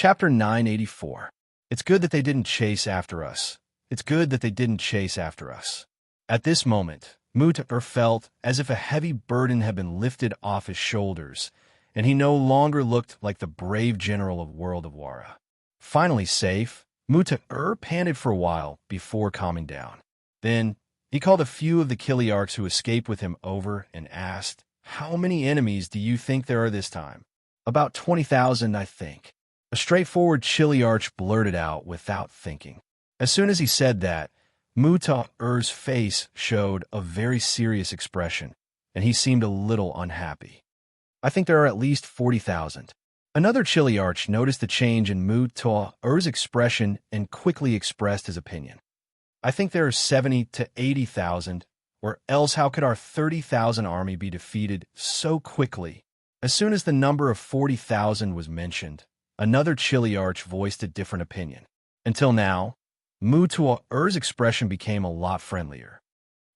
Chapter 984. It's good that they didn't chase after us. It's good that they didn't chase after us. At this moment, Mutter felt as if a heavy burden had been lifted off his shoulders, and he no longer looked like the brave general of World of Wara. Finally safe, Mutter panted for a while before calming down. Then, he called a few of the Kiliarchs who escaped with him over and asked, "How many enemies do you think there are this time?" "About 20,000, I think." A straightforward Chiliarch blurted out without thinking. As soon as he said that, Mutter's face showed a very serious expression, and he seemed a little unhappy. "I think there are at least 40,000. Another Chiliarch noticed the change in Mutter's expression and quickly expressed his opinion. "I think there are 70 to 80,000, or else how could our 30,000 army be defeated so quickly?" As soon as the number of 40,000 was mentioned, another Chiliarch voiced a different opinion. Until now, Mutter's expression became a lot friendlier.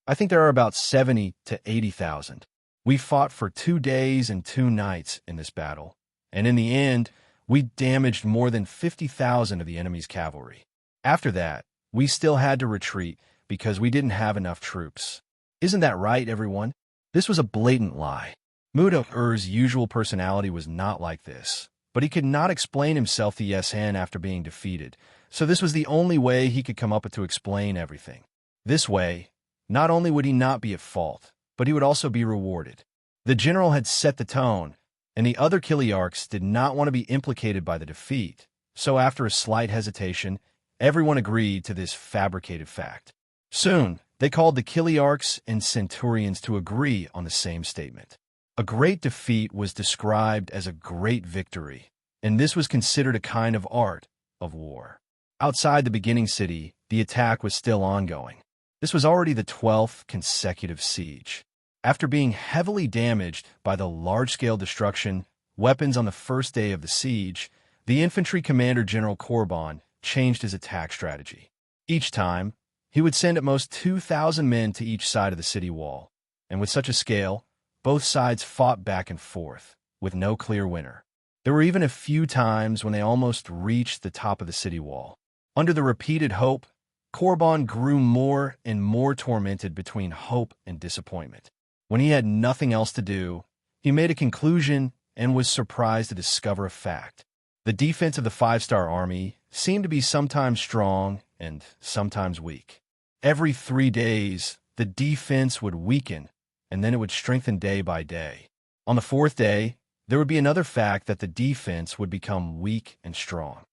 "I think there are about 70 to 80,000. We fought for 2 days and 2 nights in this battle, and in the end, we damaged more than 50,000 of the enemy's cavalry. After that, we still had to retreat because we didn't have enough troops. Isn't that right, everyone?" This was a blatant lie. Mutter's usual personality was not like this, but he could not explain himself to Yesen after being defeated, so this was the only way he could come up with to explain everything. This way, not only would he not be at fault, but he would also be rewarded. The general had set the tone, and the other Kiliarchs did not want to be implicated by the defeat, so after a slight hesitation, everyone agreed to this fabricated fact. Soon, they called the Kiliarchs and Centurions to agree on the same statement. A great defeat was described as a great victory, and this was considered a kind of art of war. Outside the beginning city, the attack was still ongoing. This was already the 12th consecutive siege. After being heavily damaged by the large-scale destruction weapons on the first day of the siege, the infantry commander General Korban changed his attack strategy. Each time, he would send at most 2,000 men to each side of the city wall, and with such a scale, both sides fought back and forth, with no clear winner. There were even a few times when they almost reached the top of the city wall. Under the repeated hope, Korban grew more and more tormented between hope and disappointment. When he had nothing else to do, he made a conclusion and was surprised to discover a fact. The defense of the 5-star army seemed to be sometimes strong and sometimes weak. Every 3 days, the defense would weaken, and then it would strengthen day by day. On the 4th day, there would be another fact that the defense would become weak and strong.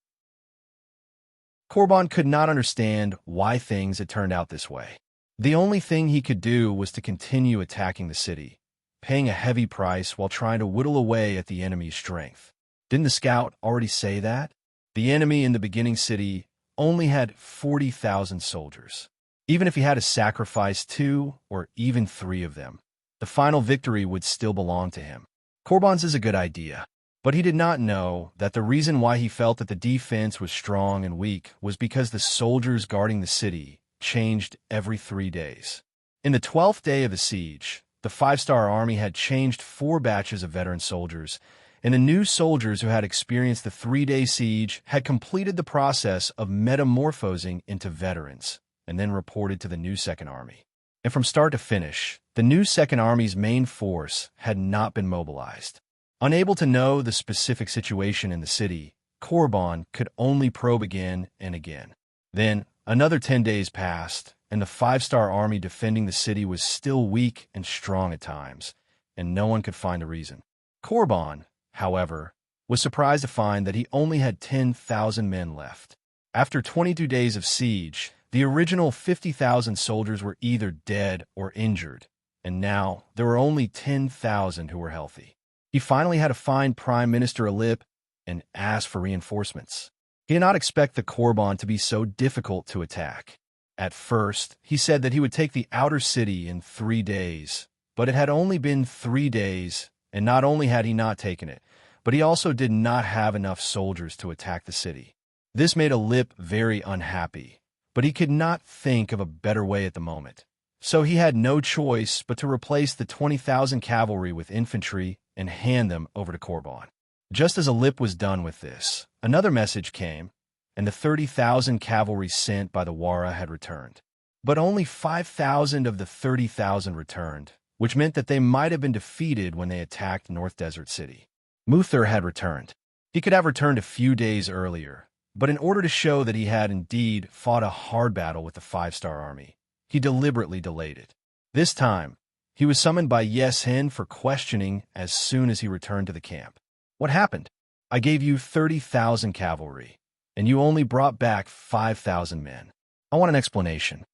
Korban could not understand why things had turned out this way. The only thing he could do was to continue attacking the city, paying a heavy price while trying to whittle away at the enemy's strength. Didn't the scout already say that? The enemy in the beginning city only had 40,000 soldiers. Even if he had to sacrifice 2 or even 3 of them, the final victory would still belong to him. Korban's is a good idea, but he did not know that the reason why he felt that the defense was strong and weak was because the soldiers guarding the city changed every 3 days. In the 12th day of the siege, the 5-star army had changed 4 batches of veteran soldiers, and the new soldiers who had experienced the 3-day siege had completed the process of metamorphosing into veterans, and then reported to the new Second Army. And from start to finish, the new Second Army's main force had not been mobilized. Unable to know the specific situation in the city, Korban could only probe again and again. Then, another 10 days passed, and the 5-star army defending the city was still weak and strong at times, and no one could find a reason. Korban, however, was surprised to find that he only had 10,000 men left. After 22 days of siege, the original 50,000 soldiers were either dead or injured, and now there were only 10,000 who were healthy. He finally had to find Prime Minister Alip and ask for reinforcements. He did not expect the Korban to be so difficult to attack. At first, he said that he would take the outer city in 3 days, but it had only been 3 days, and not only had he not taken it, but he also did not have enough soldiers to attack the city. This made Alip very unhappy, but he could not think of a better way at the moment. So he had no choice but to replace the 20,000 cavalry with infantry and hand them over to Korban. Just as Alip was done with this, Another message came, and the 30,000 cavalry sent by the Wara had returned. But only 5,000 of the 30,000 returned, which meant that they might have been defeated when they attacked North Desert City. Muther had returned. He could have returned a few days earlier, but in order to show that he had indeed fought a hard battle with the 5-star army, he deliberately delayed it. This time, he was summoned by Yesen for questioning as soon as he returned to the camp. What happened? I gave you 30,000 cavalry, and you only brought back 5,000 men. I want an explanation.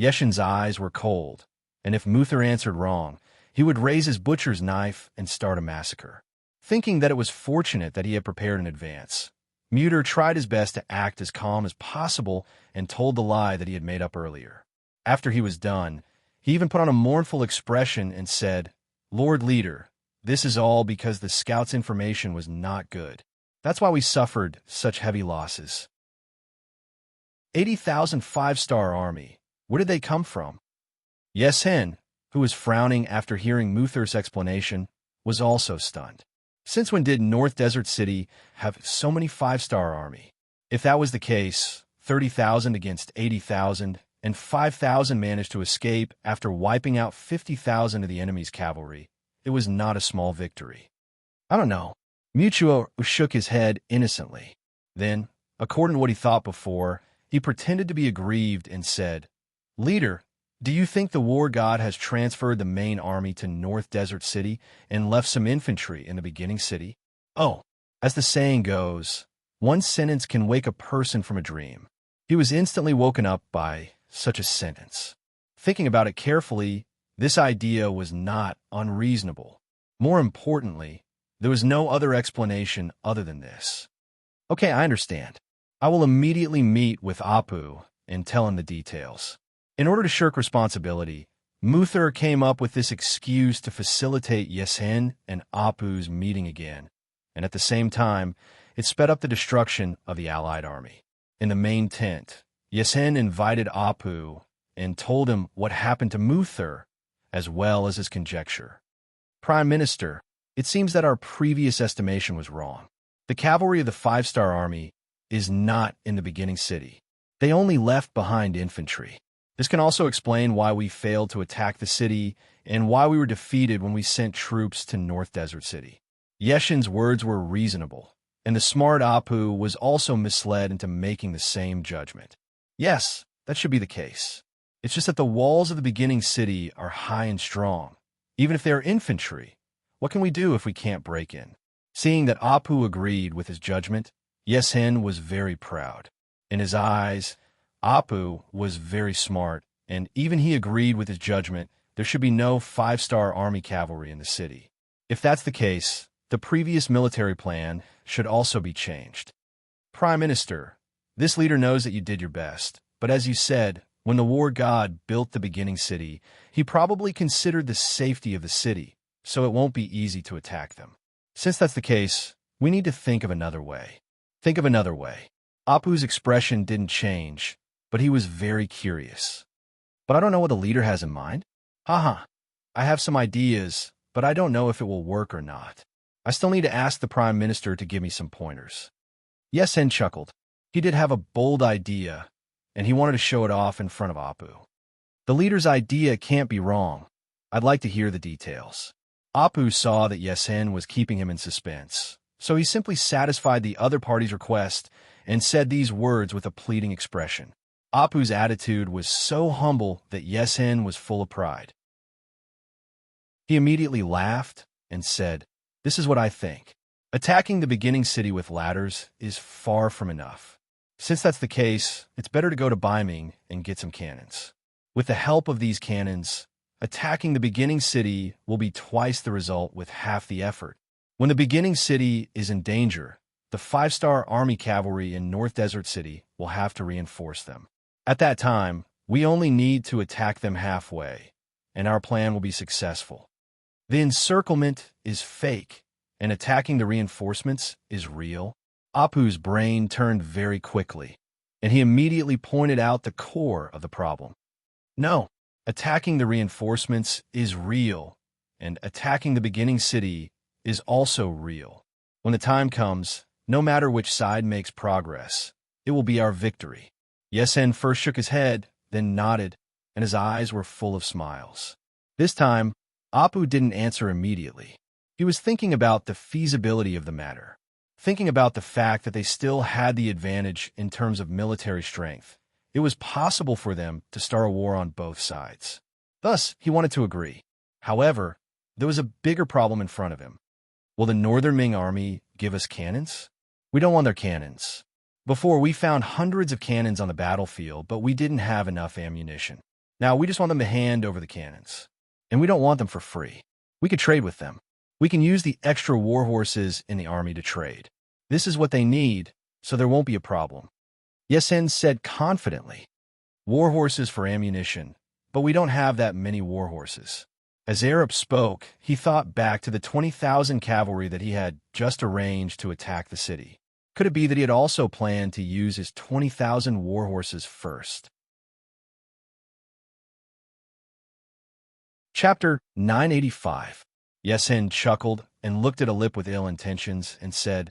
Yeshen's eyes were cold, and if Muther answered wrong, he would raise his butcher's knife and start a massacre. Thinking that it was fortunate that he had prepared in advance, Muther tried his best to act as calm as possible and told the lie that he had made up earlier. After he was done, he even put on a mournful expression and said, "Lord Leader, this is all because the scout's information was not good. That's why we suffered such heavy losses." 80,000 5-star army. Where did they come from? Yesen, who was frowning after hearing Muther's explanation, was also stunned. Since when did North Desert City have so many 5-star army? If that was the case, 30,000 against 80,000, and 5,000 managed to escape after wiping out 50,000 of the enemy's cavalry, it was not a small victory. I don't know. Mutuo shook his head innocently. Then, according to what he thought before, he pretended to be aggrieved and said, "Leader, do you think the war god has transferred the main army to North Desert City and left some infantry in the beginning city?" Oh, as the saying goes, one sentence can wake a person from a dream. He was instantly woken up by such a sentence. Thinking about it carefully, this idea was not unreasonable. More importantly, there was no other explanation other than this. Okay, I understand. I will immediately meet with Apu and tell him the details. In order to shirk responsibility, Muther came up with this excuse to facilitate Yesen and Apu's meeting again, and at the same time, it sped up the destruction of the allied army. In the main tent, Yesen invited Apu and told him what happened to Muther, as well as his conjecture. "Prime Minister, it seems that our previous estimation was wrong. The cavalry of the 5-star army is not in the beginning city. They only left behind infantry. This can also explain why we failed to attack the city and why we were defeated when we sent troops to North Desert City." Yeshen's words were reasonable, and the smart Apu was also misled into making the same judgment. Yes, that should be the case. It's just that the walls of the beginning city are high and strong. Even if they are infantry, what can we do if we can't break in? Seeing that Apu agreed with his judgment, Yesen was very proud. In his eyes, Apu was very smart, and even he agreed with his judgment. There should be no 5-star army cavalry in the city. If that's the case, the previous military plan should also be changed. "Prime Minister, this leader knows that you did your best, but as you said, when the war god built the beginning city, he probably considered the safety of the city, so it won't be easy to attack them. Since that's the case, we need to think of another way." Think of another way. Apu's expression didn't change, but he was very curious. "But I don't know what the leader has in mind." Haha, I have some ideas, but I don't know if it will work or not. I still need to ask the Prime Minister to give me some pointers. Yesen chuckled. He did have a bold idea, and he wanted to show it off in front of Apu. "The leader's idea can't be wrong. I'd like to hear the details." Apu saw that Yesen was keeping him in suspense, so he simply satisfied the other party's request and said these words with a pleading expression. Apu's attitude was so humble that Yesen was full of pride. He immediately laughed and said, "This is what I think. Attacking the beginning city with ladders is far from enough. Since that's the case, it's better to go to Baiming and get some cannons. With the help of these cannons, attacking the beginning city will be twice the result with half the effort. When the beginning city is in danger, the 5-star army cavalry in North Desert City will have to reinforce them. At that time, we only need to attack them halfway, and our plan will be successful. The encirclement is fake, and attacking the reinforcements is real." Apu's brain turned very quickly, and he immediately pointed out the core of the problem. "No, attacking the reinforcements is real, and attacking the beginning city is also real. When the time comes, No matter which side makes progress, it will be our victory. Yesen first shook his head, then nodded, and his eyes were full of smiles. This time, Apu didn't answer immediately. He was thinking about the feasibility of the matter, thinking about the fact that they still had the advantage in terms of military strength. It was possible for them to start a war on both sides. Thus, he wanted to agree. However, there was a bigger problem in front of him. Will the Northern Ming army give us cannons? We don't want their cannons. Before, we found hundreds of cannons on the battlefield, but we didn't have enough ammunition. Now, we just want them to hand over the cannons. And we don't want them for free. We could trade with them. We can use the extra war horses in the army to trade. This is what they need, so there won't be a problem. Yesen said confidently. War horses for ammunition, but we don't have that many war horses. As Arab spoke, he thought back to the 20,000 cavalry that he had just arranged to attack the city. Could it be that he had also planned to use his 20,000 war horses first? Chapter 985. Yesen chuckled and looked at Alip with ill intentions and said,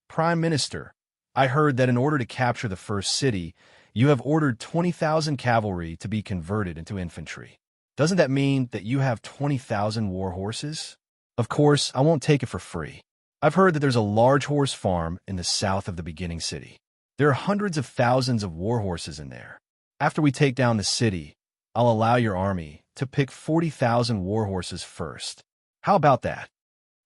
Prime Minister, I heard that in order to capture the first city, you have ordered 20,000 cavalry to be converted into infantry. Doesn't that mean that you have 20,000 war horses? Of course, I won't take it for free. I've heard that there's a large horse farm in the south of the beginning city. There are hundreds of thousands of war horses in there. After we take down the city, I'll allow your army to pick 40,000 war horses first. How about that?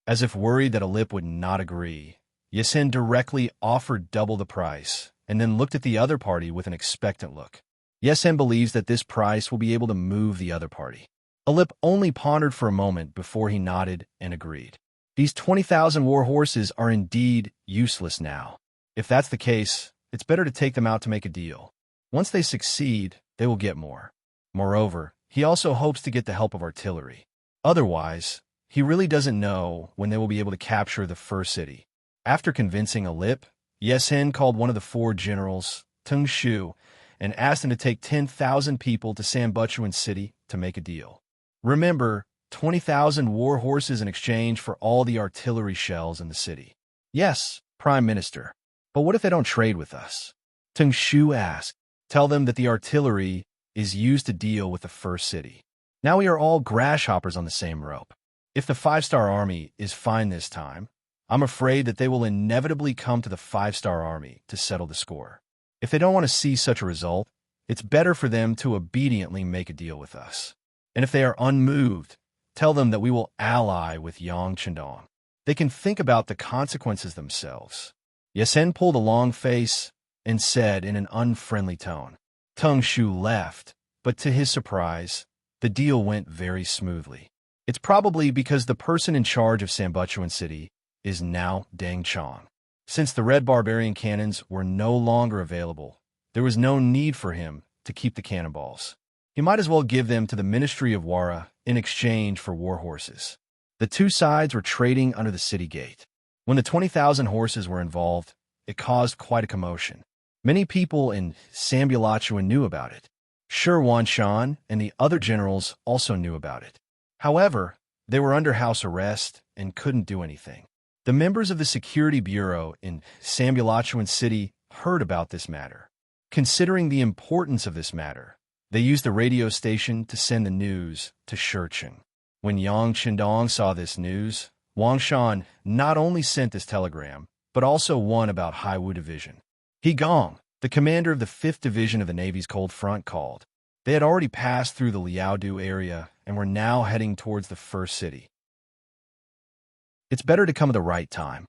As if worried that Alip would not agree, Yesen directly offered double the price and then looked at the other party with an expectant look. Yesen believes that this price will be able to move the other party. Alip only pondered for a moment before he nodded and agreed. These 20,000 war horses are indeed useless now. If that's the case, it's better to take them out to make a deal. Once they succeed, they will get more. Moreover, he also hopes to get the help of artillery. Otherwise, he really doesn't know when they will be able to capture the first city. After convincing Alip, Yesen called one of the 4 generals, Tung Shu, and asked him to take 10,000 people to Sambuchuan City to make a deal. Remember, 20,000 war horses in exchange for all the artillery shells in the city. Yes, Prime Minister. But what if they don't trade with us? Tung Shu asked. Tell them that the artillery is used to deal with the first city. Now we are all grasshoppers on the same rope. If the 5-star army is fine this time, I'm afraid that they will inevitably come to the 5-star army to settle the score. If they don't want to see such a result, it's better for them to obediently make a deal with us. And if they are unmoved, tell them that we will ally with Yang Chendong. They can think about the consequences themselves. Yesen pulled a long face and said in an unfriendly tone. Tung Shu left, but to his surprise, the deal went very smoothly. It's probably because the person in charge of Sambuchuan City is now Deng Chong. Since the red barbarian cannons were no longer available, there was no need for him to keep the cannonballs. He might as well give them to the Ministry of Wara in exchange for war horses. The 2 sides were trading under the city gate. When the 20,000 horses were involved, it caused quite a commotion. Many people in Sambuchuan knew about it. Shi Wanshan and the other generals also knew about it. However, they were under house arrest and couldn't do anything. The members of the Security Bureau in Sambuchuan City heard about this matter. Considering the importance of this matter, they used the radio station to send the news to Shurcheng. When Yang Chendong saw this news, Wang Shan not only sent this telegram, but also one about Haiwu Division. He Gong, the commander of the 5th Division of the Navy's Cold Front, called. They had already passed through the Liaodu area and were now heading towards the first city. It's better to come at the right time.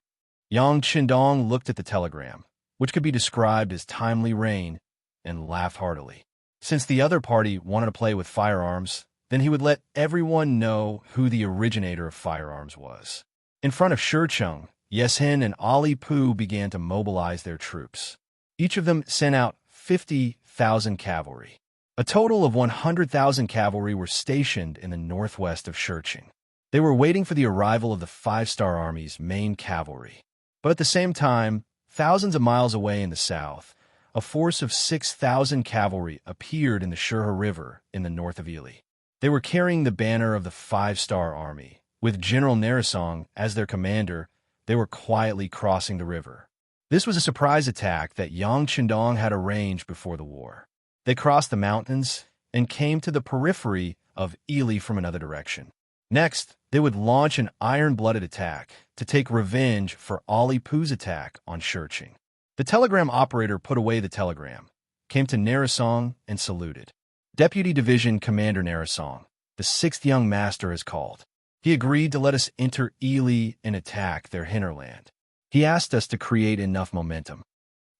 Yang Chendong looked at the telegram, which could be described as timely rain, and laughed heartily. Since the other party wanted to play with firearms, then he would let everyone know who the originator of firearms was. In front of Shurcheng, Yesen and Ali Pu began to mobilize their troops. Each of them sent out 50,000 cavalry. A total of 100,000 cavalry were stationed in the northwest of Shurcheng. They were waiting for the arrival of the 5-star army's main cavalry. But at the same time, thousands of miles away in the south, a force of 6,000 cavalry appeared in the Shurha River in the north of Ili. They were carrying the banner of the 5-star army. With General Narisong as their commander, they were quietly crossing the river. This was a surprise attack that Yang Chendong had arranged before the war. They crossed the mountains and came to the periphery of Ili from another direction. Next, they would launch an iron-blooded attack to take revenge for Ali Pu's attack on Shurching. The telegram operator put away the telegram, came to Narisong, and saluted. Deputy Division Commander Narisong, the 6th young master has called. He agreed to let us enter Ili and attack their hinterland. He asked us to create enough momentum.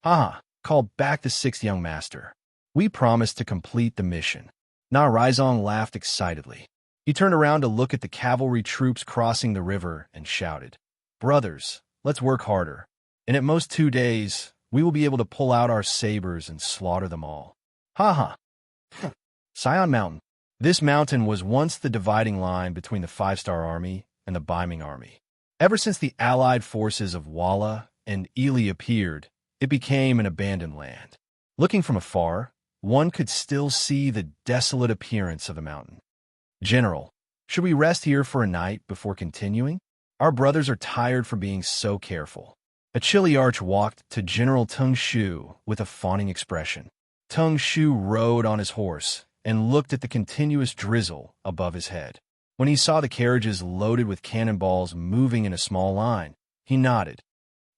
Called back the 6th young master. We promised to complete the mission. Na Raizong laughed excitedly. He turned around to look at the cavalry troops crossing the river and shouted, "Brothers, let's work harder. And at most 2 days, we will be able to pull out our sabers and slaughter them all." Sion Mountain. This mountain was once the dividing line between the 5-star army and the Baiming army. Ever since the allied forces of Walla and Ili appeared, it became an abandoned land. Looking from afar, one could still see the desolate appearance of the mountain. "General, should we rest here for a night before continuing? Our brothers are tired from being so careful." A chilly arch walked to General Tung Shu with a fawning expression. Tung Shu rode on his horse and looked at the continuous drizzle above his head. When he saw the carriages loaded with cannonballs moving in a small line, he nodded.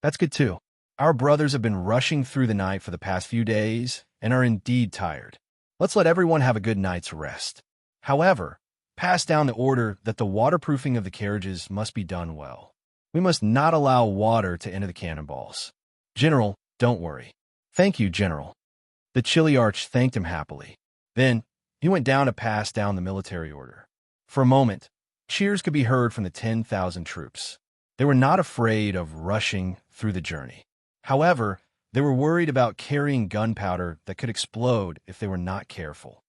"That's good too. Our brothers have been rushing through the night for the past few days and are indeed tired. Let's let everyone have a good night's rest. However, pass down the order that the waterproofing of the carriages must be done well. We must not allow water to enter the cannonballs. General, don't worry." "Thank you, General." The chilly arch thanked him happily. Then, he went down to pass down the military order. For a moment, cheers could be heard from the 10,000 troops. They were not afraid of rushing through the journey. However, they were worried about carrying gunpowder that could explode if they were not careful.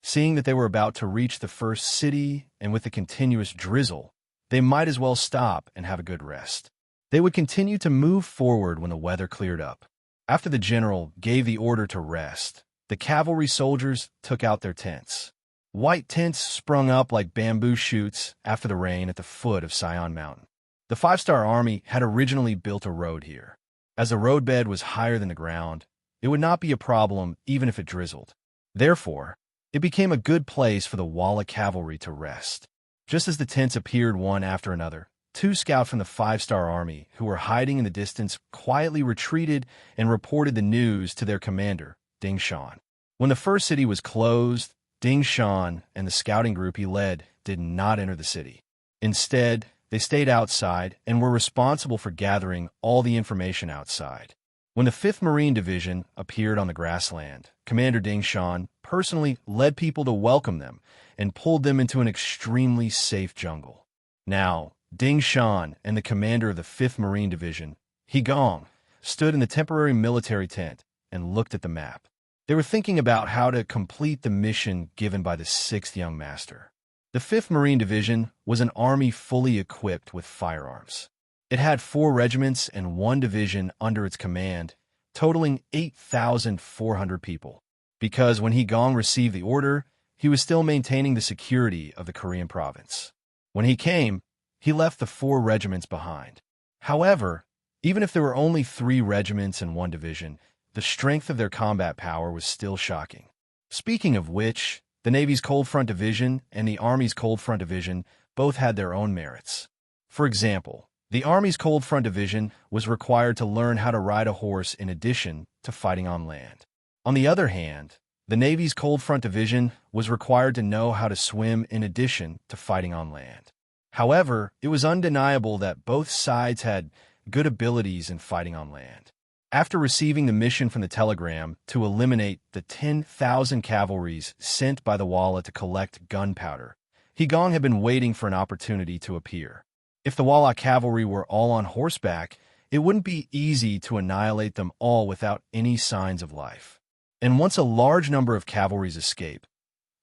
Seeing that they were about to reach the first city, and with the continuous drizzle, they might as well stop and have a good rest. They would continue to move forward when the weather cleared up. After the general gave the order to rest, the cavalry soldiers took out their tents. White tents sprung up like bamboo shoots after the rain at the foot of Sion Mountain. The 5-star army had originally built a road here. As the roadbed was higher than the ground, it would not be a problem even if it drizzled. Therefore, it became a good place for the Walla cavalry to rest. Just as the tents appeared one after another, 2 scouts from the 5-star army who were hiding in the distance quietly retreated and reported the news to their commander, Ding Shan. When the first city was closed, Ding Shan and the scouting group he led did not enter the city. Instead, they stayed outside and were responsible for gathering all the information outside. When the 5th Marine Division appeared on the grassland, Commander Ding Shan personally led people to welcome them and pulled them into an extremely safe jungle. Now, Ding Shan and the commander of the 5th Marine Division, He Gong, stood in the temporary military tent and looked at the map. They were thinking about how to complete the mission given by the 6th young master. The 5th Marine Division was an army fully equipped with firearms. It had 4 regiments and 1 division under its command, totaling 8,400 people. Because when He Gong received the order, he was still maintaining the security of the Korean province. When he came, he left the 4 regiments behind. However, even if there were only 3 regiments and 1 division, the strength of their combat power was still shocking. Speaking of which, the Navy's Cold Front Division and the Army's Cold Front Division both had their own merits. For example, the Army's Cold Front Division was required to learn how to ride a horse in addition to fighting on land. On the other hand, the Navy's Cold Front Division was required to know how to swim in addition to fighting on land. However, it was undeniable that both sides had good abilities in fighting on land. After receiving the mission from the telegram to eliminate the 10,000 cavalries sent by the Walla to collect gunpowder, He Gong had been waiting for an opportunity to appear. If the Walla cavalry were all on horseback, it wouldn't be easy to annihilate them all without any signs of life. And once a large number of cavalries escape,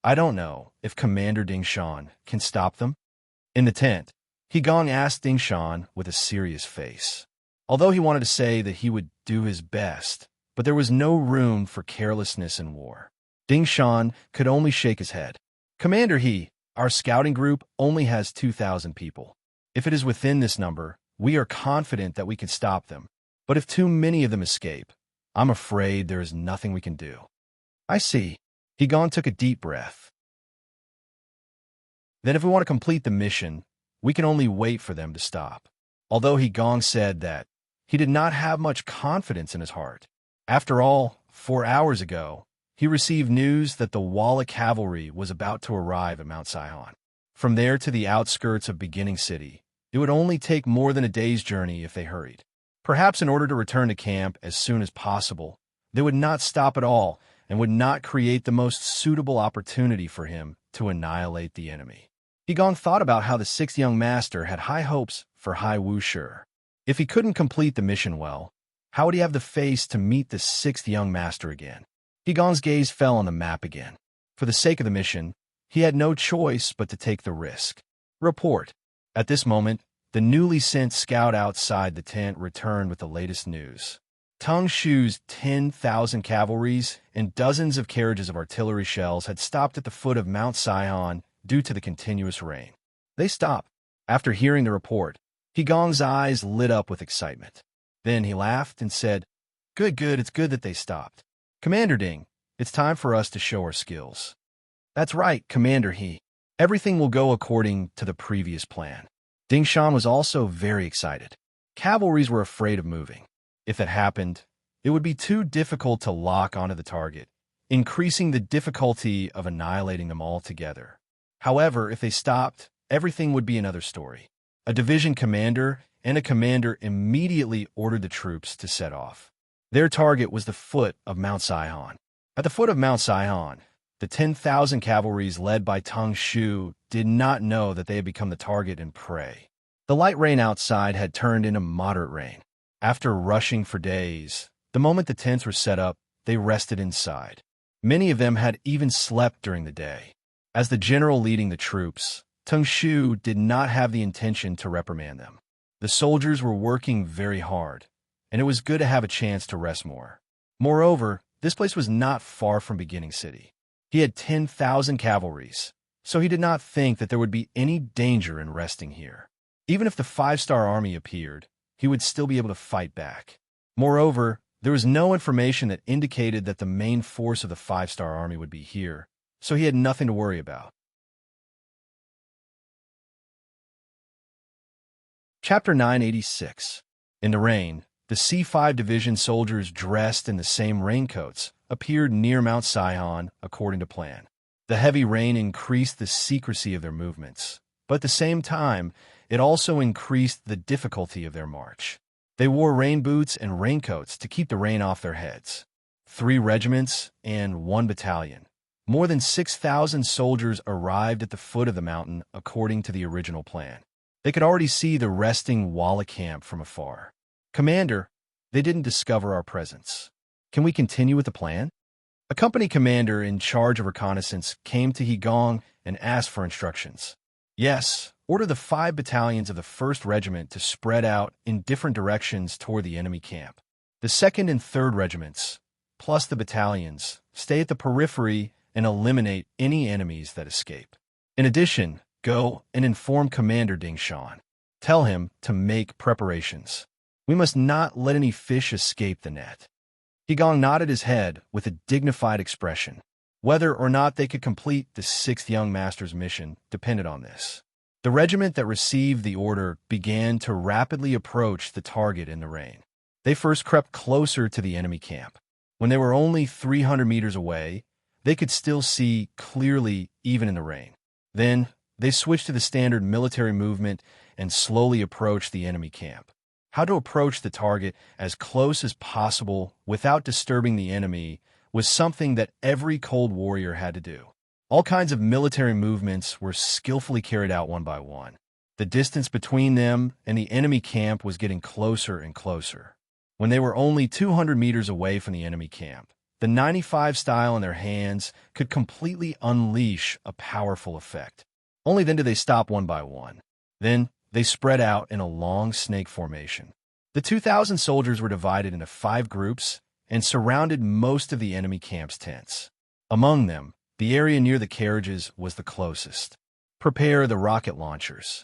I don't know if Commander Ding Shan can stop them. In the tent, He Gong asked Ding Shan with a serious face. Although he wanted to say that he would do his best, but there was no room for carelessness in war. Ding Shan could only shake his head. "Commander He, our scouting group only has 2,000 people. If it is within this number, We are confident that we can stop them. But if too many of them escape, I'm afraid there is nothing we can do." "I see." Higan took a deep breath. "Then if we want to complete the mission, we can only wait for them to stop." Although Higan said that, he did not have much confidence in his heart. After all, 4 hours ago, he received news that the Walla cavalry was about to arrive at Mount Sihon. From there to the outskirts of Beginning City, it would only take more than a day's journey if they hurried. Perhaps in order to return to camp as soon as possible, they would not stop at all and would not create the most suitable opportunity for him to annihilate the enemy. Higan thought about how the sixth young master had high hopes for Hai Wushi. If he couldn't complete the mission well, how would he have the face to meet the sixth young master again? Higan's gaze fell on the map again. For the sake of the mission, he had no choice but to take the risk. Report. At this moment, the newly sent scout outside the tent returned with the latest news. Tang Shu's 10,000 cavalries and dozens of carriages of artillery shells had stopped at the foot of Mount Sihon due to the continuous rain. They stopped. After hearing the report, Higan's eyes lit up with excitement. Then he laughed and said, Good, it's good that they stopped. Commander Ding, it's time for us to show our skills." "That's right, Commander He. Everything will go according to the previous plan." Ding Shan was also very excited. Cavalries were afraid of moving. If that happened, it would be too difficult to lock onto the target, increasing the difficulty of annihilating them altogether. However, if they stopped, everything would be another story. A division commander and a commander immediately ordered the troops to set off. Their target was the foot of Mount Sihon. At the foot of Mount Sihon, the 10,000 cavalries led by Tang Shu did not know that they had become the target and prey. The light rain outside had turned into moderate rain. After rushing for days, the moment the tents were set up, they rested inside. Many of them had even slept during the day. As the general leading the troops, Tang Shu did not have the intention to reprimand them. The soldiers were working very hard, and it was good to have a chance to rest more. Moreover, this place was not far from Beginning City. He had 10,000 cavalries, so he did not think that there would be any danger in resting here. Even if the 5-star army appeared, he would still be able to fight back. Moreover, there was no information that indicated that the main force of the 5-star army would be here, so he had nothing to worry about. Chapter 986. In the rain, the C5 Division soldiers dressed in the same raincoats appeared near Mount Sihon according to plan. The heavy rain increased the secrecy of their movements, but at the same time, it also increased the difficulty of their march. They wore rain boots and raincoats to keep the rain off their heads. 3 regiments and 1 battalion. More than 6,000 soldiers arrived at the foot of the mountain according to the original plan. They could already see the resting Walla camp from afar. "Commander, they didn't discover our presence. Can we continue with the plan?" A company commander in charge of reconnaissance came to Higan and asked for instructions. "Yes, order the 5 battalions of the 1st Regiment to spread out in different directions toward the enemy camp. The 2nd and 3rd Regiments, plus the battalions, stay at the periphery and eliminate any enemies that escape. In addition, go and inform Commander Ding Shan. Tell him to make preparations. We must not let any fish escape the net." Higan nodded his head with a dignified expression. Whether or not they could complete the 6th young master's mission depended on this. The regiment that received the order began to rapidly approach the target in the rain. They first crept closer to the enemy camp. When they were only 300 meters away, they could still see clearly even in the rain. Then, they switched to the standard military movement and slowly approached the enemy camp. How to approach the target as close as possible without disturbing the enemy was something that every cold warrior had to do. All kinds of military movements were skillfully carried out one by one. The distance between them and the enemy camp was getting closer and closer. When they were only 200 meters away from the enemy camp, the 95 style in their hands could completely unleash a powerful effect. Only then did they stop one by one. Then, they spread out in a long snake formation. The 2,000 soldiers were divided into 5 groups and surrounded most of the enemy camp's tents. Among them, the area near the carriages was the closest. Prepare the rocket launchers.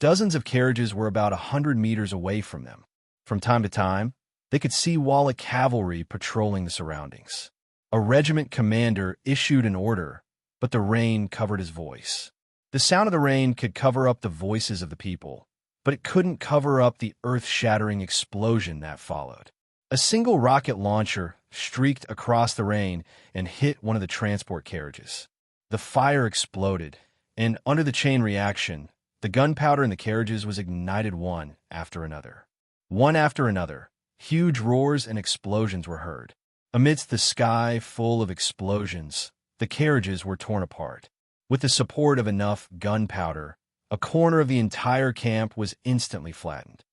Dozens of carriages were about 100 meters away from them. From time to time, they could see Walla cavalry patrolling the surroundings. A regiment commander issued an order, but the rain covered his voice. The sound of the rain could cover up the voices of the people, but it couldn't cover up the earth-shattering explosion that followed. A single rocket launcher streaked across the rain and hit one of the transport carriages. The fire exploded, and under the chain reaction, the gunpowder in the carriages was ignited one after another. One after another, huge roars and explosions were heard. Amidst the sky full of explosions, the carriages were torn apart. With the support of enough gunpowder, a corner of the entire camp was instantly flattened.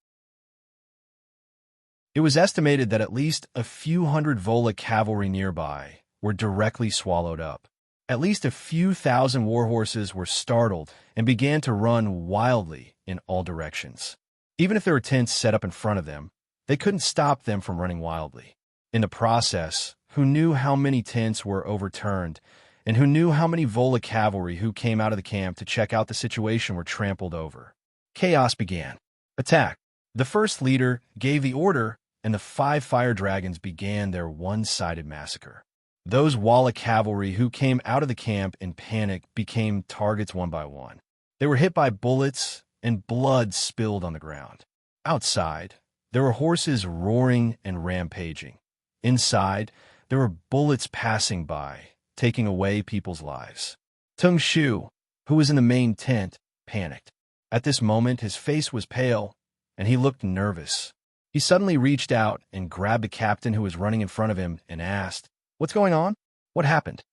It was estimated that at least a few hundred Vola cavalry nearby were directly swallowed up. At least a few thousand warhorses were startled and began to run wildly in all directions. Even if there were tents set up in front of them, they couldn't stop them from running wildly. In the process, who knew how many tents were overturned, and who knew how many Vola cavalry who came out of the camp to check out the situation were trampled over. Chaos began. Attack! The first leader gave the order, and the 5 fire dragons began their one-sided massacre. Those Walla cavalry who came out of the camp in panic became targets one by one. They were hit by bullets, and blood spilled on the ground. Outside, there were horses roaring and rampaging. Inside, there were bullets passing by, taking away people's lives. Tung Shu, who was in the main tent, panicked. At this moment, his face was pale, and he looked nervous. He suddenly reached out and grabbed the captain who was running in front of him and asked, "What's going on? What happened?"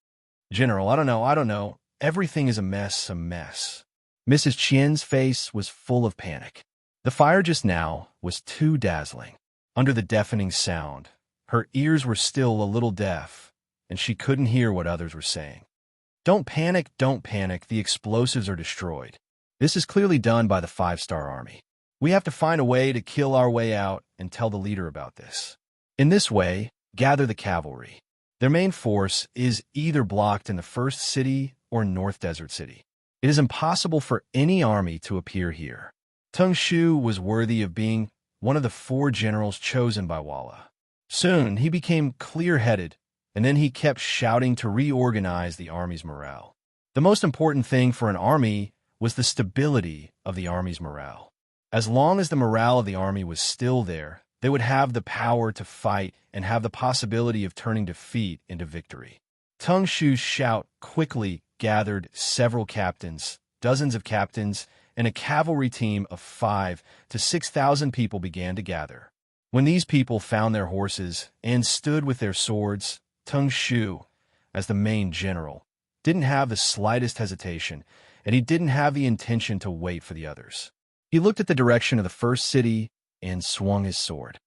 "General, I don't know. Everything is a mess. Mrs. Qian's face was full of panic. The fire just now was too dazzling. Under the deafening sound, her ears were still a little deaf, and she couldn't hear what others were saying. Don't panic, the explosives are destroyed. This is clearly done by the 5-star army. We have to find a way to kill our way out and tell the leader about this. In this way, gather the cavalry. Their main force is either blocked in the first city or North Desert City. It is impossible for any army to appear here." Tung Shu was worthy of being one of the 4 generals chosen by Walla. Soon, he became clear-headed, and then he kept shouting to reorganize the army's morale. The most important thing for an army was the stability of the army's morale. As long as the morale of the army was still there, they would have the power to fight and have the possibility of turning defeat into victory. Tung Shu's shout quickly gathered several captains, dozens of captains, and a cavalry team of 5,000 to 6,000 people began to gather. When these people found their horses and stood with their swords, Tung Shu, as the main general, didn't have the slightest hesitation, and he didn't have the intention to wait for the others. He looked at the direction of the first city and swung his sword.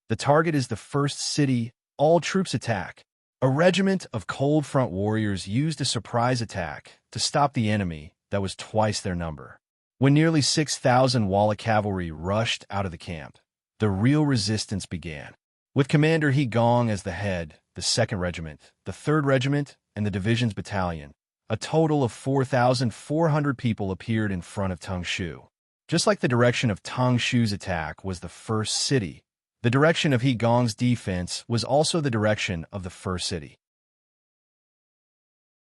"The target is the first city. All troops attack." A regiment of Cold Front warriors used a surprise attack to stop the enemy that was twice their number. When nearly 6,000 Walla cavalry rushed out of the camp, the real resistance began. With Commander He Gong as the head, the 2nd Regiment, the 3rd Regiment, and the division's battalion, a total of 4,400 people appeared in front of Tung Shu. Just like the direction of Tung Shu's attack was the first city, the direction of He Gong's defense was also the direction of the first city.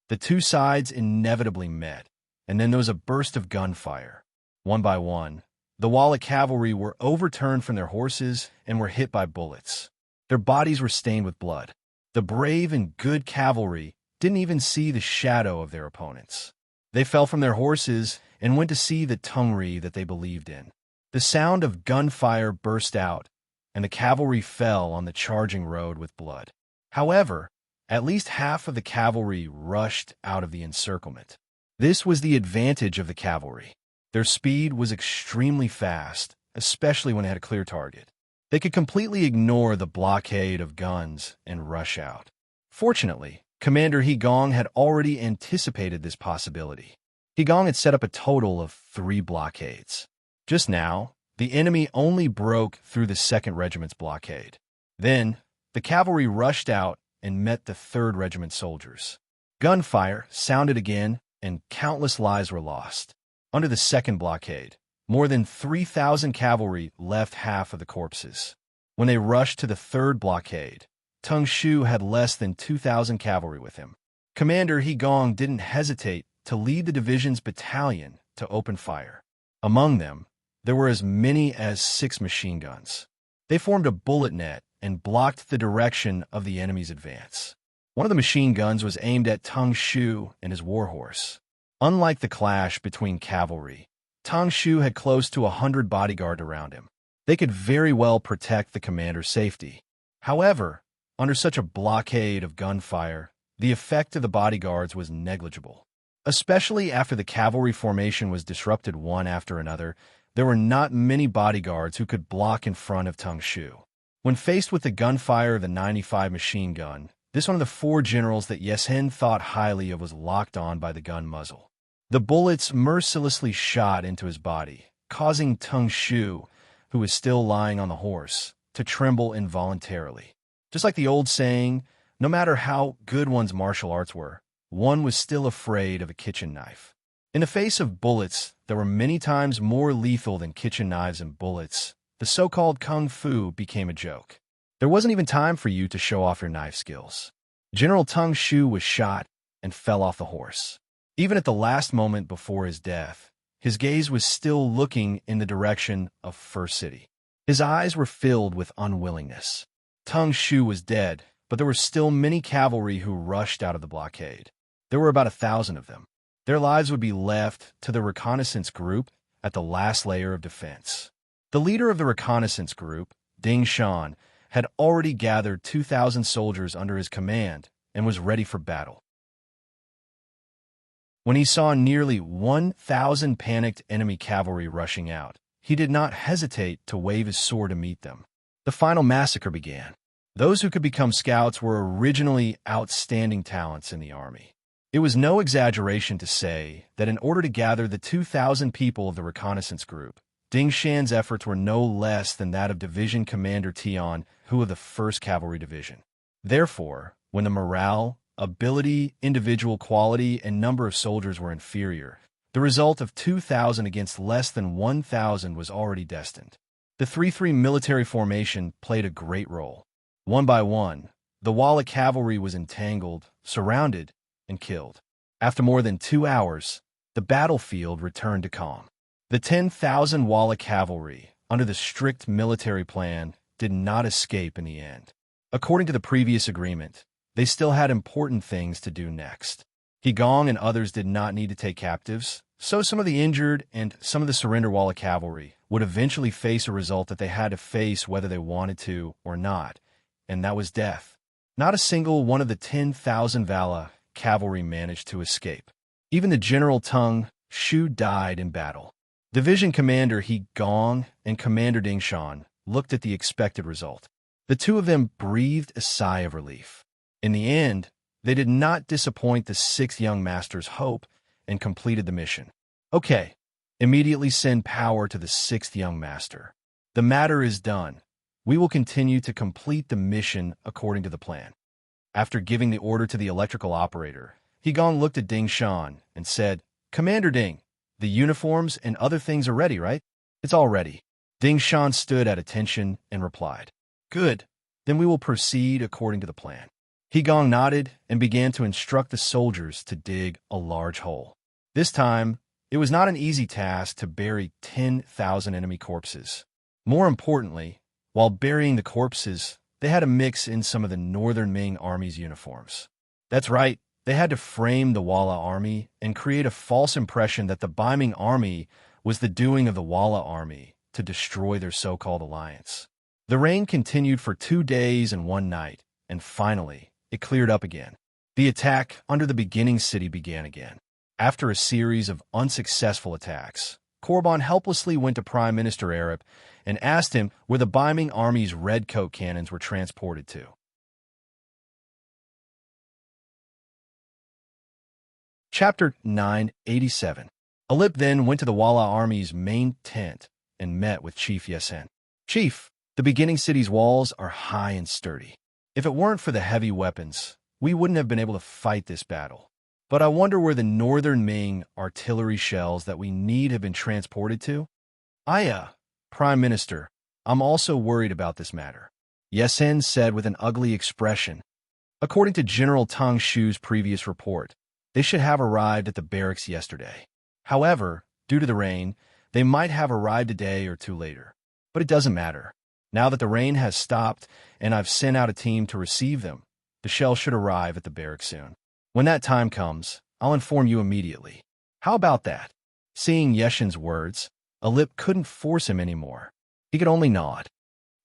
The 2 sides inevitably met, and then there was a burst of gunfire. One by one, the Walla cavalry were overturned from their horses and were hit by bullets. Their bodies were stained with blood. The brave and good cavalry didn't even see the shadow of their opponents. They fell from their horses and went to see the Tungri that they believed in. The sound of gunfire burst out, and the cavalry fell on the charging road with blood. However, at least half of the cavalry rushed out of the encirclement. This was the advantage of the cavalry. Their speed was extremely fast, especially when they had a clear target. They could completely ignore the blockade of guns and rush out. Fortunately, Commander He Gong had already anticipated this possibility. He Gong had set up a total of 3 blockades. Just now, the enemy only broke through the 2nd Regiment's blockade. Then, the cavalry rushed out and met the 3rd Regiment soldiers. Gunfire sounded again, and countless lives were lost. Under the 2nd blockade, More than 3,000 cavalry left half of the corpses. When they rushed to the third blockade, Teng Shu had less than 2,000 cavalry with him. Commander He Gong didn't hesitate to lead the division's battalion to open fire. Among them, there were as many as 6 machine guns. They formed a bullet net and blocked the direction of the enemy's advance. One of the machine guns was aimed at Teng Shu and his warhorse. Unlike the clash between cavalry, Teng Shu had close to 100 bodyguards around him. They could very well protect the commander's safety. However, under such a blockade of gunfire, the effect of the bodyguards was negligible. Especially after the cavalry formation was disrupted one after another, there were not many bodyguards who could block in front of Teng Shu. When faced with the gunfire of the 95 machine gun, this one of the 4 generals that Yesen thought highly of was locked on by the gun muzzle. The bullets mercilessly shot into his body, causing Teng Shu, who was still lying on the horse, to tremble involuntarily. Just like the old saying, no matter how good one's martial arts were, one was still afraid of a kitchen knife. In the face of bullets that were many times more lethal than kitchen knives and bullets, the so-called kung fu became a joke. There wasn't even time for you to show off your knife skills. General Teng Shu was shot and fell off the horse. Even at the last moment before his death, his gaze was still looking in the direction of First City. His eyes were filled with unwillingness. Teng Shu was dead, but there were still many cavalry who rushed out of the blockade. There were about 1,000 of them. Their lives would be left to the reconnaissance group at the last layer of defense. The leader of the reconnaissance group, Ding Shan, had already gathered 2,000 soldiers under his command and was ready for battle. When he saw nearly 1,000 panicked enemy cavalry rushing out, he did not hesitate to wave his sword to meet them. The final massacre began. Those who could become scouts were originally outstanding talents in the army. It was no exaggeration to say that in order to gather the 2,000 people of the reconnaissance group, Ding Shan's efforts were no less than that of Division Commander Tian, who of the 1st Cavalry Division. Therefore, when the morale, ability, individual quality, and number of soldiers were inferior, the result of 2,000 against less than 1,000 was already destined. The 3-3 military formation played a great role. One by one, the Walla cavalry was entangled, surrounded, and killed. After more than 2 hours, the battlefield returned to calm. The 10,000 Walla cavalry, under the strict military plan, did not escape in the end. According to the previous agreement, they still had important things to do next. He Gong and others did not need to take captives, so some of the injured and some of the surrender Walla cavalry would eventually face a result that they had to face whether they wanted to or not, and that was death. Not a single one of the 10,000 Walla cavalry managed to escape. Even the General Teng Shu died in battle. Division Commander He Gong and Commander Ding Shan looked at the expected result. The two of them breathed a sigh of relief. In the end, they did not disappoint the 6th young master's hope and completed the mission. Okay, immediately send power to the 6th young master. The matter is done. We will continue to complete the mission according to the plan. After giving the order to the electrical operator, He Gong looked at Ding Shan and said, Commander Ding, the uniforms and other things are ready, right? It's all ready. Ding Shan stood at attention and replied, Good, then we will proceed according to the plan. He Gong nodded and began to instruct the soldiers to dig a large hole. This time, it was not an easy task to bury 10,000 enemy corpses. More importantly, while burying the corpses, they had to mix in some of the Northern Ming Army's uniforms. That's right, they had to frame the Walla Army and create a false impression that the Baiming Army was the doing of the Walla Army to destroy their so-called alliance. The rain continued for 2 days and 1 night, and finally, it cleared up again. The attack under the beginning city began again. After a series of unsuccessful attacks, Korban helplessly went to Prime Minister Arab and asked him where the Baiming Army's redcoat cannons were transported to. Chapter 987. Alip then went to the Walla Army's main tent and met with Chief Yesen. Chief, the beginning city's walls are high and sturdy. If it weren't for the heavy weapons, we wouldn't have been able to fight this battle. But I wonder where the Northern Ming artillery shells that we need have been transported to? Prime Minister, I'm also worried about this matter, Yesen said with an ugly expression. According to General Tang Shu's previous report, they should have arrived at the barracks yesterday. However, due to the rain, they might have arrived a day or two later. But it doesn't matter. Now that the rain has stopped and I've sent out a team to receive them, the shell should arrive at the barracks soon. When that time comes, I'll inform you immediately. How about that? Seeing Yeshen's words, Alip couldn't force him anymore. He could only nod.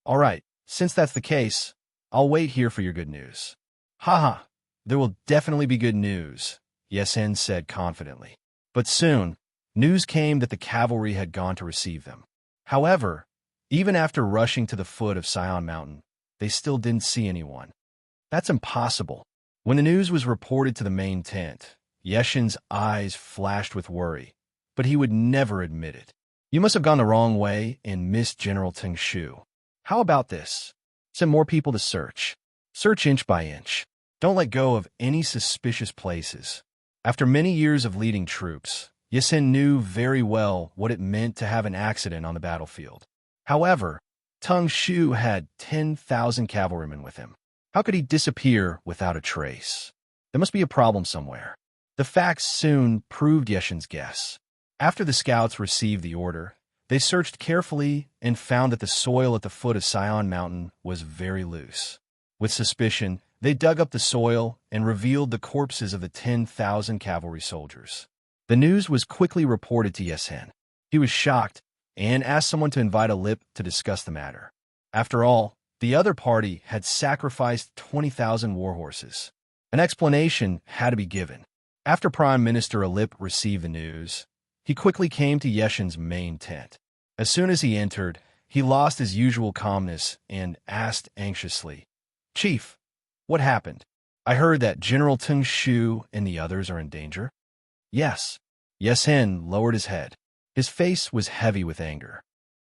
All right, since that's the case, I'll wait here for your good news. Haha, there will definitely be good news, Yesen said confidently. But soon, news came that the cavalry had gone to receive them. However, even after rushing to the foot of Sion Mountain, they still didn't see anyone. That's impossible. When the news was reported to the main tent, Yeshen's eyes flashed with worry, but he would never admit it. You must have gone the wrong way and missed General Tang Shu. How about this? Send more people to search. Search inch by inch. Don't let go of any suspicious places. After many years of leading troops, Yesen knew very well what it meant to have an accident on the battlefield. However, Tang Shu had 10,000 cavalrymen with him. How could he disappear without a trace? There must be a problem somewhere. The facts soon proved Yeshen's guess. After the scouts received the order, they searched carefully and found that the soil at the foot of Sion Mountain was very loose. With suspicion, they dug up the soil and revealed the corpses of the 10,000 cavalry soldiers. The news was quickly reported to Yesen. He was shocked and asked someone to invite Alip to discuss the matter. After all, the other party had sacrificed 20,000 war horses. An explanation had to be given. After Prime Minister Alip received the news, he quickly came to Yeshen's main tent. As soon as he entered, he lost his usual calmness and asked anxiously, "Chief, what happened? I heard that General Tang Shu and the others are in danger." "Yes." Yesen lowered his head. His face was heavy with anger.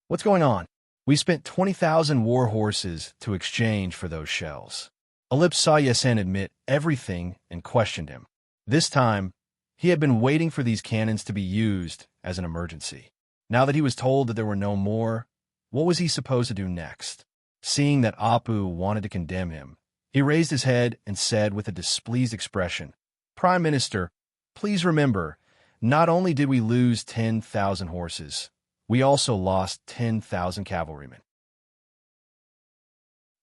"What's going on? We spent 20,000 war horses to exchange for those shells." Alip saw Yesen admit everything and questioned him. This time, he had been waiting for these cannons to be used as an emergency. Now that he was told that there were no more, what was he supposed to do next? Seeing that Apu wanted to condemn him, he raised his head and said with a displeased expression, "Prime Minister, please remember, not only did we lose 10,000 horses, we also lost 10,000 cavalrymen.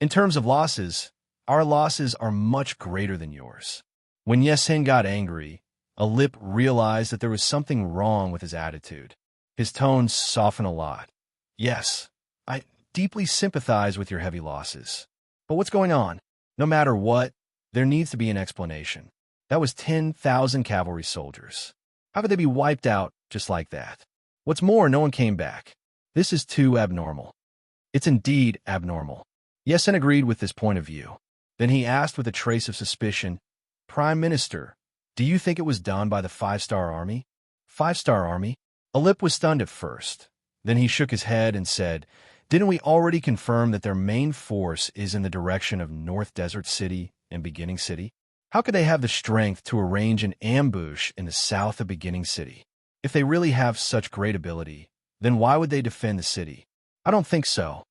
In terms of losses, our losses are much greater than yours." When Yesen got angry, Alip realized that there was something wrong with his attitude. His tone softened a lot. "Yes, I deeply sympathize with your heavy losses. But what's going on? No matter what, there needs to be an explanation. That was 10,000 cavalry soldiers. How could they be wiped out just like that? What's more, no one came back. This is too abnormal." "It's indeed abnormal." Yesen agreed with this point of view. Then he asked with a trace of suspicion, "Prime Minister, do you think it was done by the 5-star army?" "5-star army?" Alip was stunned at first. Then he shook his head and said, "Didn't we already confirm that their main force is in the direction of North Desert City and Beginning City? How could they have the strength to arrange an ambush in the south of Beginning City? If they really have such great ability, then why would they defend the city? I don't think so."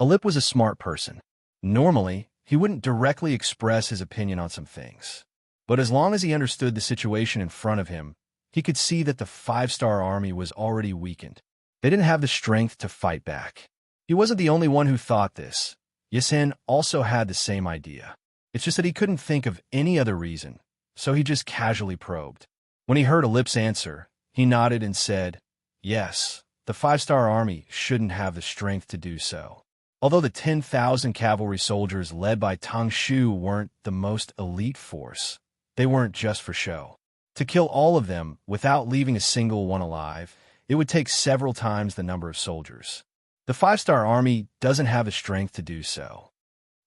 Alip was a smart person. Normally, he wouldn't directly express his opinion on some things. But as long as he understood the situation in front of him, he could see that the 5-star army was already weakened. They didn't have the strength to fight back. He wasn't the only one who thought this. Yesen also had the same idea. It's just that he couldn't think of any other reason, so he just casually probed. When he heard Alip's answer, he nodded and said, "Yes, the 5-star army shouldn't have the strength to do so." Although the 10,000 cavalry soldiers led by Tang Shu weren't the most elite force, they weren't just for show. To kill all of them without leaving a single one alive, it would take several times the number of soldiers. The 5-star army doesn't have the strength to do so.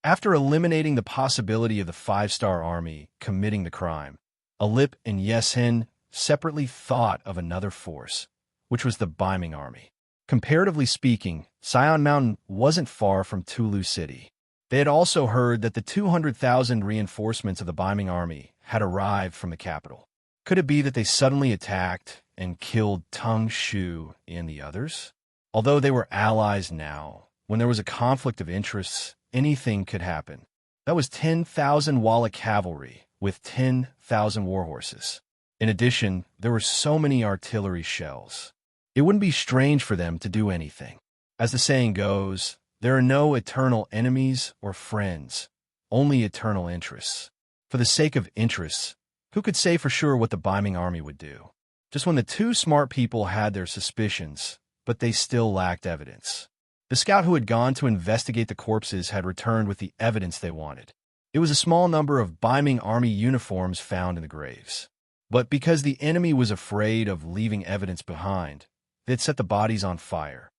After eliminating the possibility of the 5-star army committing the crime, Alip and Yesen separately thought of another force, which was the Biming army. Comparatively speaking, Sion Mountain wasn't far from Tulu City. They had also heard that the 200,000 reinforcements of the Biming army had arrived from the capital. Could it be that they suddenly attacked and killed Tang Shu and the others? Although they were allies now, when there was a conflict of interests, anything could happen. That was 10,000 Walla cavalry with 10,000 warhorses. In addition, there were so many artillery shells. It wouldn't be strange for them to do anything. As the saying goes, there are no eternal enemies or friends, only eternal interests. For the sake of interests, who could say for sure what the Biming army would do? Just when the two smart people had their suspicions, but they still lacked evidence. The scout who had gone to investigate the corpses had returned with the evidence they wanted. It was a small number of Biming army uniforms found in the graves. But because the enemy was afraid of leaving evidence behind, they'd set the bodies on fire.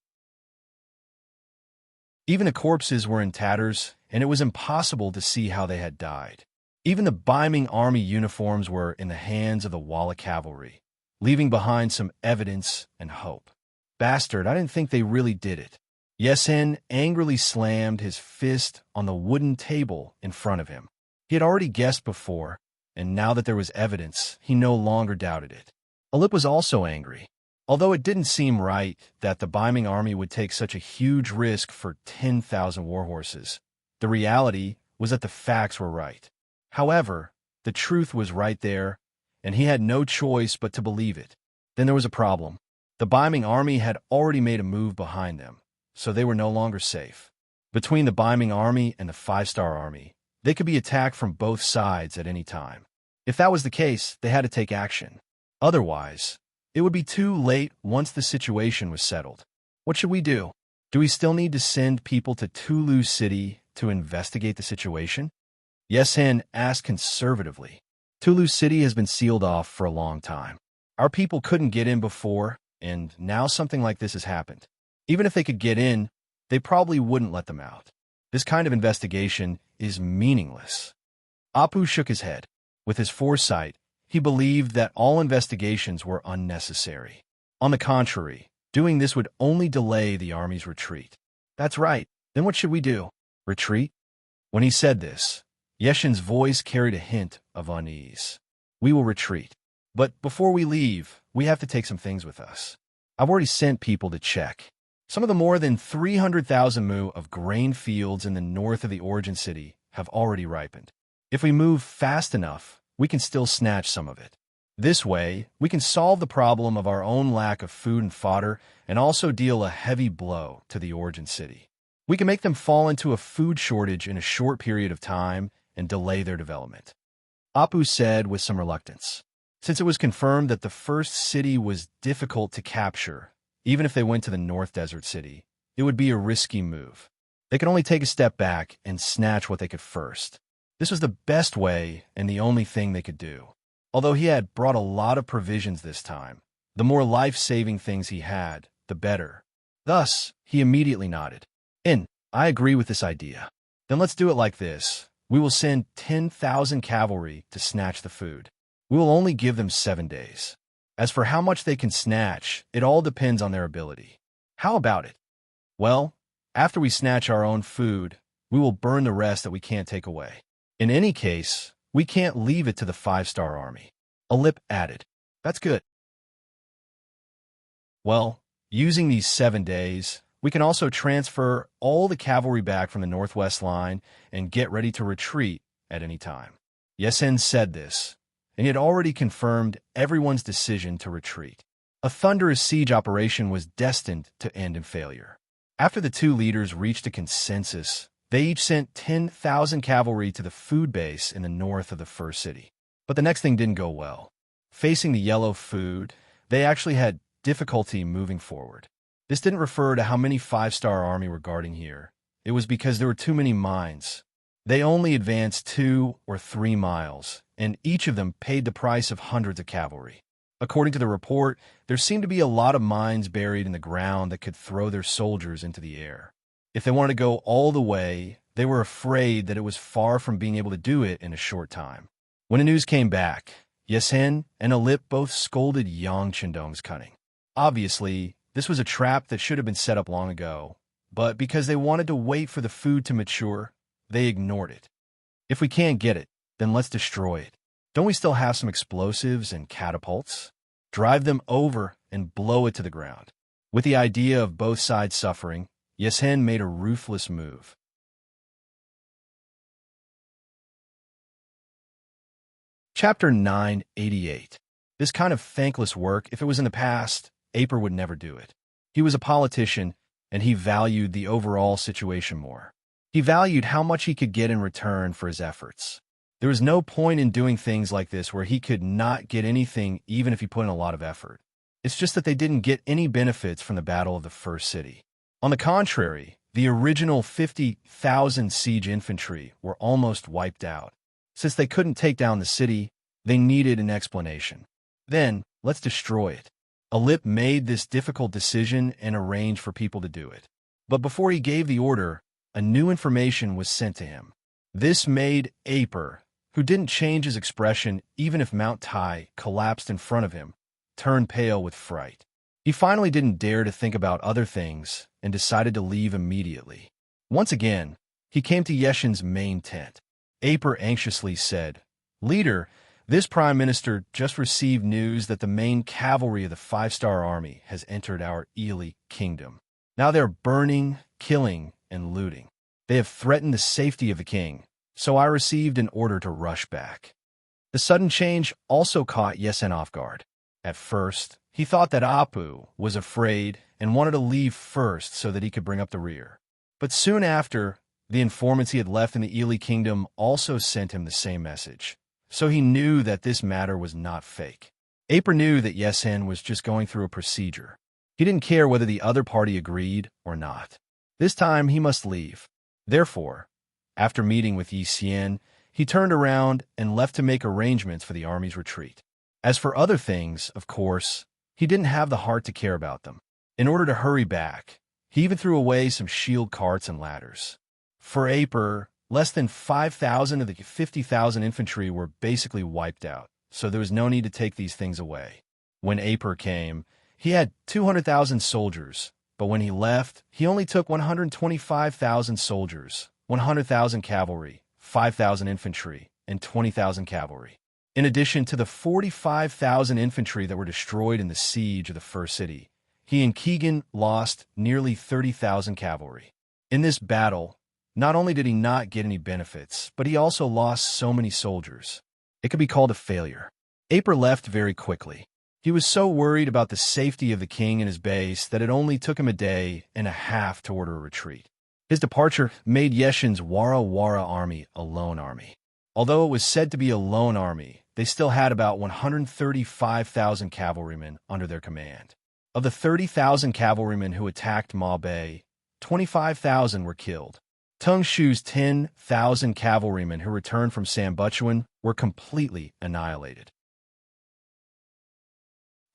Even the corpses were in tatters, and it was impossible to see how they had died. Even the Biming army uniforms were in the hands of the Walla cavalry, leaving behind some evidence and hope. Bastard, I didn't think they really did it. Yesen angrily slammed his fist on the wooden table in front of him. He had already guessed before, and now that there was evidence, he no longer doubted it. Alip was also angry. Although it didn't seem right that the Biming army would take such a huge risk for 10,000 warhorses, the reality was that the facts were right. However, the truth was right there, and he had no choice but to believe it. Then there was a problem. The Biming army had already made a move behind them, so they were no longer safe. Between the Biming army and the 5-star army, they could be attacked from both sides at any time. If that was the case, they had to take action. Otherwise, it would be too late once the situation was settled. What should we do? Do we still need to send people to Tulu City to investigate the situation? Yesen asked conservatively. Tulu City has been sealed off for a long time. Our people couldn't get in before, and now something like this has happened. Even if they could get in, they probably wouldn't let them out. This kind of investigation is meaningless. Apu shook his head. With his foresight, he believed that all investigations were unnecessary. On the contrary, doing this would only delay the army's retreat. That's right. Then what should we do? Retreat? When he said this, Yeshen's voice carried a hint of unease. We will retreat. But before we leave, we have to take some things with us. I've already sent people to check. Some of the more than 300,000 mu of grain fields in the north of the origin city have already ripened. If we move fast enough, we can still snatch some of it. This way, we can solve the problem of our own lack of food and fodder and also deal a heavy blow to the origin city. We can make them fall into a food shortage in a short period of time and delay their development. Apu said with some reluctance. Since it was confirmed that the first city was difficult to capture, even if they went to the North Desert City, it would be a risky move. They could only take a step back and snatch what they could first. This was the best way and the only thing they could do. Although he had brought a lot of provisions this time, the more life-saving things he had, the better. Thus, he immediately nodded. I agree with this idea. Then let's do it like this. We will send 10,000 cavalry to snatch the food. We will only give them 7 days. As for how much they can snatch, it all depends on their ability. How about it? Well, after we snatch our own food, we will burn the rest that we can't take away. In any case, we can't leave it to the 5-star army. Alip added. That's good. Well, using these 7 days, we can also transfer all the cavalry back from the northwest line and get ready to retreat at any time. Yesen said this, and he had already confirmed everyone's decision to retreat. A thunderous siege operation was destined to end in failure. After the two leaders reached a consensus, they each sent 10,000 cavalry to the food base in the north of the first city. But the next thing didn't go well. Facing the yellow food, they actually had difficulty moving forward. This didn't refer to how many 5-star army were guarding here. It was because there were too many mines. They only advanced 2 or 3 miles, and each of them paid the price of hundreds of cavalry. According to the report, there seemed to be a lot of mines buried in the ground that could throw their soldiers into the air. If they wanted to go all the way, they were afraid that it was far from being able to do it in a short time. When the news came back, Yesen and Alip both scolded Yang Chendong's cunning. Obviously, this was a trap that should have been set up long ago, but because they wanted to wait for the food to mature, they ignored it. If we can't get it, then let's destroy it. Don't we still have some explosives and catapults? Drive them over and blow it to the ground. With the idea of both sides suffering, Yesen made a ruthless move. Chapter 988. This kind of thankless work, if it was in the past, Aper would never do it. He was a politician, and he valued the overall situation more. He valued how much he could get in return for his efforts. There was no point in doing things like this where he could not get anything even if he put in a lot of effort. It's just that they didn't get any benefits from the Battle of the First City. On the contrary, the original 50,000 siege infantry were almost wiped out. Since they couldn't take down the city, they needed an explanation. Then, let's destroy it. Alip made this difficult decision and arranged for people to do it. But before he gave the order, a new information was sent to him. This made Aper, who didn't change his expression even if Mount Tai collapsed in front of him, turn pale with fright. He finally didn't dare to think about other things and decided to leave immediately. Once again, he came to Yeshin's main tent. Aper anxiously said, "Leader, this prime minister just received news that the main cavalry of the 5-star army has entered our Ely kingdom. Now they're burning, killing, and looting. They have threatened the safety of the king, so I received an order to rush back." The sudden change also caught Yesen off guard. At first, he thought that Apu was afraid and wanted to leave first so that he could bring up the rear. But soon after, the informants he had left in the Ely kingdom also sent him the same message, so he knew that this matter was not fake. Aper knew that Yesen was just going through a procedure. He didn't care whether the other party agreed or not. This time he must leave. Therefore, after meeting with Yi Xian, he turned around and left to make arrangements for the army's retreat. As for other things, of course, he didn't have the heart to care about them. In order to hurry back, he even threw away some shield carts and ladders. For Aper, less than 5,000 of the 50,000 infantry were basically wiped out, so there was no need to take these things away. When Aper came, he had 200,000 soldiers, but when he left, he only took 125,000 soldiers, 100,000 cavalry, 5,000 infantry, and 20,000 cavalry. In addition to the 45,000 infantry that were destroyed in the siege of the first city, he and Keegan lost nearly 30,000 cavalry. In this battle, not only did he not get any benefits, but he also lost so many soldiers. It could be called a failure. Aper left very quickly. He was so worried about the safety of the king and his base that it only took him a day and a half to order a retreat. His departure made Yeshin's Wara Wara army a lone army. Although it was said to be a lone army, they still had about 135,000 cavalrymen under their command. Of the 30,000 cavalrymen who attacked Ma Bei, 25,000 were killed. Tung Shu's 10,000 cavalrymen who returned from Sambuchuan were completely annihilated.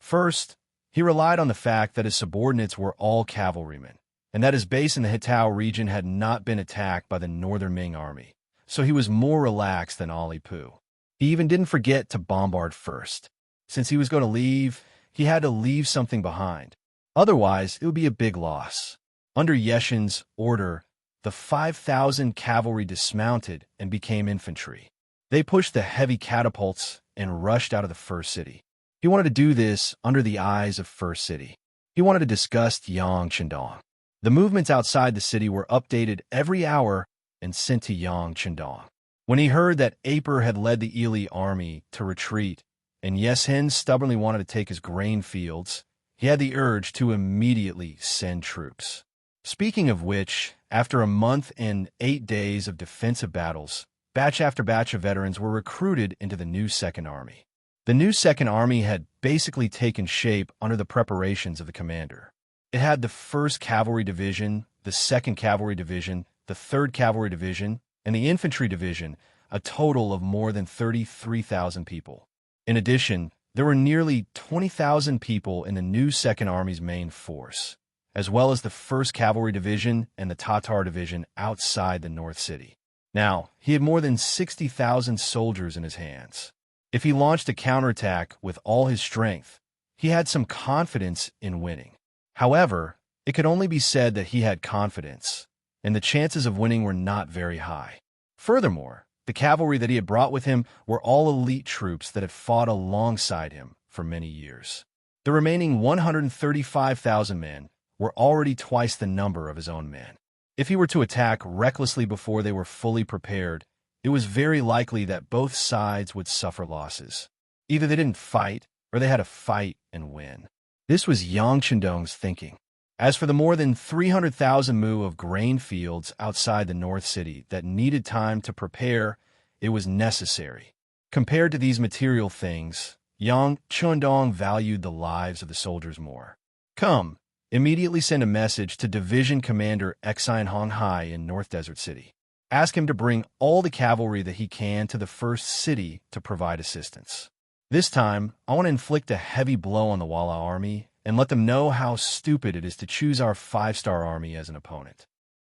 First, he relied on the fact that his subordinates were all cavalrymen, and that his base in the Hitao region had not been attacked by the Northern Ming army, so he was more relaxed than Ali Pu. He even didn't forget to bombard first. Since he was going to leave, he had to leave something behind. Otherwise, it would be a big loss. Under Yeshin's order, the 5,000 cavalry dismounted and became infantry. They pushed the heavy catapults and rushed out of the first city. He wanted to do this under the eyes of First City. He wanted to discuss Yang Chendong. The movements outside the city were updated every hour and sent to Yang Chendong. When he heard that Aper had led the Ely army to retreat, and Yesen stubbornly wanted to take his grain fields, he had the urge to immediately send troops. Speaking of which, after a month and 8 days of defensive battles, batch after batch of veterans were recruited into the new Second Army. The new Second Army had basically taken shape under the preparations of the commander. It had the 1st Cavalry Division, the 2nd Cavalry Division, the 3rd Cavalry Division, and the Infantry Division, a total of more than 33,000 people. In addition, there were nearly 20,000 people in the new Second Army's main force, as well as the 1st Cavalry Division and the Tatar Division outside the North City. Now, he had more than 60,000 soldiers in his hands. If he launched a counterattack with all his strength, he had some confidence in winning. However, it could only be said that he had confidence, and the chances of winning were not very high. Furthermore, the cavalry that he had brought with him were all elite troops that had fought alongside him for many years. The remaining 135,000 men were already twice the number of his own men. If he were to attack recklessly before they were fully prepared, it was very likely that both sides would suffer losses. Either they didn't fight, or they had to fight and win. This was Yang Chendong's thinking. As for the more than 300,000 mu of grain fields outside the North City that needed time to prepare, it was necessary. Compared to these material things, Yang Chendong valued the lives of the soldiers more. Come, immediately send a message to Division Commander Exine Honghai in North Desert City. Ask him to bring all the cavalry that he can to the first city to provide assistance. This time, I want to inflict a heavy blow on the Walla army and let them know how stupid it is to choose our 5-star army as an opponent.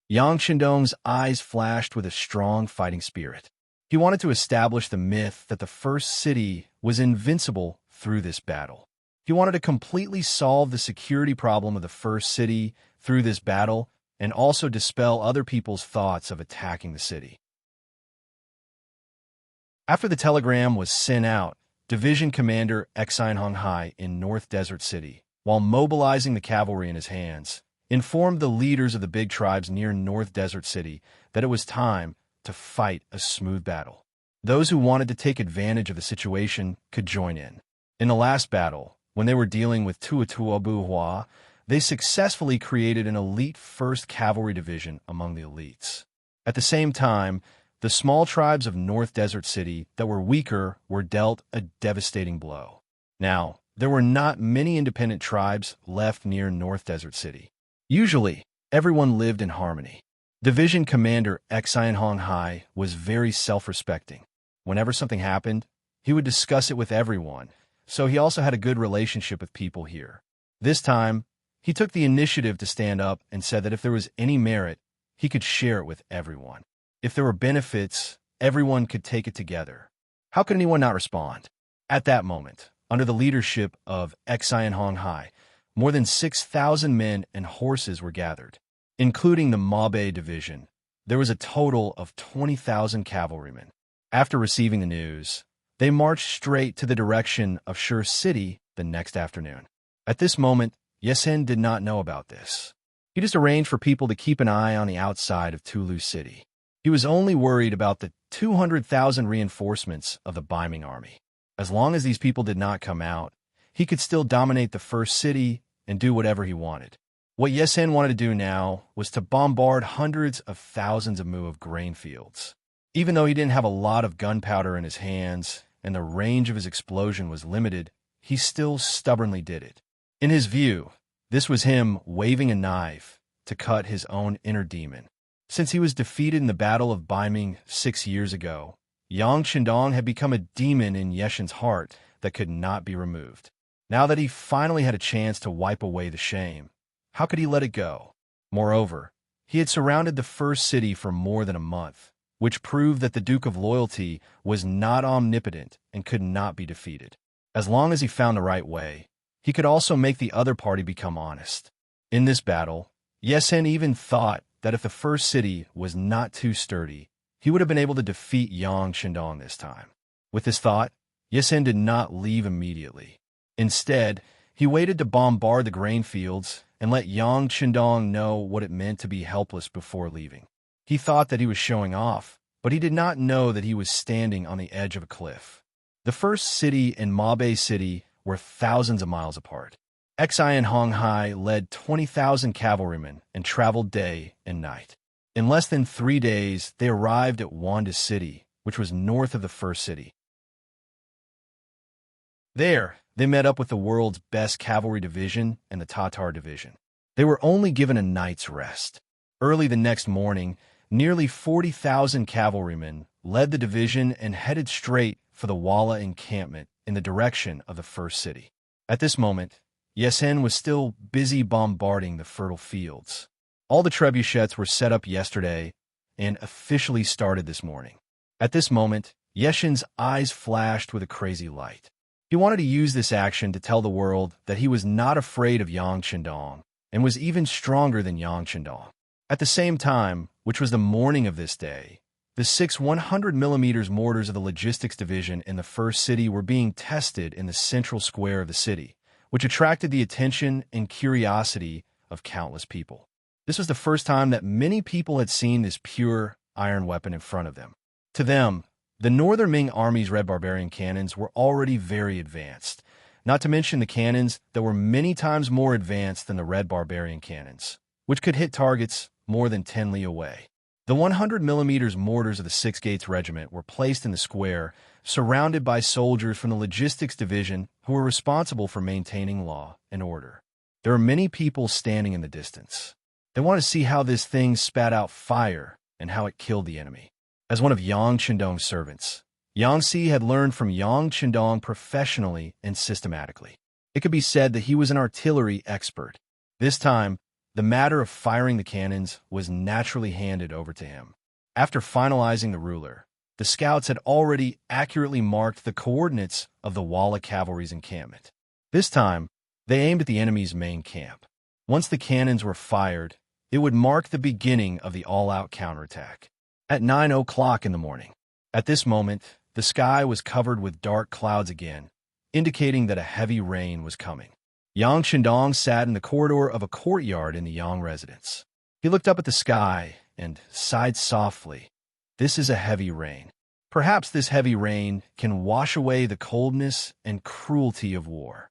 Yang Chendong's eyes flashed with a strong fighting spirit. He wanted to establish the myth that the first city was invincible through this battle. He wanted to completely solve the security problem of the first city through this battle and also dispel other people's thoughts of attacking the city. After the telegram was sent out, Division Commander Exine Honghai in North Desert City, while mobilizing the cavalry in his hands, informed the leaders of the big tribes near North Desert City that it was time to fight a smooth battle. Those who wanted to take advantage of the situation could join in. In the last battle, when they were dealing with Tuatuabuhua, they successfully created an elite 1st Cavalry Division among the elites. At the same time, the small tribes of North Desert City that were weaker were dealt a devastating blow. Now, there were not many independent tribes left near North Desert City. Usually, everyone lived in harmony. Division Commander Exine Honghai was very self-respecting. Whenever something happened, he would discuss it with everyone, so he also had a good relationship with people here. This time, he took the initiative to stand up and said that if there was any merit, he could share it with everyone. If there were benefits, everyone could take it together. How could anyone not respond? At that moment, under the leadership of Exine Honghai, more than 6,000 men and horses were gathered. Including the Mabe division, there was a total of 20,000 cavalrymen. After receiving the news, they marched straight to the direction of Shur City the next afternoon. At this moment, Yesen did not know about this. He just arranged for people to keep an eye on the outside of Tulu City. He was only worried about the 200,000 reinforcements of the Baiming army. As long as these people did not come out, he could still dominate the first city and do whatever he wanted. What Yesen wanted to do now was to bombard hundreds of thousands of mu of grain fields. Even though he didn't have a lot of gunpowder in his hands and the range of his explosion was limited, he still stubbornly did it. In his view, this was him waving a knife to cut his own inner demon. Since he was defeated in the Battle of Baiming 6 years ago, Yang Chendong had become a demon in Yeshen's heart that could not be removed. Now that he finally had a chance to wipe away the shame, how could he let it go? Moreover, he had surrounded the first city for more than a month, which proved that the Duke of Loyalty was not omnipotent and could not be defeated. As long as he found the right way, he could also make the other party become honest. In this battle, Yesen even thought that if the first city was not too sturdy, he would have been able to defeat Yang Chendong this time. With this thought, Yesen did not leave immediately. Instead, he waited to bombard the grain fields and let Yang Chendong know what it meant to be helpless before leaving. He thought that he was showing off, but he did not know that he was standing on the edge of a cliff. The first city and Mabe City were thousands of miles apart. Exine Honghai led 20,000 cavalrymen and traveled day and night. In less than 3 days, they arrived at Wanda City, which was north of the first city. There, they met up with the world's best cavalry division and the Tatar division. They were only given a night's rest. Early the next morning, nearly 40,000 cavalrymen led the division and headed straight for the Walla encampment in the direction of the first city. At this moment, Yesen was still busy bombarding the fertile fields. All the trebuchets were set up yesterday and officially started this morning. At this moment, Yesen's eyes flashed with a crazy light. He wanted to use this action to tell the world that he was not afraid of Yang Chendong and was even stronger than Yang Chendong. At the same time, which was the morning of this day, the 6 100mm mortars of the logistics division in the first city were being tested in the central square of the city, which attracted the attention and curiosity of countless people. This was the first time that many people had seen this pure iron weapon in front of them. To them, the Northern Ming Army's red barbarian cannons were already very advanced, not to mention the cannons that were many times more advanced than the red barbarian cannons, which could hit targets more than 10 li away. The 100mm mortars of the 6 Gates Regiment were placed in the square, surrounded by soldiers from the logistics division who were responsible for maintaining law and order. There were many people standing in the distance. They wanted to see how this thing spat out fire and how it killed the enemy. As one of Yang Qindong's servants, Yang Si had learned from Yang Qindong professionally and systematically. It could be said that he was an artillery expert. This time, the matter of firing the cannons was naturally handed over to him. After finalizing the ruler, the scouts had already accurately marked the coordinates of the Walla cavalry's encampment. This time, they aimed at the enemy's main camp. Once the cannons were fired, it would mark the beginning of the all-out counterattack. At 9 o'clock in the morning, at this moment, the sky was covered with dark clouds again, indicating that a heavy rain was coming. Yang Qindong sat in the corridor of a courtyard in the Yang residence. He looked up at the sky and sighed softly. This is a heavy rain. Perhaps this heavy rain can wash away the coldness and cruelty of war.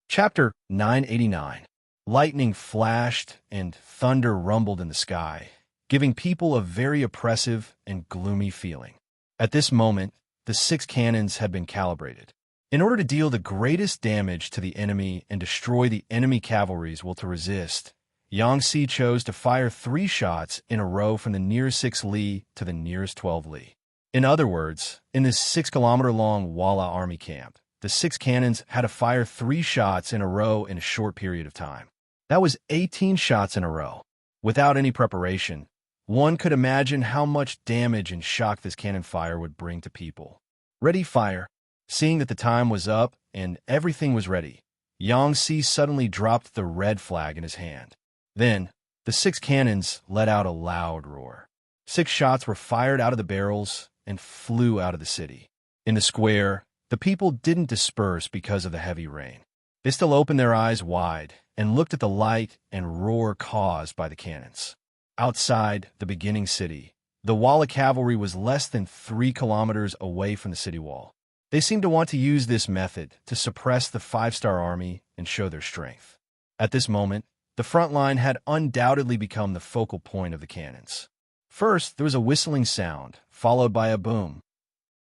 Chapter 989. Lightning flashed and thunder rumbled in the sky, giving people a very oppressive and gloomy feeling. At this moment, the 6 cannons had been calibrated. In order to deal the greatest damage to the enemy and destroy the enemy cavalry's will to resist, Yang Si chose to fire 3 shots in a row from the nearest 6 li to the nearest 12 li. In other words, in this 6-kilometer-long Walla army camp, the 6 cannons had to fire 3 shots in a row in a short period of time. That was 18 shots in a row. Without any preparation, one could imagine how much damage and shock this cannon fire would bring to people. Ready, fire. Seeing that the time was up and everything was ready, Yang Si suddenly dropped the red flag in his hand. Then, the 6 cannons let out a loud roar. 6 shots were fired out of the barrels and flew out of the city. In the square, the people didn't disperse because of the heavy rain. They still opened their eyes wide and looked at the light and roar caused by the cannons. Outside the beginning city, the Walla cavalry was less than 3 kilometers away from the city wall. They seemed to want to use this method to suppress the 5-star army and show their strength. At this moment, the front line had undoubtedly become the focal point of the cannons. First, there was a whistling sound, followed by a boom.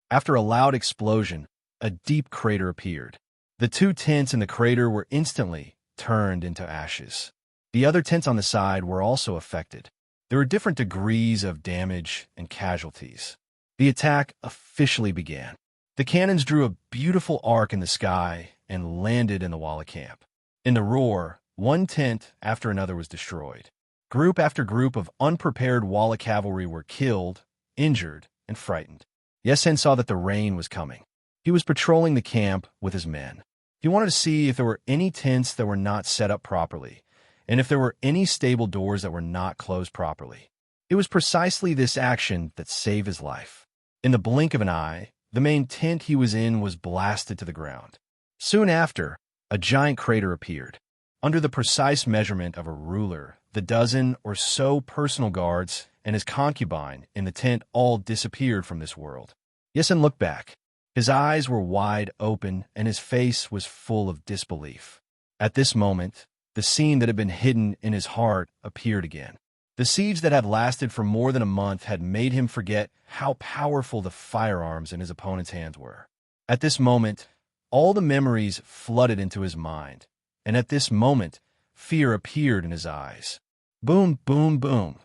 After a loud explosion, a deep crater appeared. The 2 tents in the crater were instantly turned into ashes. The other tents on the side were also affected. There were different degrees of damage and casualties. The attack officially began. The cannons drew a beautiful arc in the sky and landed in the Walla camp. In the roar, 1 tent after another was destroyed. Group after group of unprepared Walla cavalry were killed, injured, and frightened. Yesen saw that the rain was coming. He was patrolling the camp with his men. He wanted to see if there were any tents that were not set up properly, and if there were any stable doors that were not closed properly. It was precisely this action that saved his life. In the blink of an eye, the main tent he was in was blasted to the ground. Soon after, a giant crater appeared. Under the precise measurement of a ruler, the dozen or so personal guards and his concubine in the tent all disappeared from this world. Yesen looked back. His eyes were wide open and his face was full of disbelief. At this moment, the scene that had been hidden in his heart appeared again. The siege that had lasted for more than a month had made him forget how powerful the firearms in his opponent's hands were. At this moment, all the memories flooded into his mind, and at this moment, fear appeared in his eyes. Boom, boom, boom.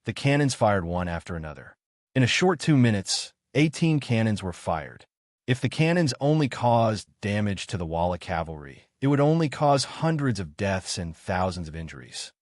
The cannons fired one after another. In a short 2 minutes, 18 cannons were fired. If the cannons only caused damage to the Walla cavalry, it would only cause hundreds of deaths and thousands of injuries.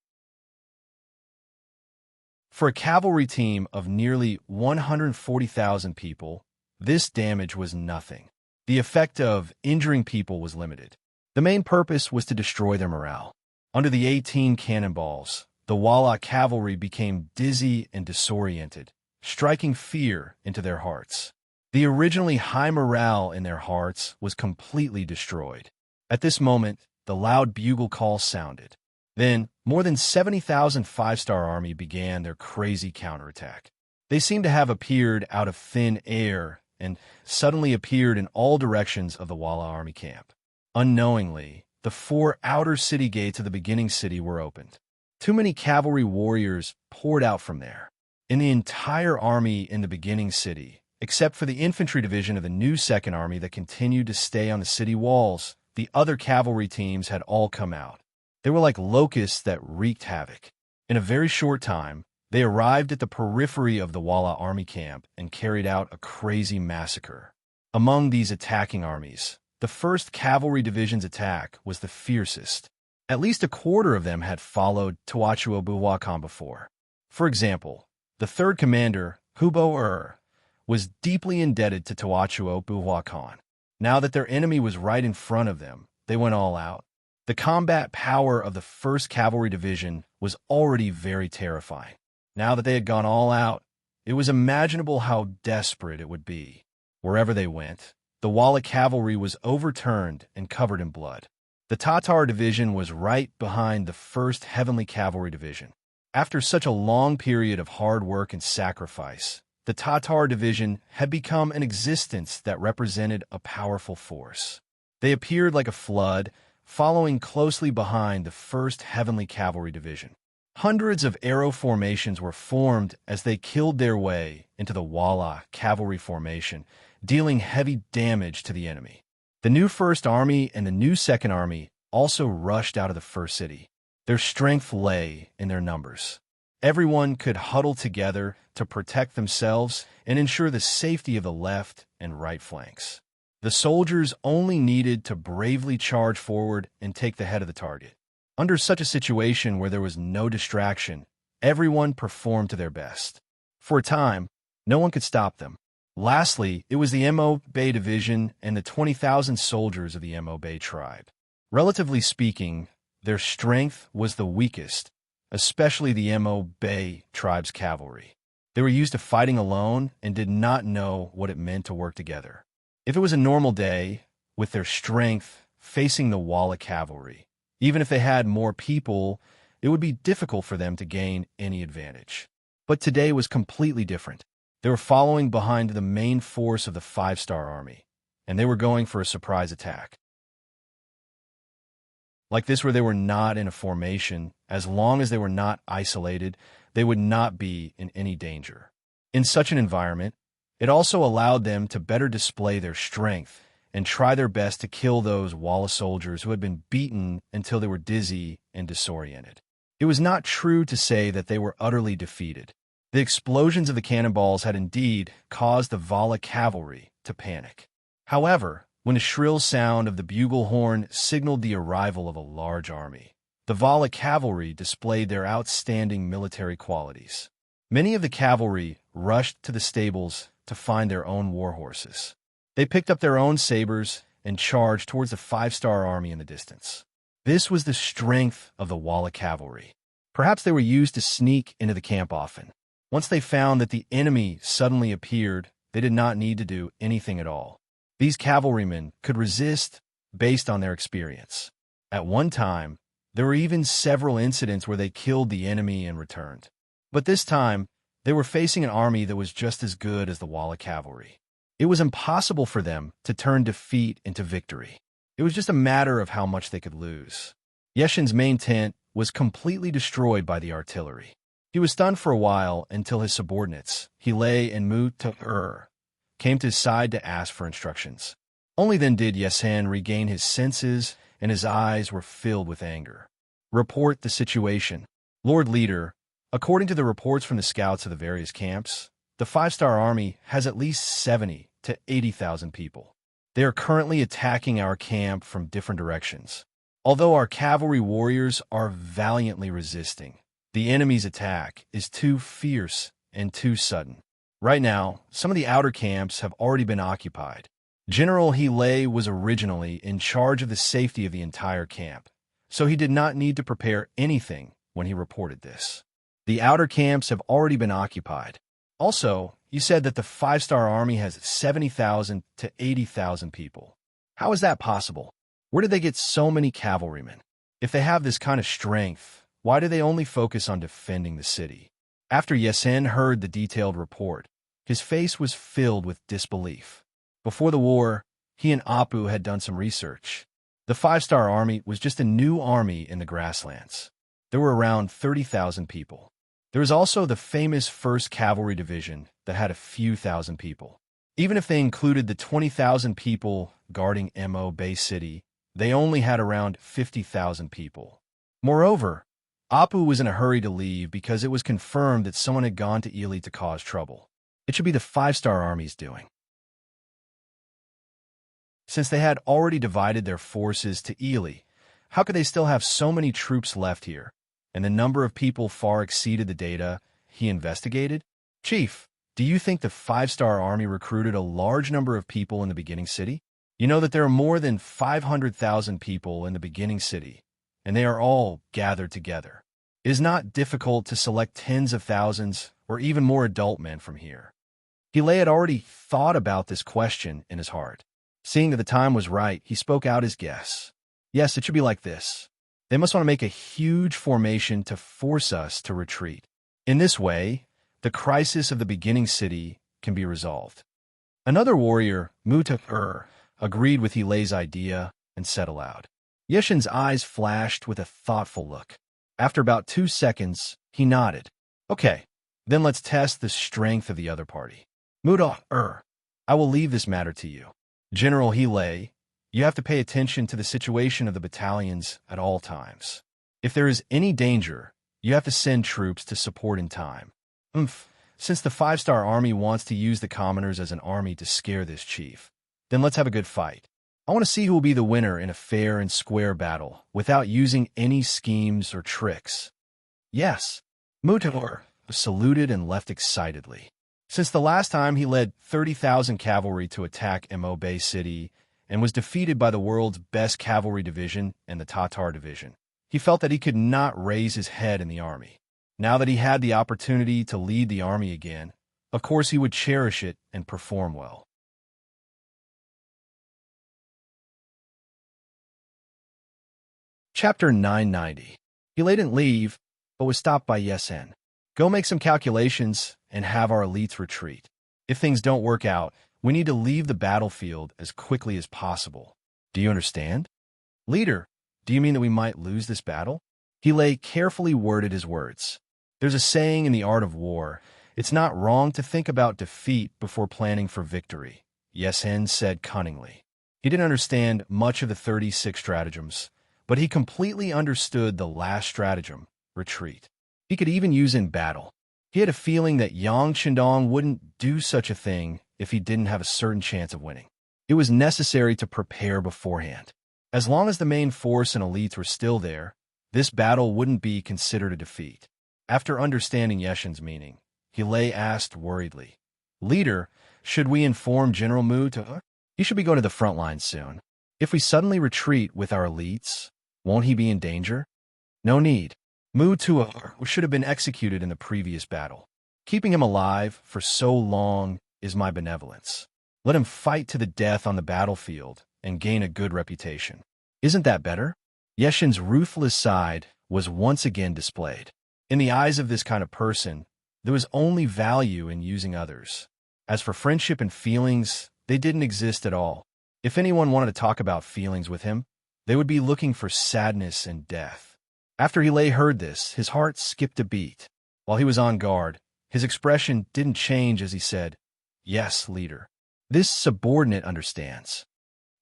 For a cavalry team of nearly 140,000 people, this damage was nothing. The effect of injuring people was limited. The main purpose was to destroy their morale. Under the 18 cannonballs, the Walla cavalry became dizzy and disoriented, striking fear into their hearts. The originally high morale in their hearts was completely destroyed. At this moment, the loud bugle call sounded. Then, more than 70,000 five-star army began their crazy counterattack. They seemed to have appeared out of thin air and suddenly appeared in all directions of the Walla army camp. Unknowingly, the 4 outer city gates of the beginning city were opened. Too many cavalry warriors poured out from there. In the entire army in the beginning city, except for the infantry division of the new Second Army that continued to stay on the city walls, the other cavalry teams had all come out. They were like locusts that wreaked havoc. In a very short time, they arrived at the periphery of the Walla army camp and carried out a crazy massacre. Among these attacking armies, the 1st Cavalry Division's attack was the fiercest. At least a quarter of them had followed Tawachuo Buhuakan before. For example, the 3rd commander, Hubo was deeply indebted to Tawachuo Buhuakan. Now that their enemy was right in front of them, they went all out. The combat power of the 1st Cavalry Division was already very terrifying. Now that they had gone all out, it was imaginable how desperate it would be. Wherever they went, the Walla cavalry was overturned and covered in blood. The Tatar division was right behind the 1st Heavenly Cavalry Division. After such a long period of hard work and sacrifice, the Tatar division had become an existence that represented a powerful force. They appeared like a flood, following closely behind the 1st Heavenly Cavalry Division. Hundreds of arrow formations were formed as they killed their way into the Walla cavalry formation, dealing heavy damage to the enemy. The new 1st Army and the new 2nd Army also rushed out of the first city. Their strength lay in their numbers. Everyone could huddle together to protect themselves and ensure the safety of the left and right flanks. The soldiers only needed to bravely charge forward and take the head of the target. Under such a situation where there was no distraction, everyone performed to their best. For a time, no one could stop them. Lastly, it was the Mo Bay Division and the 20,000 soldiers of the Mo Bay tribe. Relatively speaking, their strength was the weakest, especially the Mo Bay tribe's cavalry. They were used to fighting alone and did not know what it meant to work together. If it was a normal day, with their strength facing the Walla cavalry, even if they had more people, it would be difficult for them to gain any advantage. But today was completely different. They were following behind the main force of the 5-star army, and they were going for a surprise attack. Like this, where they were not in a formation, as long as they were not isolated, they would not be in any danger. In such an environment, it also allowed them to better display their strength and try their best to kill those Walla soldiers who had been beaten until they were dizzy and disoriented. It was not true to say that they were utterly defeated. The explosions of the cannonballs had indeed caused the Walla cavalry to panic. However, when a shrill sound of the bugle horn signaled the arrival of a large army, the Walla cavalry displayed their outstanding military qualities. Many of the cavalry rushed to the stables to find their own war horses. They picked up their own sabers and charged towards the 5-star army in the distance. This was the strength of the Walla cavalry. Perhaps they were used to sneak into the camp often. Once they found that the enemy suddenly appeared, they did not need to do anything at all. These cavalrymen could resist based on their experience. At one time, there were even several incidents where they killed the enemy and returned. But this time, they were facing an army that was just as good as the Walla cavalry. It was impossible for them to turn defeat into victory. It was just a matter of how much they could lose. Yeshin's main tent was completely destroyed by the artillery. He was stunned for a while until his subordinates, Hile and Mu-ta-ur, came to his side to ask for instructions. Only then did Yesen regain his senses, and his eyes were filled with anger. Report the situation. Lord Leader, according to the reports from the scouts of the various camps, the 5-star army has at least 70 to 80,000 people. They are currently attacking our camp from different directions. Although our cavalry warriors are valiantly resisting, the enemy's attack is too fierce and too sudden. Right now, some of the outer camps have already been occupied. General Hile was originally in charge of the safety of the entire camp, so he did not need to prepare anything when he reported this. The outer camps have already been occupied. Also, you said that the five-star army has 70,000 to 80,000 people. How is that possible? Where did they get so many cavalrymen? If they have this kind of strength, why do they only focus on defending the city? After Yesen heard the detailed report, his face was filled with disbelief. Before the war, he and Apu had done some research. The five-star army was just a new army in the grasslands. There were around 30,000 people. There was also the famous 1st Cavalry Division that had a few thousand people. Even if they included the 20,000 people guarding Mo Bay City, they only had around 50,000 people. Moreover, Apu was in a hurry to leave because it was confirmed that someone had gone to Ely to cause trouble. It should be the five-star army's doing. Since they had already divided their forces to Ely, how could they still have so many troops left here? And the number of people far exceeded the data he investigated? Chief, do you think the five-star army recruited a large number of people in the beginning city? You know that there are more than 500,000 people in the beginning city, and they are all gathered together. It is not difficult to select tens of thousands or even more adult men from here. Hile had already thought about this question in his heart. Seeing that the time was right, he spoke out his guess. Yes, it should be like this. They must want to make a huge formation to force us to retreat. In this way, the crisis of the beginning city can be resolved. Another warrior, Muta-ur, agreed with Hilei's idea and said aloud. Yeshin's eyes flashed with a thoughtful look. After about 2 seconds, he nodded. Okay, then let's test the strength of the other party. Muta-ur, I will leave this matter to you. General Hilei, you have to pay attention to the situation of the battalions at all times. If there is any danger, you have to send troops to support in time. Since the five-star army wants to use the commoners as an army to scare this chief, then let's have a good fight. I want to see who will be the winner in a fair and square battle without using any schemes or tricks. Yes, Mutor saluted and left excitedly. Since the last time he led 30,000 cavalry to attack Mo Bay City and was defeated by the world's best cavalry division and the Tatar division, he felt that he could not raise his head in the army. Now that he had the opportunity to lead the army again, of course he would cherish it and perform well. Chapter 990. Hile didn't leave, but was stopped by Yesen. Go make some calculations and have our elites retreat. If things don't work out, we need to leave the battlefield as quickly as possible. Do you understand? Leader, do you mean that we might lose this battle? Hile carefully worded his words. There's a saying in the art of war, it's not wrong to think about defeat before planning for victory, Yesen said cunningly. He didn't understand much of the 36 stratagems, but he completely understood the last stratagem, retreat. He could even use in battle. He had a feeling that Yang Qindong wouldn't do such a thing if he didn't have a certain chance of winning. It was necessary to prepare beforehand. As long as the main force and elites were still there, this battle wouldn't be considered a defeat. After understanding Yeshen's meaning, Hile asked worriedly, Leader, should we inform General Mu to... He should be going to the front line soon. If we suddenly retreat with our elites, won't he be in danger? No need. Mu Tuo should have been executed in the previous battle. Keeping him alive for so long is my benevolence. Let him fight to the death on the battlefield and gain a good reputation. Isn't that better? Yeshen's ruthless side was once again displayed. In the eyes of this kind of person, there was only value in using others. As for friendship and feelings, they didn't exist at all. If anyone wanted to talk about feelings with him, they would be looking for sadness and death. After Hile heard this, his heart skipped a beat. While he was on guard, his expression didn't change as he said, Yes, leader. This subordinate understands.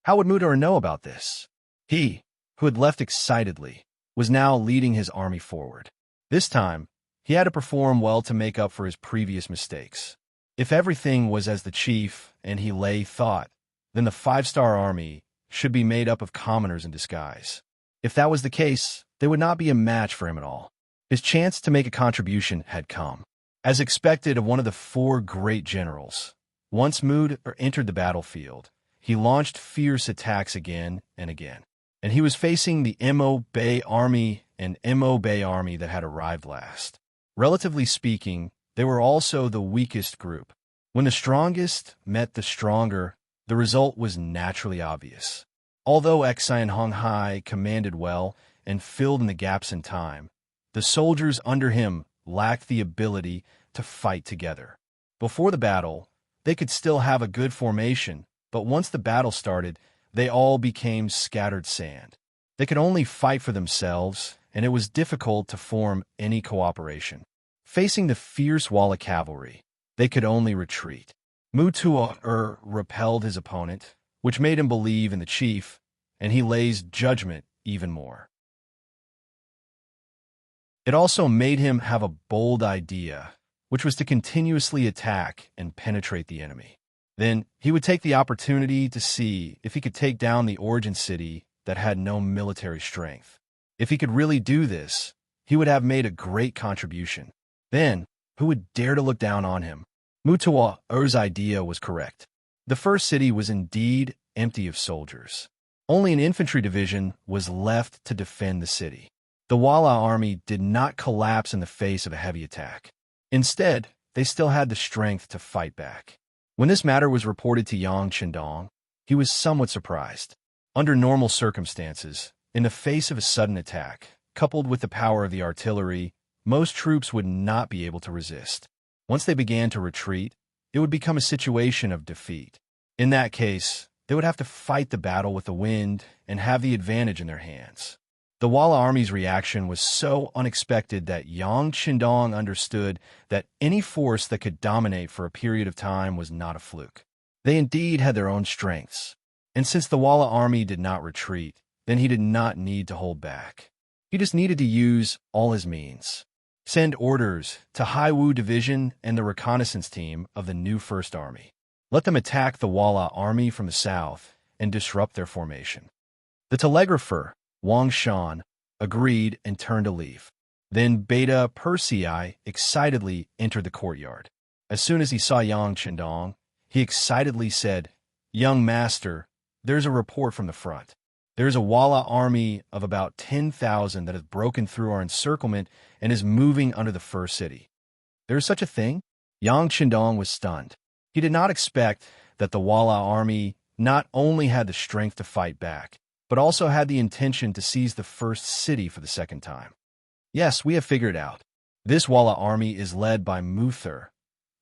How would Mutor know about this? He, who had left excitedly, was now leading his army forward. This time, he had to perform well to make up for his previous mistakes. If everything was as the chief and Hile thought, then the five-star army should be made up of commoners in disguise. If that was the case, they would not be a match for him at all. His chance to make a contribution had come. As expected of one of the four great generals, once Mood entered the battlefield, he launched fierce attacks again and again. And he was facing the Mo Bay army and Mo Bay army that had arrived last. Relatively speaking, they were also the weakest group. When the strongest met the stronger, the result was naturally obvious. Although Xian Honghai commanded well and filled in the gaps in time, the soldiers under him lacked the ability to fight together. Before the battle, they could still have a good formation, but once the battle started, they all became scattered sand. They could only fight for themselves, and it was difficult to form any cooperation. Facing the fierce Walla cavalry, they could only retreat. Mu Tuo repelled his opponent, which made him believe in the chief, and he lays judgment even more. It also made him have a bold idea, which was to continuously attack and penetrate the enemy. Then he would take the opportunity to see if he could take down the origin city that had no military strength. If he could really do this, he would have made a great contribution. Then, who would dare to look down on him? Mu Tuo's idea was correct. The first city was indeed empty of soldiers. Only an infantry division was left to defend the city. The Walla army did not collapse in the face of a heavy attack. Instead, they still had the strength to fight back. When this matter was reported to Yang Qindong, he was somewhat surprised. Under normal circumstances, in the face of a sudden attack, coupled with the power of the artillery, most troops would not be able to resist. Once they began to retreat, it would become a situation of defeat. In that case, they would have to fight the battle with the wind and have the advantage in their hands. The Walla army's reaction was so unexpected that Yang Qindong understood that any force that could dominate for a period of time was not a fluke. They indeed had their own strengths. And since the Walla army did not retreat, then he did not need to hold back. He just needed to use all his means. Send orders to Haiwu Division and the reconnaissance team of the new First Army. Let them attack the Walla army from the south and disrupt their formation. The telegrapher, Wang Shan, agreed and turned to leave. Then Beta Persei excitedly entered the courtyard. As soon as he saw Yang Qindong, he excitedly said, "Young master, there's a report from the front. There's a Walla army of about 10,000 that has broken through our encirclement and is moving under the first city." There is such a thing? Yang Qindong was stunned. He did not expect that the Walla army not only had the strength to fight back, but also had the intention to seize the first city for the second time. Yes, we have figured it out. This Walla army is led by Muther,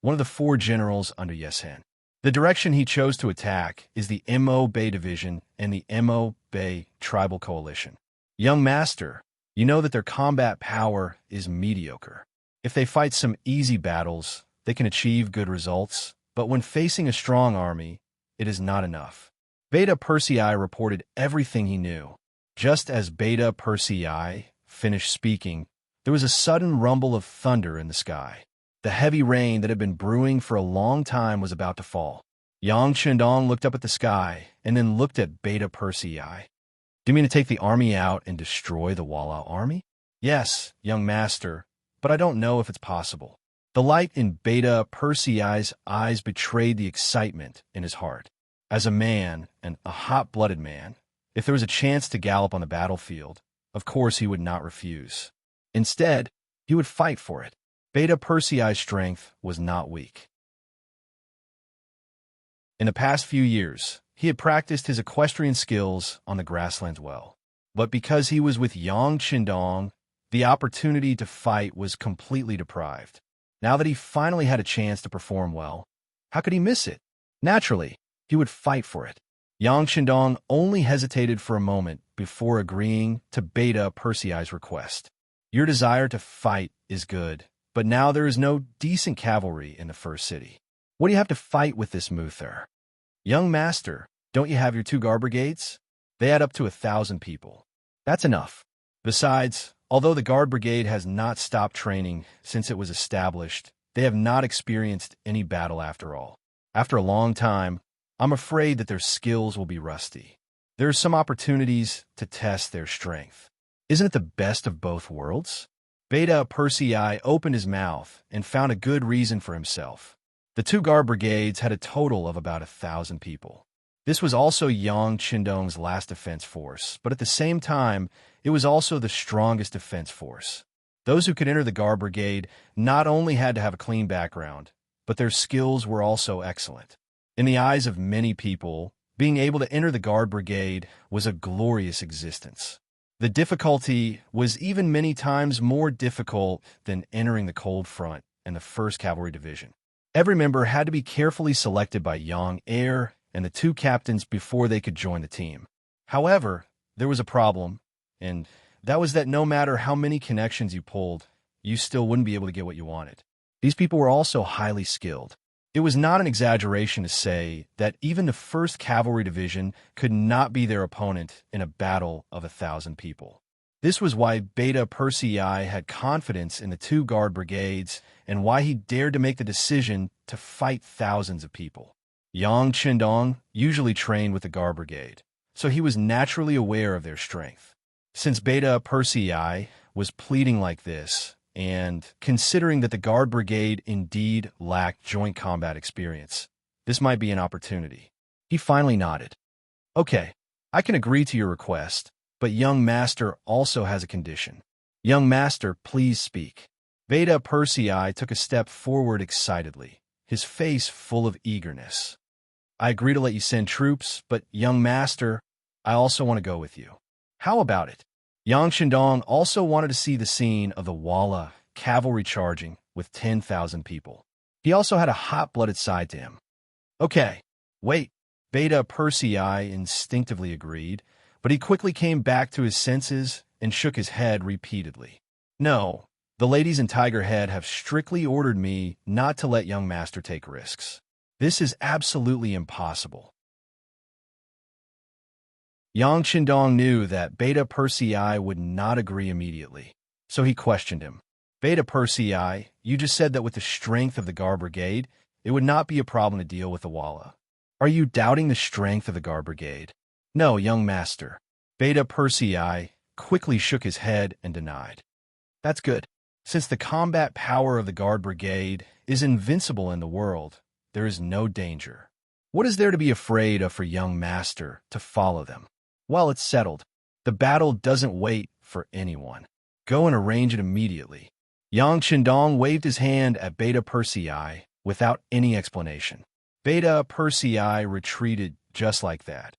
one of the 4 generals under Yesen. The direction he chose to attack is the Mo Bay Division and the Mo Bay Tribal Coalition. Young master, you know that their combat power is mediocre. If they fight some easy battles, they can achieve good results, but when facing a strong army, it is not enough. Beta Persei reported everything he knew. Just as Beta Persei finished speaking, there was a sudden rumble of thunder in the sky. The heavy rain that had been brewing for a long time was about to fall. Yang Qindong looked up at the sky and then looked at Beta Persei. "Do you mean to take the army out and destroy the Walla army?" "Yes, young master, but I don't know if it's possible." The light in Beta Persei's eyes betrayed the excitement in his heart. As a man, and a hot-blooded man, if there was a chance to gallop on the battlefield, of course he would not refuse. Instead, he would fight for it. Beta Persei's strength was not weak. In the past few years, he had practiced his equestrian skills on the grasslands well. But because he was with Yang Qindong, the opportunity to fight was completely deprived. Now that he finally had a chance to perform well, how could he miss it? Naturally, he would fight for it. Yang Qindong only hesitated for a moment before agreeing to Beta Persei's request. "Your desire to fight is good, but now there is no decent cavalry in the first city. What do you have to fight with this Muther?" "Young master, don't you have your 2 guard brigades? They add up to 1,000 people. That's enough. Besides, although the guard brigade has not stopped training since it was established, they have not experienced any battle after all. After a long time, I'm afraid that their skills will be rusty. There are some opportunities to test their strength. Isn't it the best of both worlds?" Beta Persei opened his mouth and found a good reason for himself. The 2 guard brigades had a total of about 1,000 people. This was also Yang Qindong's last defense force, but at the same time, it was also the strongest defense force. Those who could enter the guard brigade not only had to have a clean background, but their skills were also excellent. In the eyes of many people, being able to enter the guard brigade was a glorious existence. The difficulty was even many times more difficult than entering the cold front and the 1st Cavalry Division. Every member had to be carefully selected by young heir and the 2 captains before they could join the team. However, there was a problem, and that was that no matter how many connections you pulled, you still wouldn't be able to get what you wanted. These people were also highly skilled. It was not an exaggeration to say that even the 1st Cavalry Division could not be their opponent in a battle of 1,000 people. This was why Beta Persei had confidence in the 2 guard brigades and why he dared to make the decision to fight thousands of people. Yang Qindong usually trained with the guard brigade, so he was naturally aware of their strength. Since Beta Persei was pleading like this, and considering that the guard brigade indeed lacked joint combat experience, this might be an opportunity. He finally nodded. Okay, I can agree to your request, but young master also has a condition. Young master, please speak. Beta Persei took a step forward excitedly, his face full of eagerness. I agree to let you send troops, but young master, I also want to go with you. How about it? Yang Qindong also wanted to see the scene of the Walla cavalry charging with 10,000 people. He also had a hot-blooded side to him. Okay, wait. Beta Persei instinctively agreed, but he quickly came back to his senses and shook his head repeatedly. No, the ladies in Tiger Head have strictly ordered me not to let young master take risks. This is absolutely impossible. Yang Qindong knew that Beta Persei would not agree immediately, so he questioned him. Beta Persei, you just said that with the strength of the guard brigade, it would not be a problem to deal with the Walla. Are you doubting the strength of the guard brigade? No, young master. Beta Persei quickly shook his head and denied. That's good. Since the combat power of the guard brigade is invincible in the world, there is no danger. What is there to be afraid of for young master to follow them? Well, it's settled. The battle doesn't wait for anyone. Go and arrange it immediately. Yang Qindong waved his hand at Beta Persei without any explanation. Beta Persei retreated just like that,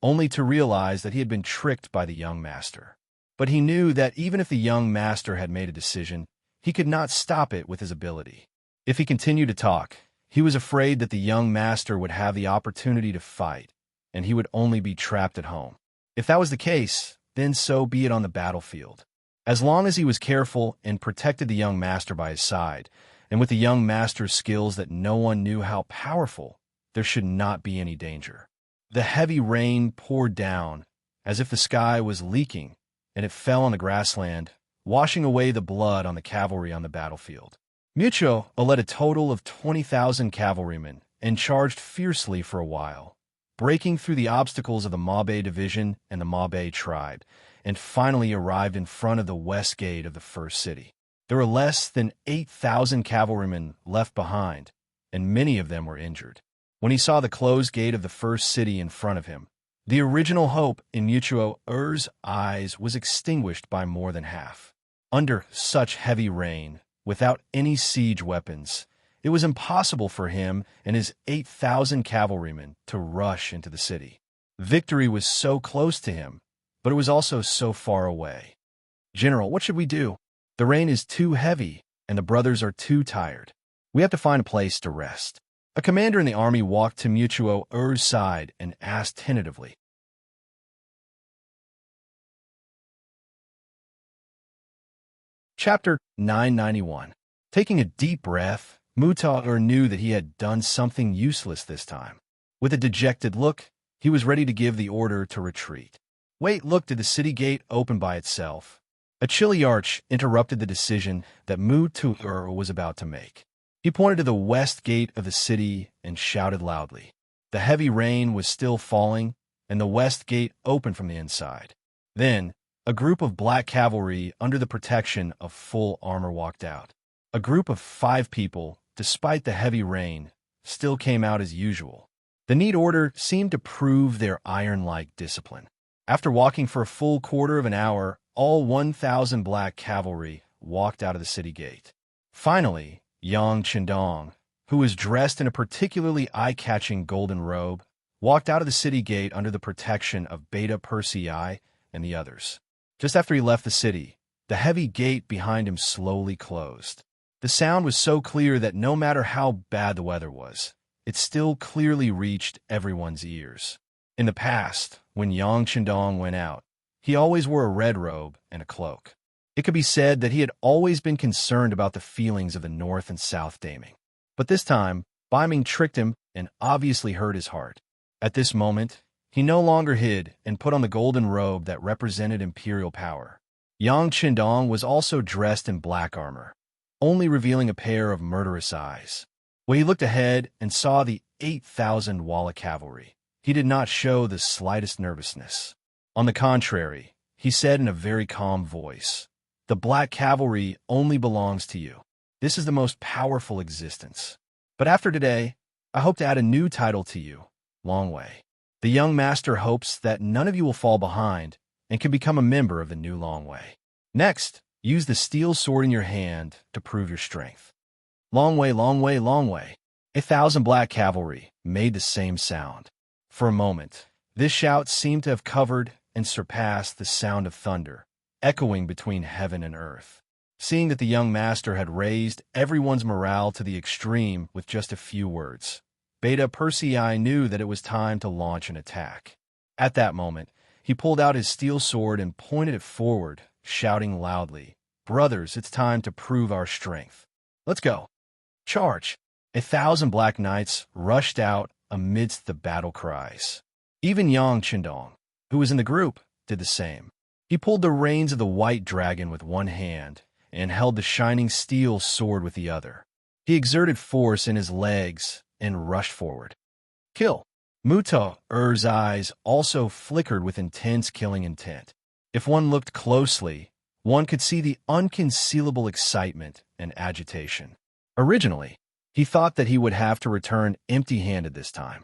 only to realize that he had been tricked by the young master. But he knew that even if the young master had made a decision, he could not stop it with his ability. If he continued to talk, he was afraid that the young master would have the opportunity to fight, and he would only be trapped at home. If that was the case, then so be it on the battlefield. As long as he was careful and protected the young master by his side, and with the young master's skills that no one knew how powerful, there should not be any danger. The heavy rain poured down, as if the sky was leaking, and it fell on the grassland, washing away the blood on the cavalry on the battlefield. Mucho led a total of 20,000 cavalrymen and charged fiercely for a while, breaking through the obstacles of the Mabe division and the Mabe tribe, and finally arrived in front of the west gate of the first city. There were less than 8,000 cavalrymen left behind, and many of them were injured. When he saw the closed gate of the first city in front of him, the original hope in Mutuo Er's eyes was extinguished by more than half. Under such heavy rain, without any siege weapons, it was impossible for him and his 8,000 cavalrymen to rush into the city. Victory was so close to him, but it was also so far away. General, what should we do? The rain is too heavy, and the brothers are too tired. We have to find a place to rest. A commander in the army walked to Mutuo Er's side and asked tentatively. Chapter 991. Taking a deep breath, Muta knew that he had done something useless this time. With a dejected look, he was ready to give the order to retreat. Wait, look, did the city gate open by itself? A chilly arch interrupted the decision that Muta was about to make. He pointed to the west gate of the city and shouted loudly. The heavy rain was still falling, and the west gate opened from the inside. Then, a group of black cavalry under the protection of full armor walked out. A group of 5 people, despite the heavy rain, still came out as usual. The neat order seemed to prove their iron-like discipline. After walking for a full quarter of an hour, all 1,000 black cavalry walked out of the city gate. Finally, Yang Qindong, who was dressed in a particularly eye-catching golden robe, walked out of the city gate under the protection of Beta Persei and the others. Just after he left the city, the heavy gate behind him slowly closed. The sound was so clear that no matter how bad the weather was, it still clearly reached everyone's ears. In the past, when Yang Chendong went out, he always wore a red robe and a cloak. It could be said that he had always been concerned about the feelings of the North and South Daming. But this time, Bai Ming tricked him and obviously hurt his heart. At this moment, he no longer hid and put on the golden robe that represented imperial power. Yang Chendong was also dressed in black armor, only revealing a pair of murderous eyes. When he looked ahead and saw the 8,000 Walla cavalry, he did not show the slightest nervousness. On the contrary, he said in a very calm voice, "The black cavalry only belongs to you. This is the most powerful existence. But after today, I hope to add a new title to you, Long Way. The young master hopes that none of you will fall behind and can become a member of the new Long Way. Next, use the steel sword in your hand to prove your strength." Long way, long way, long way. 1,000 black cavalry made the same sound. For a moment, this shout seemed to have covered and surpassed the sound of thunder, echoing between heaven and earth. Seeing that the young master had raised everyone's morale to the extreme with just a few words, Beta Persei knew that it was time to launch an attack. At that moment, he pulled out his steel sword and pointed it forward, shouting loudly, "Brothers, it's time to prove our strength. Let's go. Charge!" 1,000 black knights rushed out amidst the battle cries. Even Yang Chendong, who was in the group, did the same. He pulled the reins of the white dragon with one hand and held the shining steel sword with the other. He exerted force in his legs and rushed forward. Kill! Muta Er's eyes also flickered with intense killing intent. If one looked closely, one could see the unconcealable excitement and agitation. Originally, he thought that he would have to return empty-handed this time.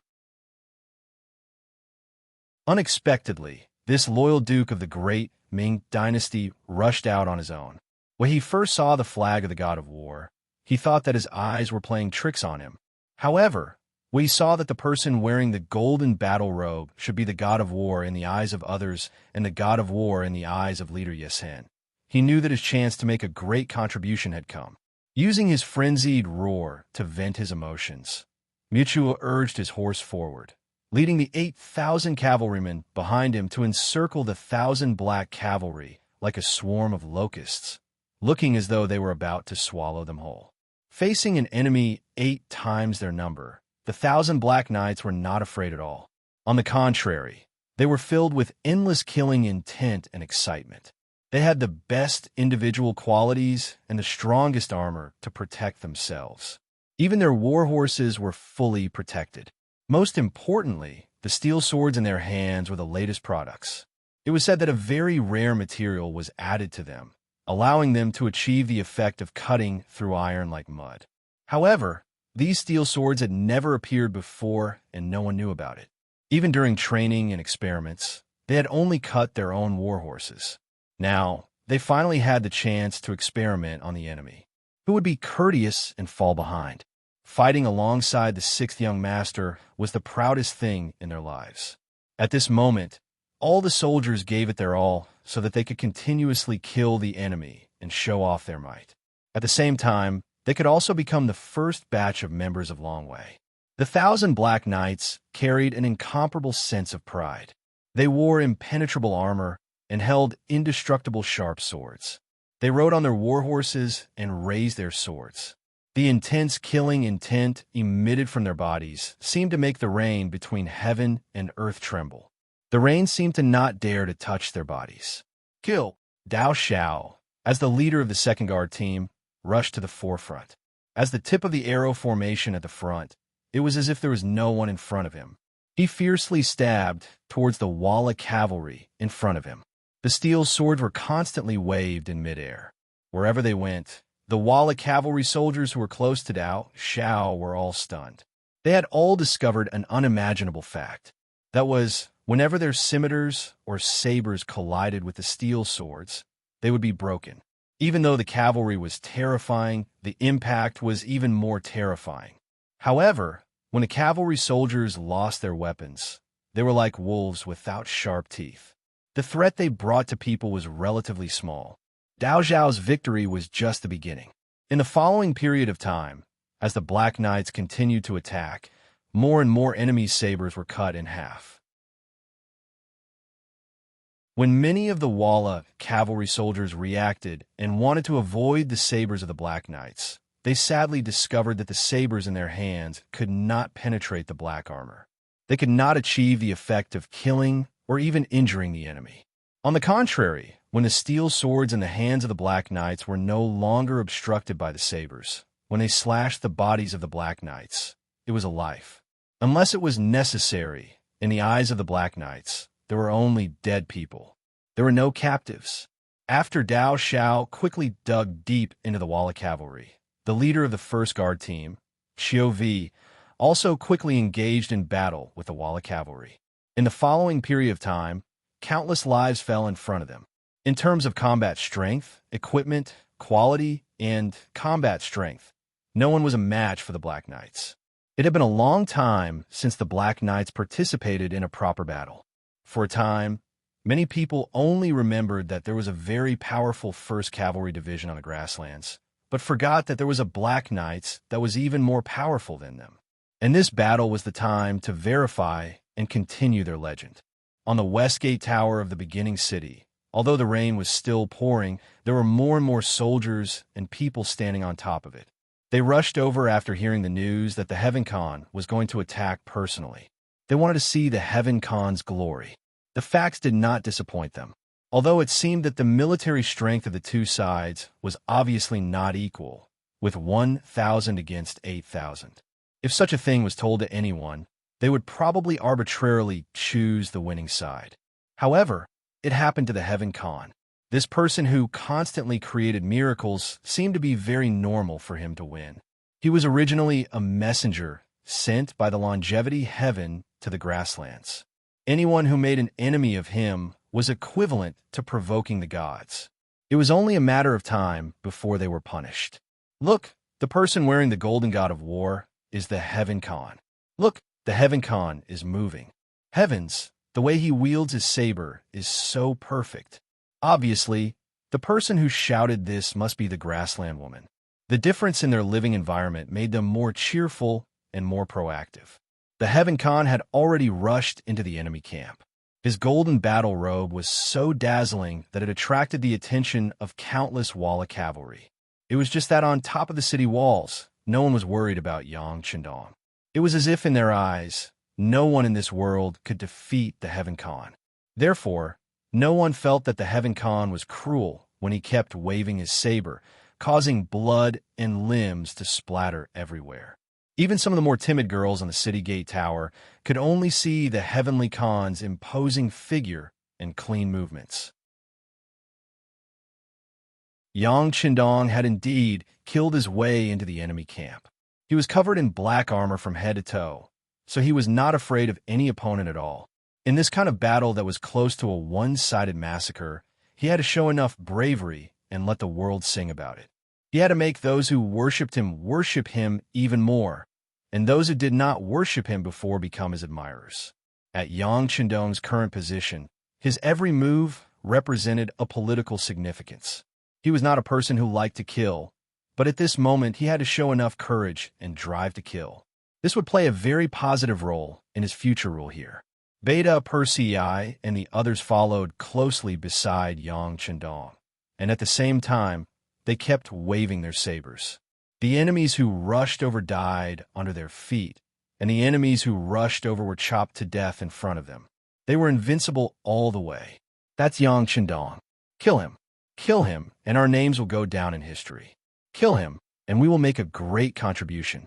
Unexpectedly, this loyal duke of the great Ming dynasty rushed out on his own. When he first saw the flag of the god of war, he thought that his eyes were playing tricks on him. However, when he saw that the person wearing the golden battle robe should be the god of war in the eyes of others and the god of war in the eyes of leader Yesen, he knew that his chance to make a great contribution had come. Using his frenzied roar to vent his emotions, Mutua urged his horse forward, leading the 8,000 cavalrymen behind him to encircle the 1,000 black cavalry like a swarm of locusts, looking as though they were about to swallow them whole. Facing an enemy 8 times their number, the 1,000 black knights were not afraid at all. On the contrary, they were filled with endless killing intent and excitement. They had the best individual qualities and the strongest armor to protect themselves. Even their war horses were fully protected. Most importantly, the steel swords in their hands were the latest products. It was said that a very rare material was added to them, allowing them to achieve the effect of cutting through iron like mud. However, these steel swords had never appeared before and no one knew about it. Even during training and experiments, they had only cut their own war horses. Now, they finally had the chance to experiment on the enemy, who would be courteous and fall behind. Fighting alongside the 6th young master was the proudest thing in their lives. At this moment, all the soldiers gave it their all so that they could continuously kill the enemy and show off their might. At the same time, they could also become the first batch of members of Long Way. The 1,000 black knights carried an incomparable sense of pride. They wore impenetrable armor and held indestructible sharp swords. They rode on their war horses and raised their swords. The intense killing intent emitted from their bodies seemed to make the rain between heaven and earth tremble. The rain seemed to not dare to touch their bodies. Kill! Dao Xiao, as the leader of the second guard team, rushed to the forefront. As the tip of the arrow formation at the front, it was as if there was no one in front of him. He fiercely stabbed towards the Walla cavalry in front of him. The steel swords were constantly waved in midair. Wherever they went, the Walla cavalry soldiers who were close to Dao Xiao were all stunned. They had all discovered an unimaginable fact. That was, whenever their scimitars or sabers collided with the steel swords, they would be broken. Even though the cavalry was terrifying, the impact was even more terrifying. However, when the cavalry soldiers lost their weapons, they were like wolves without sharp teeth. The threat they brought to people was relatively small. Dao Zhao's victory was just the beginning. In the following period of time, as the Black Knights continued to attack, more and more enemy sabers were cut in half. When many of the Walla cavalry soldiers reacted and wanted to avoid the sabers of the Black Knights, they sadly discovered that the sabers in their hands could not penetrate the black armor. They could not achieve the effect of killing or even injuring the enemy. On the contrary, when the steel swords in the hands of the Black Knights were no longer obstructed by the sabers, when they slashed the bodies of the Black Knights, it was a life. Unless it was necessary, in the eyes of the Black Knights, there were only dead people. There were no captives. After Dao Xiao quickly dug deep into the Walla cavalry, the leader of the first guard team, Xiao Vi, also quickly engaged in battle with the Walla cavalry. In the following period of time, countless lives fell in front of them. In terms of combat strength, equipment, quality, and combat strength, no one was a match for the Black Knights. It had been a long time since the Black Knights participated in a proper battle. For a time, many people only remembered that there was a very powerful 1st Cavalry Division on the grasslands, but forgot that there was a Black Knights that was even more powerful than them. And this battle was the time to verify and continue their legend. On the Westgate Tower of the beginning city, although the rain was still pouring, there were more and more soldiers and people standing on top of it. They rushed over after hearing the news that the Heaven Khan was going to attack personally. They wanted to see the Heaven Khan's glory. The facts did not disappoint them. Although it seemed that the military strength of the two sides was obviously not equal, with 1,000 against 8,000. If such a thing was told to anyone, they would probably arbitrarily choose the winning side. However, it happened to the Heaven Khan. This person who constantly created miracles seemed to be very normal for him to win. He was originally a messenger sent by the longevity heaven to the grasslands. Anyone who made an enemy of him was equivalent to provoking the gods. It was only a matter of time before they were punished. Look, the person wearing the golden god of war is the Heaven Khan. Look, the Heaven Khan is moving. Heavens, the way he wields his saber is so perfect. Obviously, the person who shouted this must be the grassland woman. The difference in their living environment made them more cheerful and more proactive. The Heaven Khan had already rushed into the enemy camp. His golden battle robe was so dazzling that it attracted the attention of countless Walla cavalry. It was just that on top of the city walls, no one was worried about Yang Chendong. It was as if in their eyes, no one in this world could defeat the Heaven Khan. Therefore, no one felt that the Heaven Khan was cruel when he kept waving his saber, causing blood and limbs to splatter everywhere. Even some of the more timid girls on the city gate tower could only see the Heavenly Khan's imposing figure and clean movements. Yang Chendong had indeed killed his way into the enemy camp. He was covered in black armor from head to toe, so he was not afraid of any opponent at all. In this kind of battle that was close to a one-sided massacre, he had to show enough bravery and let the world sing about it. He had to make those who worshipped him worship him even more, and those who did not worship him before become his admirers. At Yang Chendong's current position, his every move represented a political significance. He was not a person who liked to kill, but at this moment he had to show enough courage and drive to kill. This would play a very positive role in his future rule here. Beta Persei and the others followed closely beside Yang Chendong, and at the same time, they kept waving their sabers. The enemies who rushed over died under their feet, and the enemies who rushed over were chopped to death in front of them. They were invincible all the way. That's Yang Chendong. Kill him, and our names will go down in history. Kill him, and we will make a great contribution.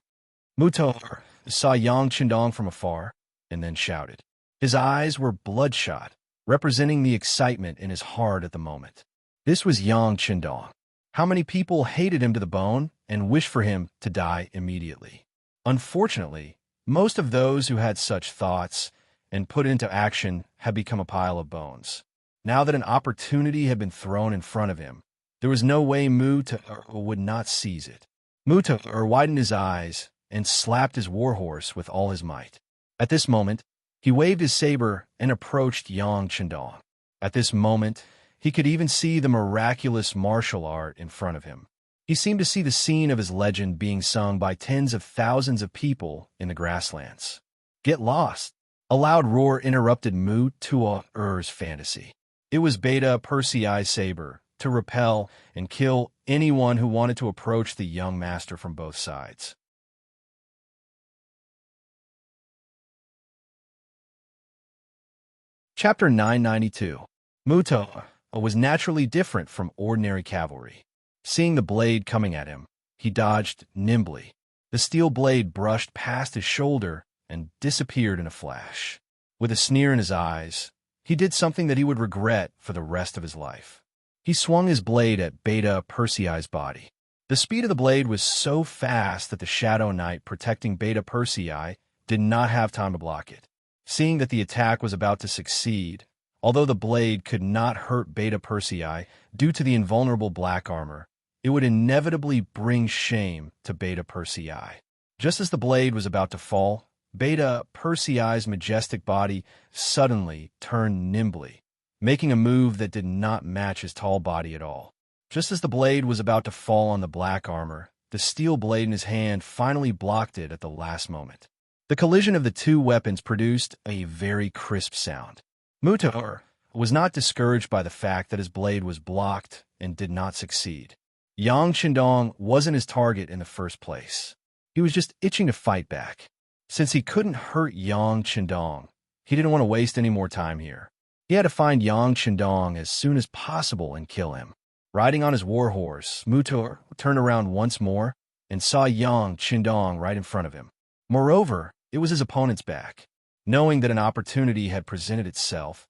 Mutor saw Yang Chendong from afar, and then shouted. His eyes were bloodshot, representing the excitement in his heart at the moment. This was Yang Chendong. How many people hated him to the bone and wished for him to die immediately? Unfortunately, most of those who had such thoughts and put it into action had become a pile of bones. Now that an opportunity had been thrown in front of him, there was no way Mutor would not seize it. Mutor widened his eyes and slapped his warhorse with all his might. At this moment, he waved his saber and approached Yang Chendong. At this moment, he could even see the miraculous martial art in front of him. He seemed to see the scene of his legend being sung by tens of thousands of people in the grasslands. Get lost! A loud roar interrupted Mu Tua's fantasy. It was Beta Persei's saber, to repel and kill anyone who wanted to approach the young master from both sides. Chapter 992. Muto was naturally different from ordinary cavalry. Seeing the blade coming at him, he dodged nimbly. The steel blade brushed past his shoulder and disappeared in a flash. With a sneer in his eyes, he did something that he would regret for the rest of his life. He swung his blade at Beta Persei's body. The speed of the blade was so fast that the Shadow Knight protecting Beta Persei did not have time to block it. Seeing that the attack was about to succeed, although the blade could not hurt Beta Persei due to the invulnerable black armor, it would inevitably bring shame to Beta Persei. Just as the blade was about to fall, Beta Persei's majestic body suddenly turned nimbly, making a move that did not match his tall body at all. Just as the blade was about to fall on the black armor, the steel blade in his hand finally blocked it at the last moment. The collision of the two weapons produced a very crisp sound. Mutor was not discouraged by the fact that his blade was blocked and did not succeed. Yang Chendong wasn't his target in the first place. He was just itching to fight back. Since he couldn't hurt Yang Chendong, he didn't want to waste any more time here. He had to find Yang Chendong as soon as possible and kill him. Riding on his warhorse, Mutor turned around once more and saw Yang Chendong right in front of him. Moreover, it was his opponent's back. Knowing that an opportunity had presented itself,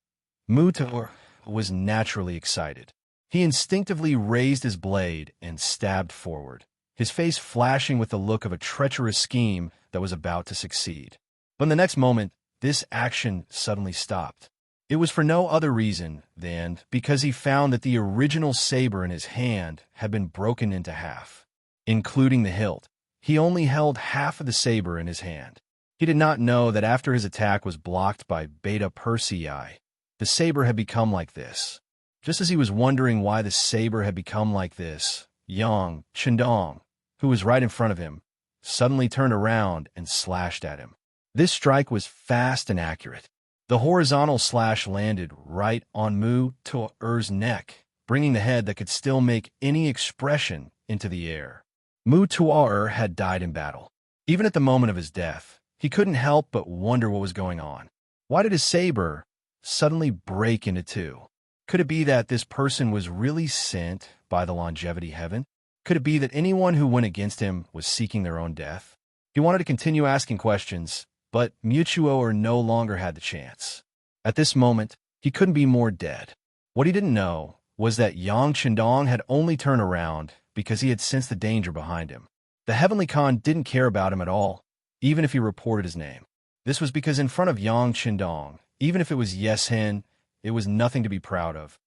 Mutor was naturally excited. He instinctively raised his blade and stabbed forward, his face flashing with the look of a treacherous scheme that was about to succeed. But in the next moment, this action suddenly stopped. It was for no other reason than because he found that the original saber in his hand had been broken into half, including the hilt. He only held half of the saber in his hand. He did not know that after his attack was blocked by Beta Persei, the saber had become like this. Just as he was wondering why the saber had become like this, Yang Chendong, who was right in front of him, suddenly turned around and slashed at him. This strike was fast and accurate. The horizontal slash landed right on Mu Tua's neck, bringing the head that could still make any expression into the air. Mu Tua had died in battle. Even at the moment of his death, he couldn't help but wonder what was going on. Why did his saber suddenly break into two? Could it be that this person was really sent by the longevity heaven? Could it be that anyone who went against him was seeking their own death? He wanted to continue asking questions, but Mutuo no longer had the chance. At this moment, he couldn't be more dead. What he didn't know was that Yang Chendong had only turned around because he had sensed the danger behind him. The Heavenly Khan didn't care about him at all, even if he reported his name. This was because in front of Yang Chendong, even if it was Yes Hen, it was nothing to be proud of.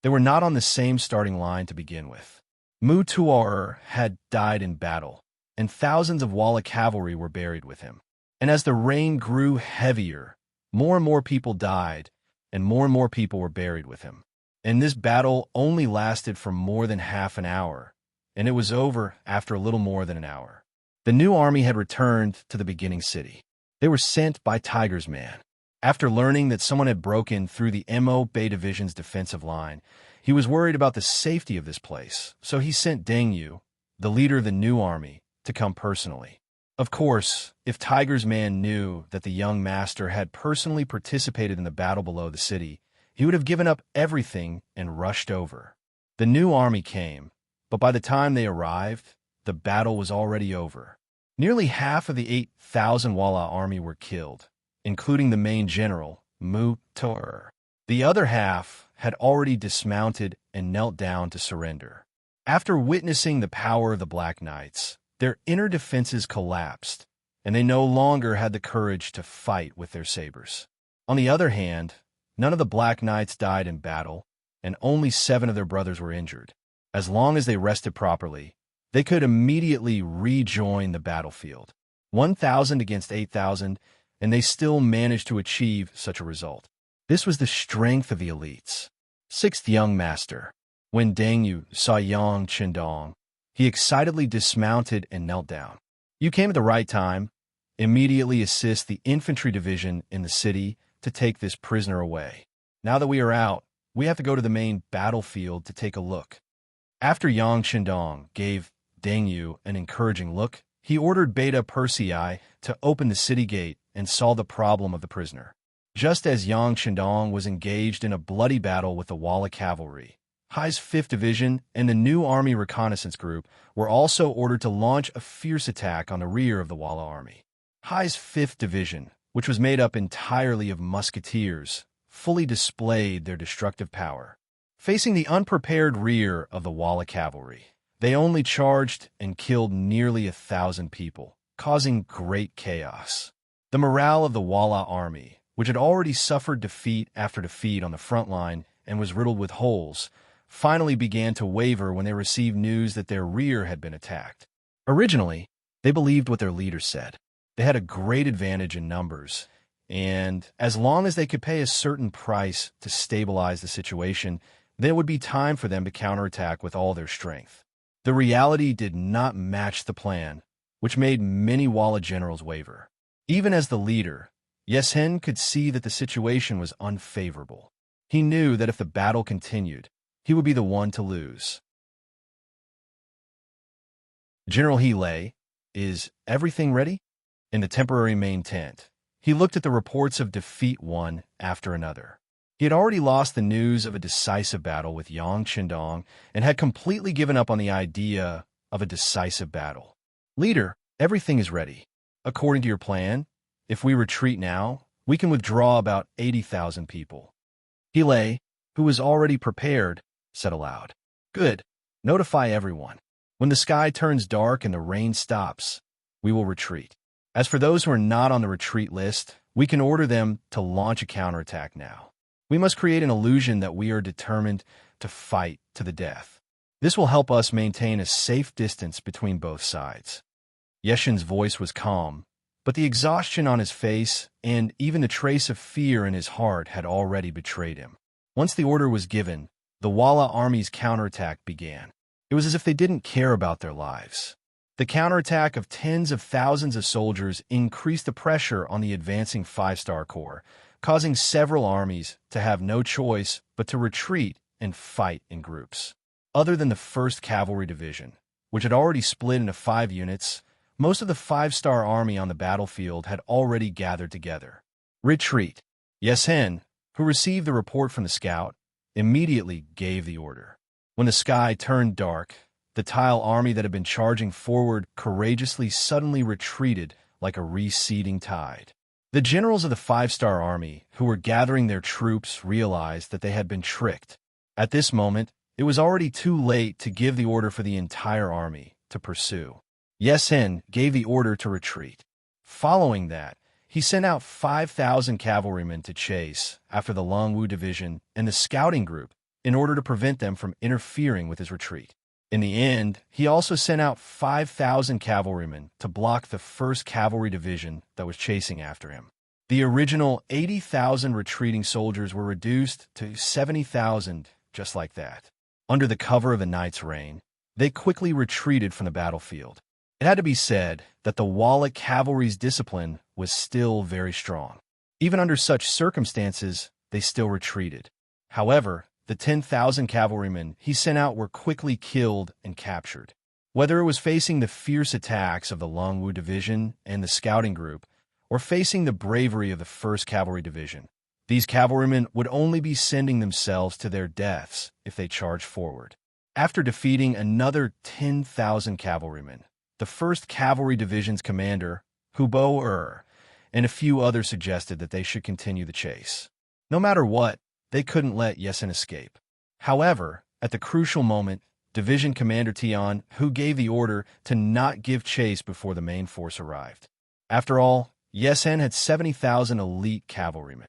They were not on the same starting line to begin with. Mu Tuar had died in battle, and thousands of Walla cavalry were buried with him. And as the rain grew heavier, more and more people died, and more people were buried with him. And this battle only lasted for more than half an hour, and it was over after a little more than an hour. The new army had returned to the beginning city. They were sent by Tiger's Man. After learning that someone had broken through the Mo Bay Division's defensive line, he was worried about the safety of this place, so he sent Deng Yu, the leader of the new army, to come personally. Of course, if Tiger's Man knew that the young master had personally participated in the battle below the city, he would have given up everything and rushed over. The new army came, but by the time they arrived, the battle was already over. Nearly half of the 8,000 Walla army were killed, including the main general, Mu Tor. The other half had already dismounted and knelt down to surrender. After witnessing the power of the Black Knights, their inner defenses collapsed, and they no longer had the courage to fight with their sabers. On the other hand, none of the Black Knights died in battle, and only 7 of their brothers were injured. As long as they rested properly, they could immediately rejoin the battlefield. 1,000 against 8,000, and they still managed to achieve such a result. This was the strength of the elites. Sixth young master. When Deng Yu saw Yang Qindong, he excitedly dismounted and knelt down. You came at the right time. Immediately assist the infantry division in the city to take this prisoner away. Now that we are out, we have to go to the main battlefield to take a look. After Yang Qindong gave Deng Yu an encouraging look, he ordered Beta Persei to open the city gate and solve the problem of the prisoner. Just as Yang Qindong was engaged in a bloody battle with the Walla cavalry, Hai's 5th Division and the new Army Reconnaissance Group were also ordered to launch a fierce attack on the rear of the Walla Army. Hai's 5th Division, which was made up entirely of musketeers, fully displayed their destructive power. Facing the unprepared rear of the Walla cavalry, they only charged and killed nearly 1,000 people, causing great chaos. The morale of the Walla army, which had already suffered defeat after defeat on the front line and was riddled with holes, finally began to waver when they received news that their rear had been attacked. Originally, they believed what their leaders said. They had a great advantage in numbers, and as long as they could pay a certain price to stabilize the situation, then it would be time for them to counterattack with all their strength. The reality did not match the plan, which made many Walla generals waver. Even as the leader, Yesen could see that the situation was unfavorable. He knew that if the battle continued, he would be the one to lose. General He Lei, is everything ready? In the temporary main tent, he looked at the reports of defeat one after another. He had already lost the news of a decisive battle with Yang Qindong and had completely given up on the idea of a decisive battle. Leader, everything is ready. According to your plan, if we retreat now, we can withdraw about 80,000 people. He Lei, who was already prepared, said aloud. Good. Notify everyone. When the sky turns dark and the rain stops, we will retreat. As for those who are not on the retreat list, we can order them to launch a counterattack now. We must create an illusion that we are determined to fight to the death. This will help us maintain a safe distance between both sides. Yeshin's voice was calm, but the exhaustion on his face and even the trace of fear in his heart had already betrayed him. Once the order was given, the Walla army's counterattack began. It was as if they didn't care about their lives. The counterattack of tens of thousands of soldiers increased the pressure on the advancing 5-star corps, causing several armies to have no choice but to retreat and fight in groups. Other than the 1st Cavalry Division, which had already split into 5 units, most of the 5-star army on the battlefield had already gathered together. Retreat. Yesen, who received the report from the scout, immediately gave the order. When the sky turned dark, the Tile army that had been charging forward courageously suddenly retreated like a receding tide. The generals of the 5-star army, who were gathering their troops, realized that they had been tricked. At this moment, it was already too late to give the order for the entire army to pursue. Yesen gave the order to retreat. Following that, he sent out 5,000 cavalrymen to chase after the Longwu division and the scouting group in order to prevent them from interfering with his retreat. In the end, he also sent out 5,000 cavalrymen to block the 1st Cavalry Division that was chasing after him. The original 80,000 retreating soldiers were reduced to 70,000 just like that. Under the cover of the night's rain, they quickly retreated from the battlefield. It had to be said that the Walla cavalry's discipline was still very strong. Even under such circumstances, they still retreated. However, the 10,000 cavalrymen he sent out were quickly killed and captured. Whether it was facing the fierce attacks of the Longwu Division and the scouting group, or facing the bravery of the 1st Cavalry Division, these cavalrymen would only be sending themselves to their deaths if they charged forward. After defeating another 10,000 cavalrymen, the 1st Cavalry Division's commander, Hubo and a few others suggested that they should continue the chase. No matter what, they couldn't let Yesen escape. However, at the crucial moment, Division Commander Tian, who gave the order to not give chase before the main force arrived. After all, Yesen had 70,000 elite cavalrymen.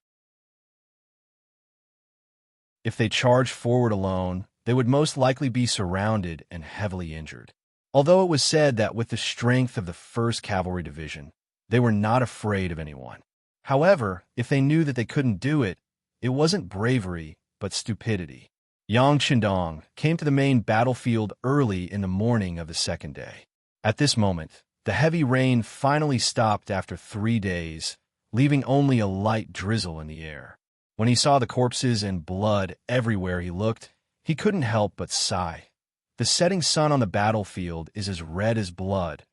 If they charged forward alone, they would most likely be surrounded and heavily injured. Although it was said that with the strength of the 1st Cavalry Division, they were not afraid of anyone. However, if they knew that they couldn't do it, it wasn't bravery, but stupidity. Yang Qindong came to the main battlefield early in the morning of the 2nd day. At this moment, the heavy rain finally stopped after 3 days, leaving only a light drizzle in the air. When he saw the corpses and blood everywhere he looked, he couldn't help but sigh. The setting sun on the battlefield is as red as blood.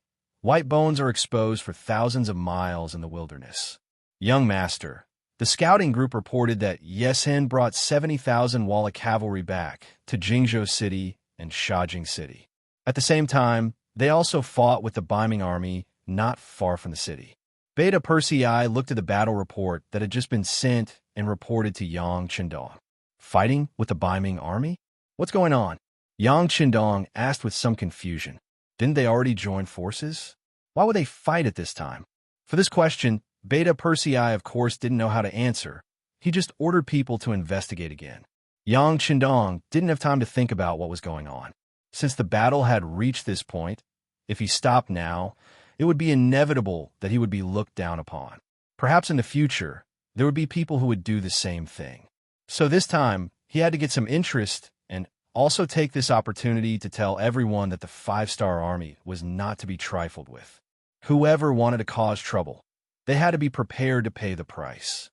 White bones are exposed for thousands of miles in the wilderness. Young Master, the scouting group reported that Yesen brought 70,000 Walla cavalry back to Jingzhou City and Shajing City. At the same time, they also fought with the Baiming army not far from the city. Beta Persei looked at the battle report that had just been sent and reported to Yang Qindong. Fighting with the Baiming army? What's going on? Yang Qindong asked with some confusion. Didn't they already join forces? Why would they fight at this time? For this question, Beta Persei of course didn't know how to answer. He just ordered people to investigate again. Yang Qindong didn't have time to think about what was going on. Since the battle had reached this point, if he stopped now, it would be inevitable that he would be looked down upon. Perhaps in the future, there would be people who would do the same thing. So this time, he had to get some interest and also take this opportunity to tell everyone that the 5-star army was not to be trifled with. Whoever wanted to cause trouble, they had to be prepared to pay the price.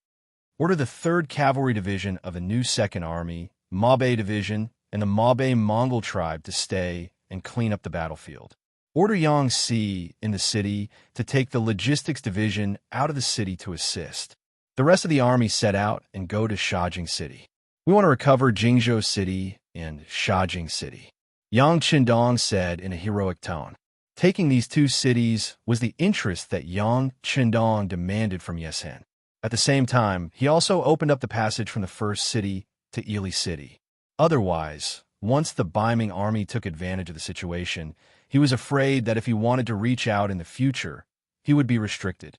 Order the 3rd Cavalry Division of the new 2nd Army, Mabe Division, and the Mabe Mongol tribe to stay and clean up the battlefield. Order Yang Si in the city to take the Logistics Division out of the city to assist. The rest of the army set out and go to Shajing City. We want to recover Jingzhou City and Shajing City, Yang Qindong said in a heroic tone. Taking these 2 cities was the interest that Yang Qindong demanded from Yesen. At the same time, he also opened up the passage from the 1st city to Ili City. Otherwise, once the Baiming army took advantage of the situation, he was afraid that if he wanted to reach out in the future, he would be restricted.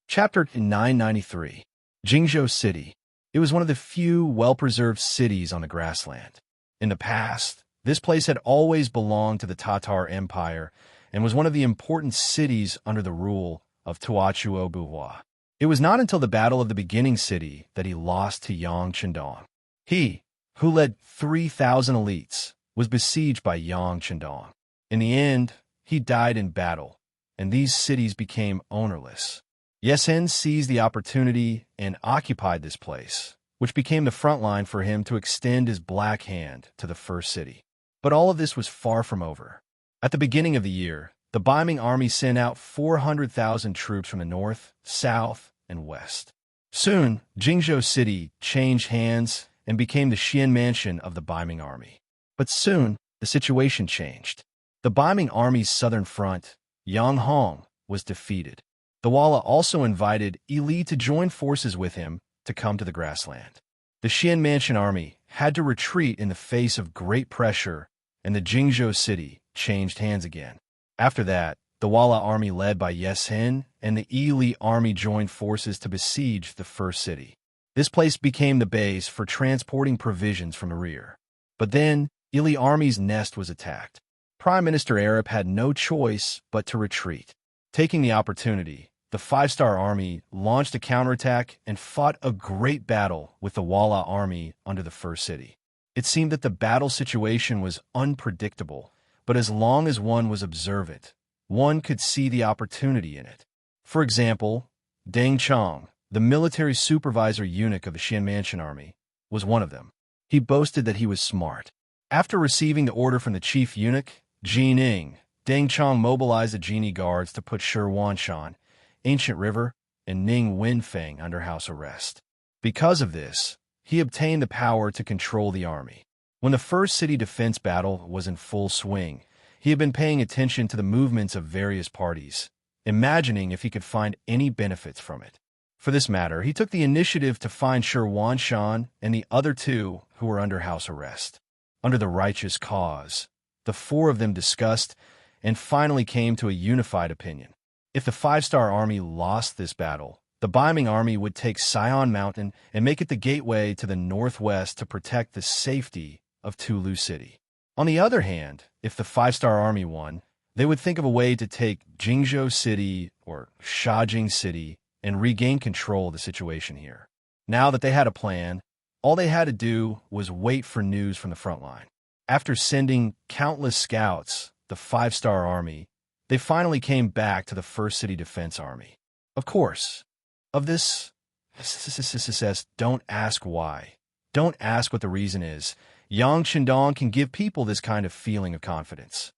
Chapter 993. Jingzhou City. It was one of the few well-preserved cities on the grassland. In the past, this place had always belonged to the Tatar Empire and was one of the important cities under the rule of Tuachuo Buhua. It was not until the Battle of the Beginning City that he lost to Yang Qindong. He, who led 3,000 elites, was besieged by Yang Qindong. In the end, he died in battle, and these cities became ownerless. Yesen seized the opportunity and occupied this place, which became the front line for him to extend his black hand to the 1st city. But all of this was far from over. At the beginning of the year, the Baiming army sent out 400,000 troops from the north, south, and west. Soon, Jingzhou City changed hands and became the Xian mansion of the Baiming army. But soon, the situation changed. The Baiming army's southern front, Yanghong, was defeated. The Walla also invited Ili to join forces with him to come to the grassland. The Xian Mansion army had to retreat in the face of great pressure, and the Jingzhou city changed hands again. After that, the Walla army led by Yesen and the Ili army joined forces to besiege the 1st city. This place became the base for transporting provisions from the rear. But then, Ili army's nest was attacked. Prime Minister Arab had no choice but to retreat. Taking the opportunity, the 5-star army launched a counterattack and fought a great battle with the Walla army under the 1st city. It seemed that the battle situation was unpredictable, but as long as one was observant, one could see the opportunity in it. For example, Deng Chong, the military supervisor eunuch of the Xian Mansion army, was one of them. He boasted that he was smart. After receiving the order from the chief eunuch, Ji Ning, Deng Chong mobilized the genie guards to put Shi Wanshan, Ancient River, and Ning Wenfeng under house arrest. Because of this, he obtained the power to control the army. When the 1st city defense battle was in full swing, he had been paying attention to the movements of various parties, imagining if he could find any benefits from it. For this matter, he took the initiative to find Shi Wanshan and the other 2 who were under house arrest. Under the righteous cause, the 4 of them discussed and finally came to a unified opinion. If the 5-star army lost this battle, the Biming army would take Sion Mountain and make it the gateway to the northwest to protect the safety of Tulu City. On the other hand, if the five-star army won, they would think of a way to take Jingzhou City or Shajing City and regain control of the situation here. Now that they had a plan, all they had to do was wait for news from the front line. After sending countless scouts, the five-star army, they finally came back to the First City Defense Army. Of course, of this, don't ask why. Don't ask what the reason is. Yang Qindong can give people this kind of feeling of confidence.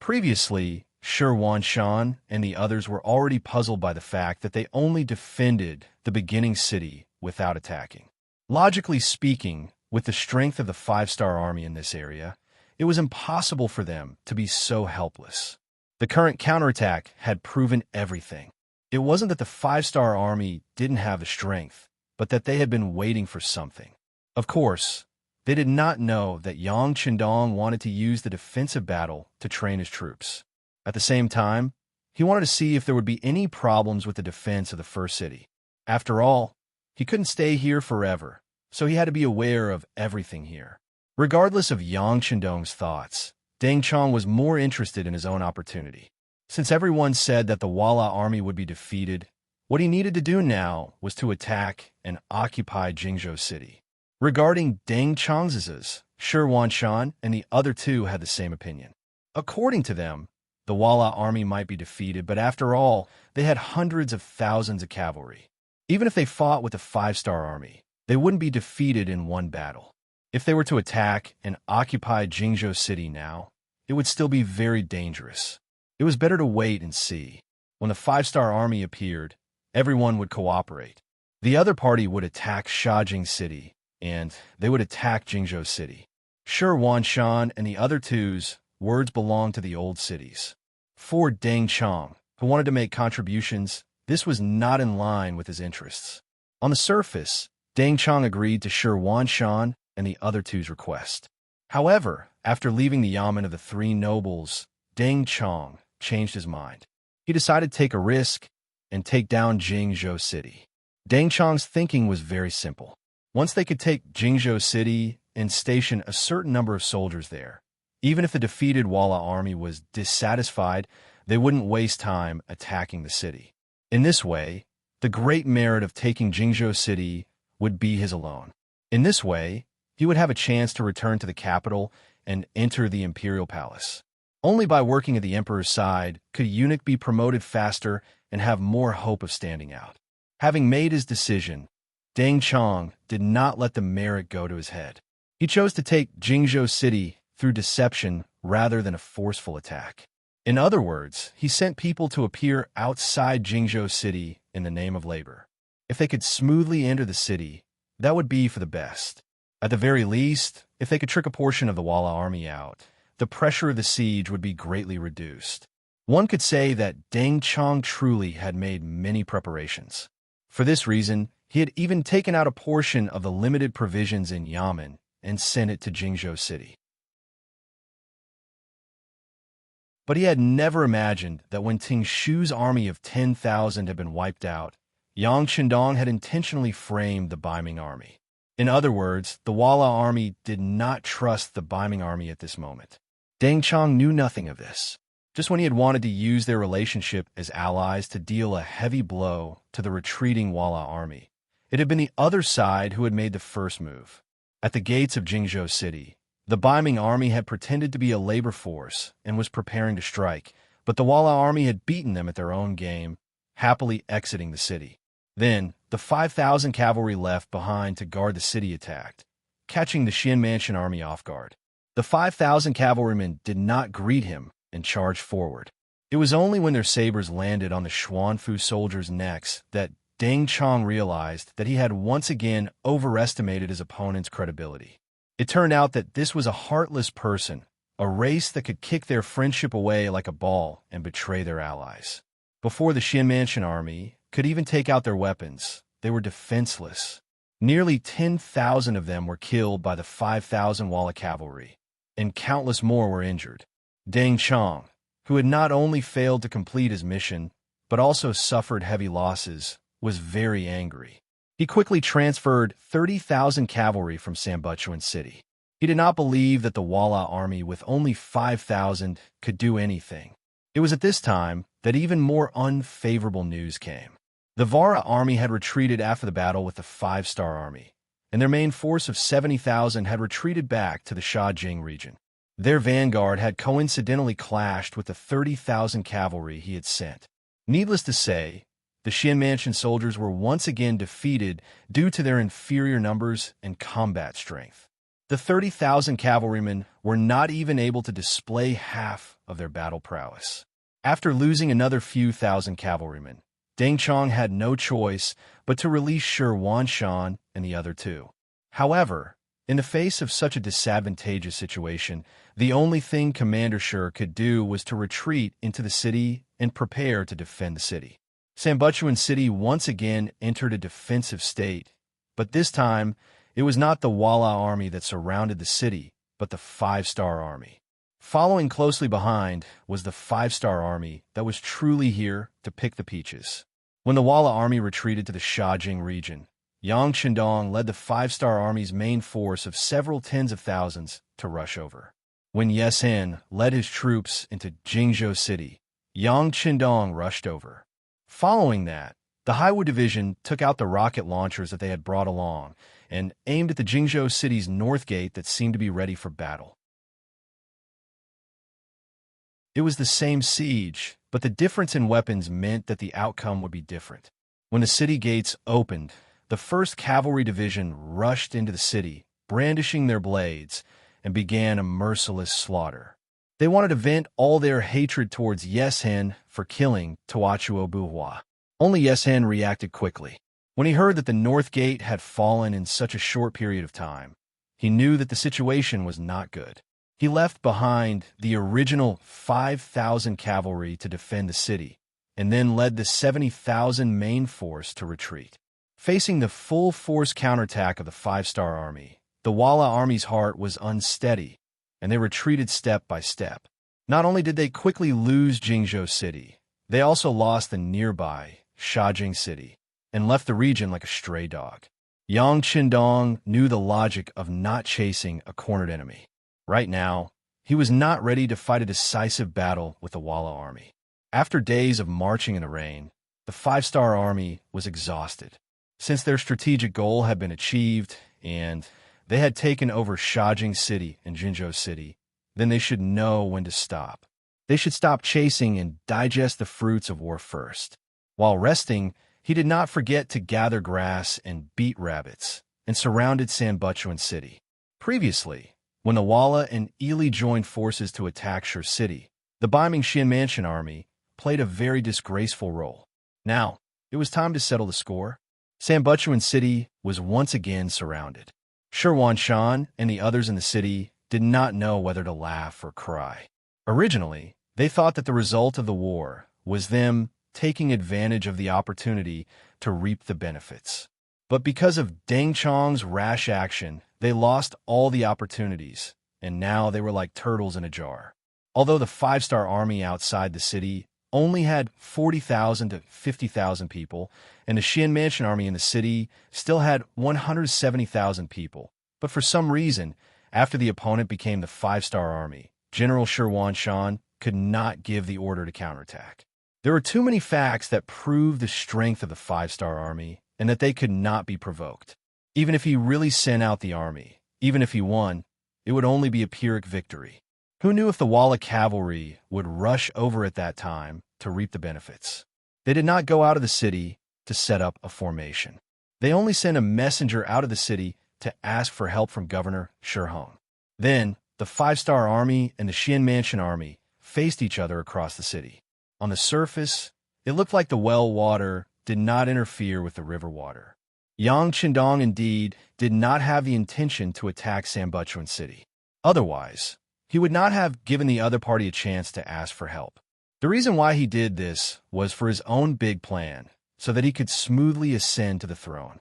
Previously, Shi Wanshan and the others were already puzzled by the fact that they only defended the beginning city without attacking. Logically speaking, with the strength of the five-star army in this area, it was impossible for them to be so helpless. The current counterattack had proven everything. It wasn't that the five-star army didn't have the strength, but that they had been waiting for something. Of course, they did not know that Yang Qindong wanted to use the defensive battle to train his troops. At the same time, he wanted to see if there would be any problems with the defense of the first city. After all, he couldn't stay here forever, so he had to be aware of everything here. Regardless of Yang Qindong's thoughts, Deng Chong was more interested in his own opportunity. Since everyone said that the Wala army would be defeated, what he needed to do now was to attack and occupy Jingzhou City. Regarding Deng Chong's, Shi Wanshan and the other two had the same opinion. According to them, the Wala army might be defeated, but after all, they had hundreds of thousands of cavalry. Even if they fought with the five-star army, they wouldn't be defeated in one battle. If they were to attack and occupy Jingzhou City now, it would still be very dangerous. It was better to wait and see. When the five-star army appeared, everyone would cooperate. The other party would attack Shajing City, and they would attack Jingzhou City. Shi Wanshan and the other two's words belonged to the old cities. For Deng Chong, who wanted to make contributions, this was not in line with his interests. On the surface, Deng Chong agreed to Shi Wanshan and the other two's request. However, after leaving the yamen of the three nobles, Deng Chong changed his mind. He decided to take a risk and take down Jingzhou City. Deng Chong's thinking was very simple. Once they could take Jingzhou City and station a certain number of soldiers there, even if the defeated Wala army was dissatisfied, they wouldn't waste time attacking the city. In this way, the great merit of taking Jingzhou City would be his alone. In this way, he would have a chance to return to the capital and enter the imperial palace. Only by working at the emperor's side could a eunuch be promoted faster and have more hope of standing out. Having made his decision, Deng Chong did not let the merit go to his head. He chose to take Jingzhou City through deception rather than a forceful attack. In other words, he sent people to appear outside Jingzhou City in the name of labor. If they could smoothly enter the city, that would be for the best. At the very least, if they could trick a portion of the Wala army out, the pressure of the siege would be greatly reduced. One could say that Deng Chong truly had made many preparations. For this reason, he had even taken out a portion of the limited provisions in Yamen and sent it to Jingzhou City. But he had never imagined that when Ting Shu's army of 10,000 had been wiped out, Yang Qindong had intentionally framed the Biming army. In other words, the Wala army did not trust the Biming army at this moment. Deng Chong knew nothing of this. Just when he had wanted to use their relationship as allies to deal a heavy blow to the retreating Wala army, it had been the other side who had made the first move. At the gates of Jingzhou City, the Biming army had pretended to be a labor force and was preparing to strike, but the Wala army had beaten them at their own game, happily exiting the city. Then, the 5,000 cavalry left behind to guard the city attacked, catching the Xian Mansion army off guard. The 5,000 cavalrymen did not greet him and charged forward. It was only when their sabers landed on the Xuanfu soldiers' necks that Deng Chong realized that he had once again overestimated his opponent's credibility. It turned out that this was a heartless person, a race that could kick their friendship away like a ball and betray their allies. Before the Xian Mansion army could even take out their weapons, they were defenseless. Nearly 10,000 of them were killed by the 5,000 Wala cavalry, and countless more were injured. Deng Chong, who had not only failed to complete his mission, but also suffered heavy losses, was very angry. He quickly transferred 30,000 cavalry from Sambuchuan City. He did not believe that the Walla army with only 5,000 could do anything. It was at this time that even more unfavorable news came. The Vara army had retreated after the battle with the Five-Star Army, and their main force of 70,000 had retreated back to the Shajing region. Their vanguard had coincidentally clashed with the 30,000 cavalry he had sent. Needless to say, the Xianmantian soldiers were once again defeated due to their inferior numbers and combat strength. The 30,000 cavalrymen were not even able to display half of their battle prowess. After losing another few thousand cavalrymen, Deng Chong had no choice but to release Shi Wanshan and the other two. However, in the face of such a disadvantageous situation, the only thing Commander Shi could do was to retreat into the city and prepare to defend the city. Sambuchuan City once again entered a defensive state, but this time it was not the Walla army that surrounded the city, but the Five-Star Army. Following closely behind was the Five-Star Army that was truly here to pick the peaches. When the Walla army retreated to the Shajing region, Yang Qindong led the Five-Star Army's main force of several tens of thousands to rush over. When Yesen led his troops into Jingzhou City, Yang Qindong rushed over. Following that, the Haiwu Division took out the rocket launchers that they had brought along and aimed at the Jingzhou City's north gate that seemed to be ready for battle. It was the same siege, but the difference in weapons meant that the outcome would be different. When the city gates opened, the 1st Cavalry Division rushed into the city, brandishing their blades, and began a merciless slaughter. They wanted to vent all their hatred towards Yesen for killing Tuachuo Buhua. Only Yesen reacted quickly. When he heard that the North Gate had fallen in such a short period of time, he knew that the situation was not good. He left behind the original 5,000 cavalry to defend the city, and then led the 70,000 main force to retreat. Facing the full-force counterattack of the Five-Star Army, the Walla army's heart was unsteady, and they retreated step by step. Not only did they quickly lose Jingzhou City, they also lost the nearby Shajing City and left the region like a stray dog. Yang Qindong knew the logic of not chasing a cornered enemy. Right now, he was not ready to fight a decisive battle with the Walla army. After days of marching in the rain, the Five-Star Army was exhausted. Since their strategic goal had been achieved and they had taken over Shajing City and Jingzhou City, then they should know when to stop. They should stop chasing and digest the fruits of war first. While resting, he did not forget to gather grass and beat rabbits, and surrounded Sambuchuan City. Previously, when the Walla and Ili joined forces to attack Shi City, the Beiming Xianmantian army played a very disgraceful role. Now, it was time to settle the score. Sambuchuan City was once again surrounded. Shi Wanshan and the others in the city did not know whether to laugh or cry. Originally, they thought that the result of the war was them taking advantage of the opportunity to reap the benefits. But because of Deng Chong's rash action, they lost all the opportunities, and now they were like turtles in a jar. Although the Five-Star Army outside the city only had 40,000 to 50,000 people, and the Xianmantian army in the city still had 170,000 people. But for some reason, after the opponent became the Five-Star Army, General Shi Wanshan could not give the order to counterattack. There were too many facts that proved the strength of the Five-Star Army and that they could not be provoked. Even if he really sent out the army, even if he won, it would only be a Pyrrhic victory. Who knew if the Walla cavalry would rush over at that time to reap the benefits? They did not go out of the city to set up a formation. They only sent a messenger out of the city to ask for help from Governor Shihong. Then, the Five-Star Army and the Xianmantian army faced each other across the city. On the surface, it looked like the well water did not interfere with the river water. Yang Qindong indeed did not have the intention to attack Sambuchuan City. Otherwise, he would not have given the other party a chance to ask for help. The reason why he did this was for his own big plan, so that he could smoothly ascend to the throne.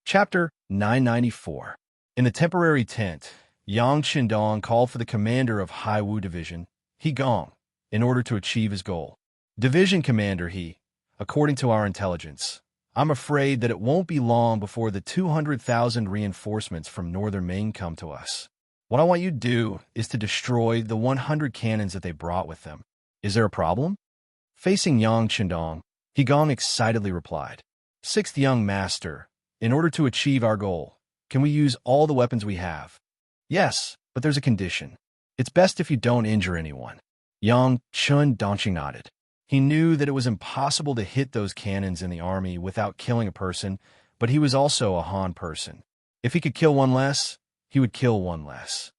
Chapter 994. In the temporary tent, Yang Qindong called for the commander of Haiwu Division, He Gong, in order to achieve his goal. Division Commander He, according to our intelligence, I'm afraid that it won't be long before the 200,000 reinforcements from northern Maine come to us. What I want you to do is to destroy the 100 cannons that they brought with them. Is there a problem? Facing Yang Qindong, He Gong excitedly replied, Sixth young master, in order to achieve our goal, can we use all the weapons we have? Yes, but there's a condition. It's best if you don't injure anyone. Yang Qindong nodded. He knew that it was impossible to hit those cannons in the army without killing a person, but he was also a Han person. If he could kill one less, he would kill one less.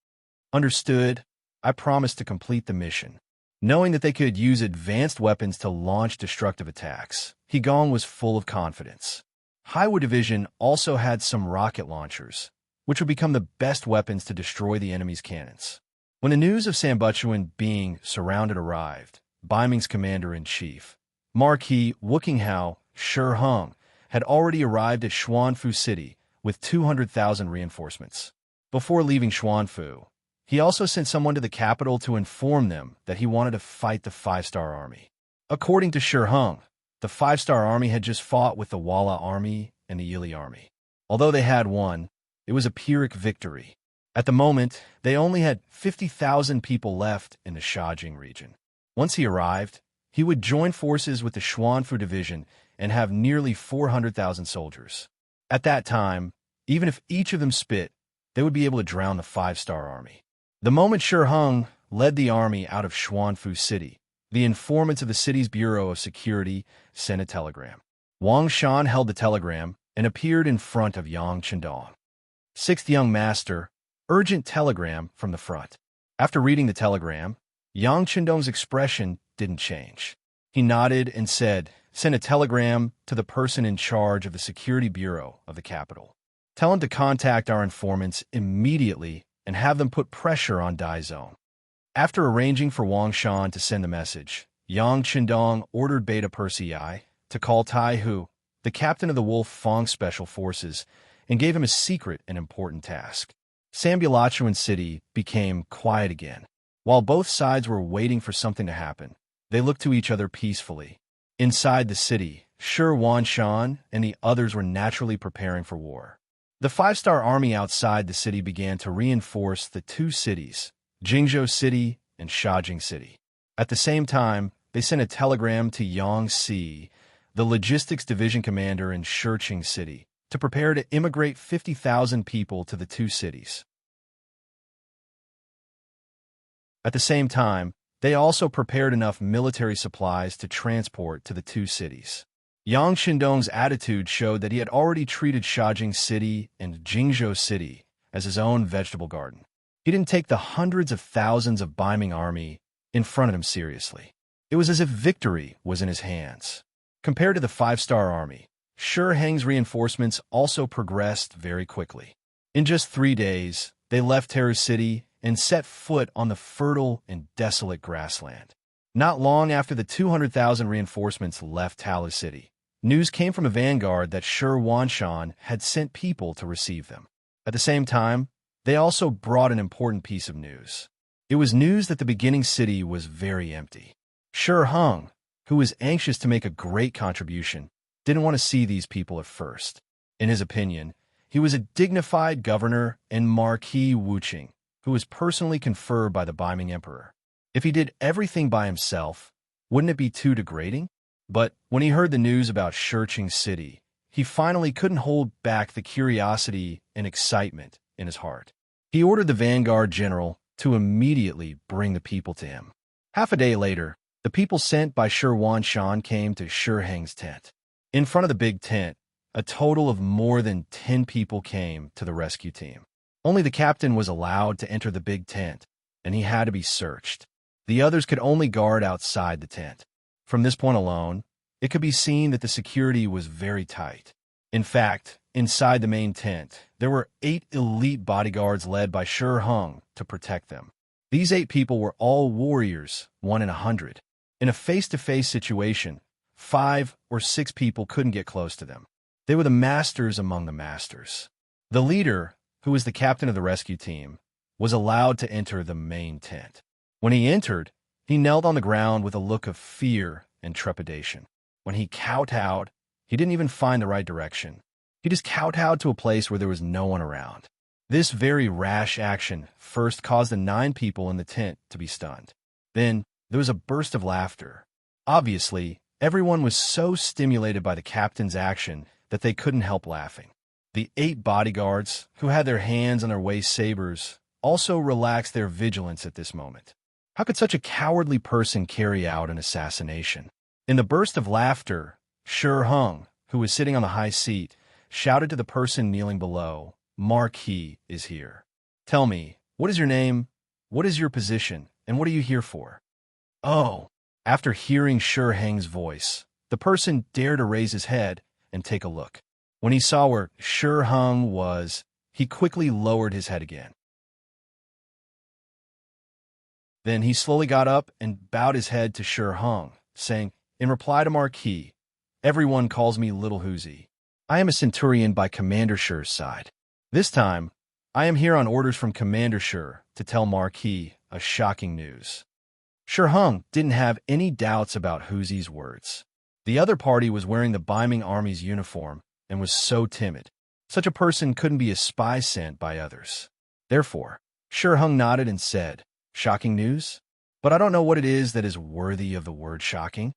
Understood. I promised to complete the mission. Knowing that they could use advanced weapons to launch destructive attacks, He Gong was full of confidence. Haiwu Division also had some rocket launchers, which would become the best weapons to destroy the enemy's cannons. When the news of Sambuchuan being surrounded arrived, Baiming's commander-in-chief, Marquis Wukinghao Shi Hung, had already arrived at Xuanfu City with 200,000 reinforcements. Before leaving Xuanfu, he also sent someone to the capital to inform them that he wanted to fight the Five-Star Army. According to Shi Hung, the Five-Star Army had just fought with the Walla Army and the Yili Army. Although they had won, it was a Pyrrhic victory. At the moment, they only had 50,000 people left in the Shajing region. Once he arrived, he would join forces with the Xuanfu Division and have nearly 400,000 soldiers. At that time, even if each of them spit, they would be able to drown the Five-Star Army. The moment Shi Hung led the army out of Xuanfu City, the informants of the city's Bureau of Security sent a telegram. Wang Shan held the telegram and appeared in front of Yang Qindong. Sixth young master, urgent telegram from the front. After reading the telegram, Yang Qindong's expression didn't change. He nodded and said, Send a telegram to the person in charge of the Security Bureau of the capital. Tell him to contact our informants immediately and have them put pressure on Daizong. After arranging for Wang Shan to send the message, Yang Qindong ordered Beta Persei to call Tai Hu, the captain of the Wolf Fong Special Forces, and gave him a secret and important task. Sambuchuan City became quiet again. While both sides were waiting for something to happen, they looked to each other peacefully. Inside the city, Shi Wanshan and the others were naturally preparing for war. The Five-Star Army outside the city began to reinforce the two cities, Jingzhou City and Shajing City. At the same time, they sent a telegram to Yang Si, the Logistics Division commander in Shiqing City, to prepare to immigrate 50,000 people to the two cities. At the same time, they also prepared enough military supplies to transport to the two cities. Yang Qindong's attitude showed that he had already treated Shajing City and Jingzhou City as his own vegetable garden. He didn't take the hundreds of thousands of Baiming army in front of him seriously. It was as if victory was in his hands. Compared to the Five-Star Army, Shi Heng's reinforcements also progressed very quickly. In just 3 days, they left Teru City and set foot on the fertile and desolate grassland. Not long after the 200,000 reinforcements left Talu City, news came from a vanguard that Shi Wanshan had sent people to receive them. At the same time, they also brought an important piece of news. It was news that the beginning city was very empty. Shi Hung, who was anxious to make a great contribution, didn't want to see these people at first. In his opinion, he was a dignified governor and Marquis Wuqing, who was personally conferred by the Baiming Emperor. If he did everything by himself, wouldn't it be too degrading? But when he heard the news about Shiqing City, he finally couldn't hold back the curiosity and excitement in his heart. He ordered the vanguard general to immediately bring the people to him. Half a day later, the people sent by Shi Wanshan came to Shi Heng's tent. In front of the big tent, a total of more than 10 people came to the rescue team. Only the captain was allowed to enter the big tent, and he had to be searched. The others could only guard outside the tent. From this point alone, it could be seen that the security was very tight. In fact, inside the main tent, there were 8 elite bodyguards led by Shi Hung to protect them. These 8 people were all warriors, 1 in 100. In a face-to-face situation, 5 or 6 people couldn't get close to them. They were the masters among the masters. The leader, who was the captain of the rescue team, was allowed to enter the main tent. When he entered, he knelt on the ground with a look of fear and trepidation. When he kowtowed, he didn't even find the right direction. He just kowtowed to a place where there was no one around. This very rash action first caused the 9 people in the tent to be stunned. Then, there was a burst of laughter. Obviously, everyone was so stimulated by the captain's action that they couldn't help laughing. The 8 bodyguards, who had their hands on their waist sabers, also relaxed their vigilance at this moment. How could such a cowardly person carry out an assassination? In the burst of laughter, Shi Hung, who was sitting on the high seat, shouted to the person kneeling below, "Marquis is here. Tell me, what is your name, what is your position, and what are you here for?" Oh! After hearing Shi Hang's voice, the person dared to raise his head and take a look. When he saw where Shi Hung was, he quickly lowered his head again. Then he slowly got up and bowed his head to Shi Hung, saying, "In reply to Marquis, everyone calls me Little Huzi. I am a centurion by Commander Shi's side. This time, I am here on orders from Commander Shi to tell Marquis a shocking news." Shi Hung didn't have any doubts about Huzi's words. The other party was wearing the Biming Army's uniform and was so timid. Such a person couldn't be a spy sent by others. Therefore, Shi Hung nodded and said, "Shocking news? But I don't know what it is that is worthy of the word shocking."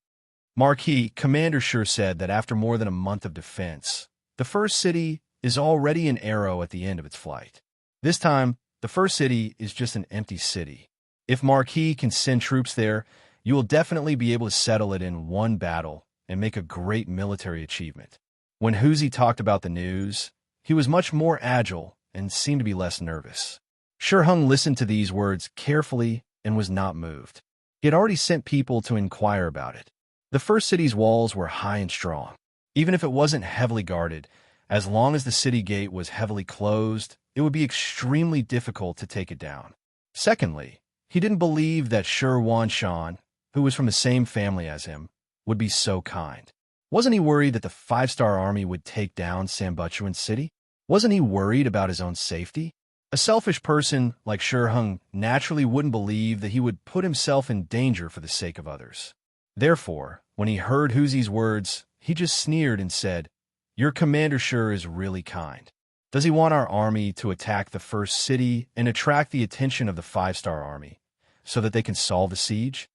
Marquis, Commander Shi said that after more than a month of defense, the first city is already an arrow at the end of its flight. This time, the first city is just an empty city. If Marquis can send troops there, you will definitely be able to settle it in one battle and make a great military achievement. When Huzi talked about the news, he was much more agile and seemed to be less nervous. Shi Hung listened to these words carefully and was not moved. He had already sent people to inquire about it. The first city's walls were high and strong. Even if it wasn't heavily guarded, as long as the city gate was heavily closed, it would be extremely difficult to take it down. Secondly, he didn't believe that Shi Wanshan, who was from the same family as him, would be so kind. Wasn't he worried that the 5-star army would take down Sambuchuan City? Wasn't he worried about his own safety? A selfish person like Shi Hung naturally wouldn't believe that he would put himself in danger for the sake of others. Therefore, when he heard Huzi's words, he just sneered and said, "Your Commander Shi is really kind. Does he want our army to attack the first city and attract the attention of the 5-star army, so that they can solve the siege?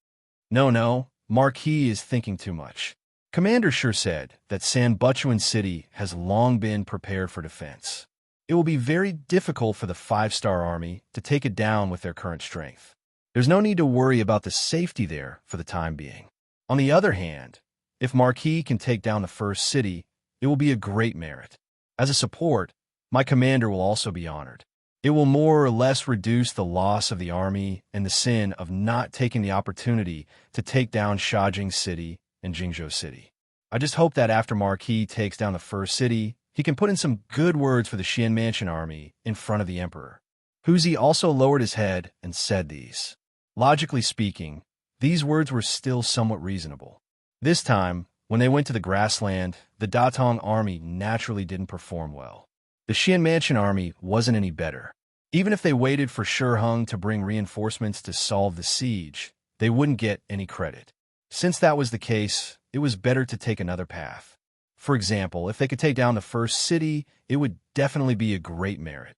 No, Marquis is thinking too much." Commander Shi said that Sambuchuan City has long been prepared for defense. It will be very difficult for the 5-star army to take it down with their current strength. There's no need to worry about the safety there for the time being. On the other hand, if Marquis can take down the first city, it will be a great merit. As a support, my commander will also be honored. It will more or less reduce the loss of the army and the sin of not taking the opportunity to take down Shajing City and Jingzhou City. I just hope that after Marquis takes down the first city, he can put in some good words for the Xianmantian army in front of the emperor. Huzi also lowered his head and said these. Logically speaking, these words were still somewhat reasonable. This time, when they went to the grassland, the Datong army naturally didn't perform well. The Xianmantian army wasn't any better. Even if they waited for Shi Hung to bring reinforcements to solve the siege, they wouldn't get any credit. Since that was the case, it was better to take another path. For example, if they could take down the first city, it would definitely be a great merit.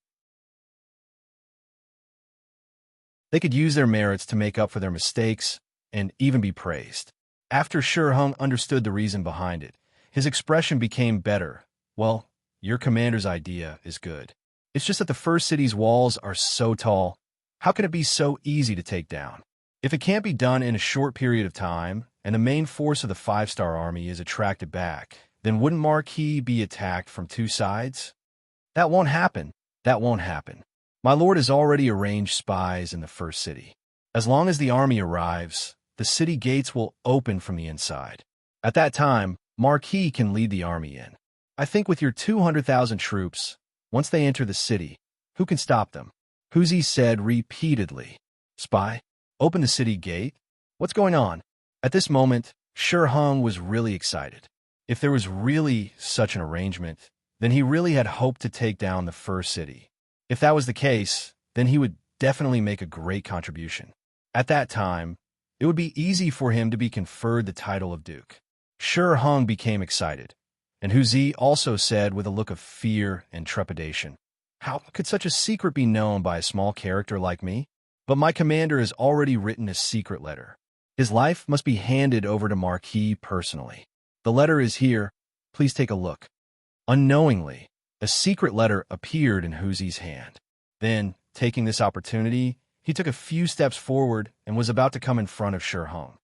They could use their merits to make up for their mistakes and even be praised. After Shi Hung understood the reason behind it, his expression became better. "Well, your commander's idea is good. It's just that the first city's walls are so tall. How can it be so easy to take down? If it can't be done in a short period of time, and the main force of the 5-star army is attracted back, then wouldn't Marquis be attacked from 2 sides? That won't happen. My lord has already arranged spies in the first city. As long as the army arrives, the city gates will open from the inside. At that time, Marquis can lead the army in. I think with your 200,000 troops, once they enter the city, who can stop them?" Huzi said repeatedly. "Spy? Open the city gate? What's going on?" At this moment, Shi Hung was really excited. If there was really such an arrangement, then he really had hoped to take down the first city. If that was the case, then he would definitely make a great contribution. At that time, it would be easy for him to be conferred the title of Duke. Shi Hung became excited, and Hu Zi also said with a look of fear and trepidation, "How could such a secret be known by a small character like me? But my commander has already written a secret letter. His life must be handed over to Marquis personally. The letter is here. Please take a look." Unknowingly, a secret letter appeared in Hu Zi's hand. Then, taking this opportunity, he took a few steps forward and was about to come in front of Shi Hung.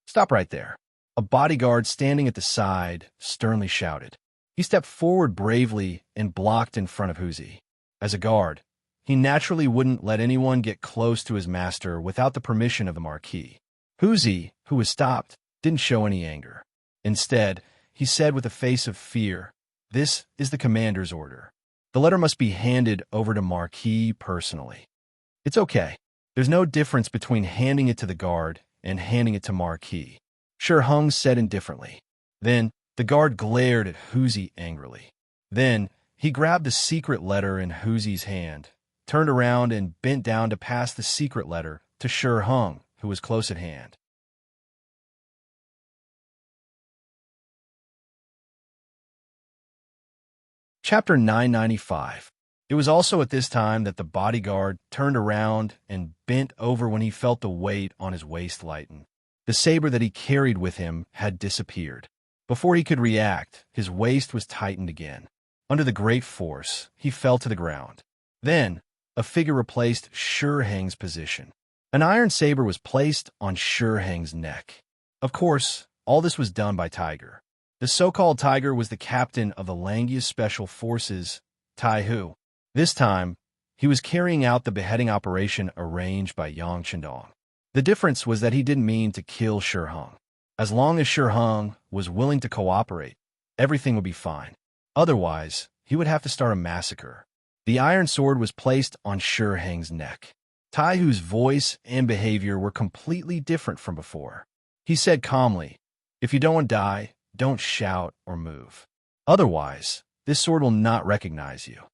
"Stop right there." A bodyguard standing at the side sternly shouted. He stepped forward bravely and blocked in front of Hu Zi. As a guard, he naturally wouldn't let anyone get close to his master without the permission of the Marquis. Hu Zi, who was stopped, didn't show any anger. Instead, he said with a face of fear, "This is the commander's order. The letter must be handed over to Marquis personally." "It's okay. There's no difference between handing it to the guard and handing it to Marquis," Shi Hung said indifferently. Then, the guard glared at Hu Zi angrily. Then, he grabbed the secret letter in Hu Zi's hand, turned around and bent down to pass the secret letter to Shi Hung, who was close at hand. Chapter 995. It was also at this time that the bodyguard turned around and bent over when he felt the weight on his waist lighten. The saber that he carried with him had disappeared. Before he could react, his waist was tightened again. Under the great force, he fell to the ground. Then, a figure replaced Shi Hang's position. An iron saber was placed on Shi Hang's neck. Of course, all this was done by Tiger. The so-called Tiger was the captain of the Langia Special Forces, Tai Hu. This time, he was carrying out the beheading operation arranged by Yang Chendong. The difference was that he didn't mean to kill Shi Hung. As long as Shi Hung was willing to cooperate, everything would be fine. Otherwise, he would have to start a massacre. The iron sword was placed on Shi Hang's neck. Tai Hu's voice and behavior were completely different from before. He said calmly, "If you don't want to die, don't shout or move. Otherwise, this sword will not recognize you."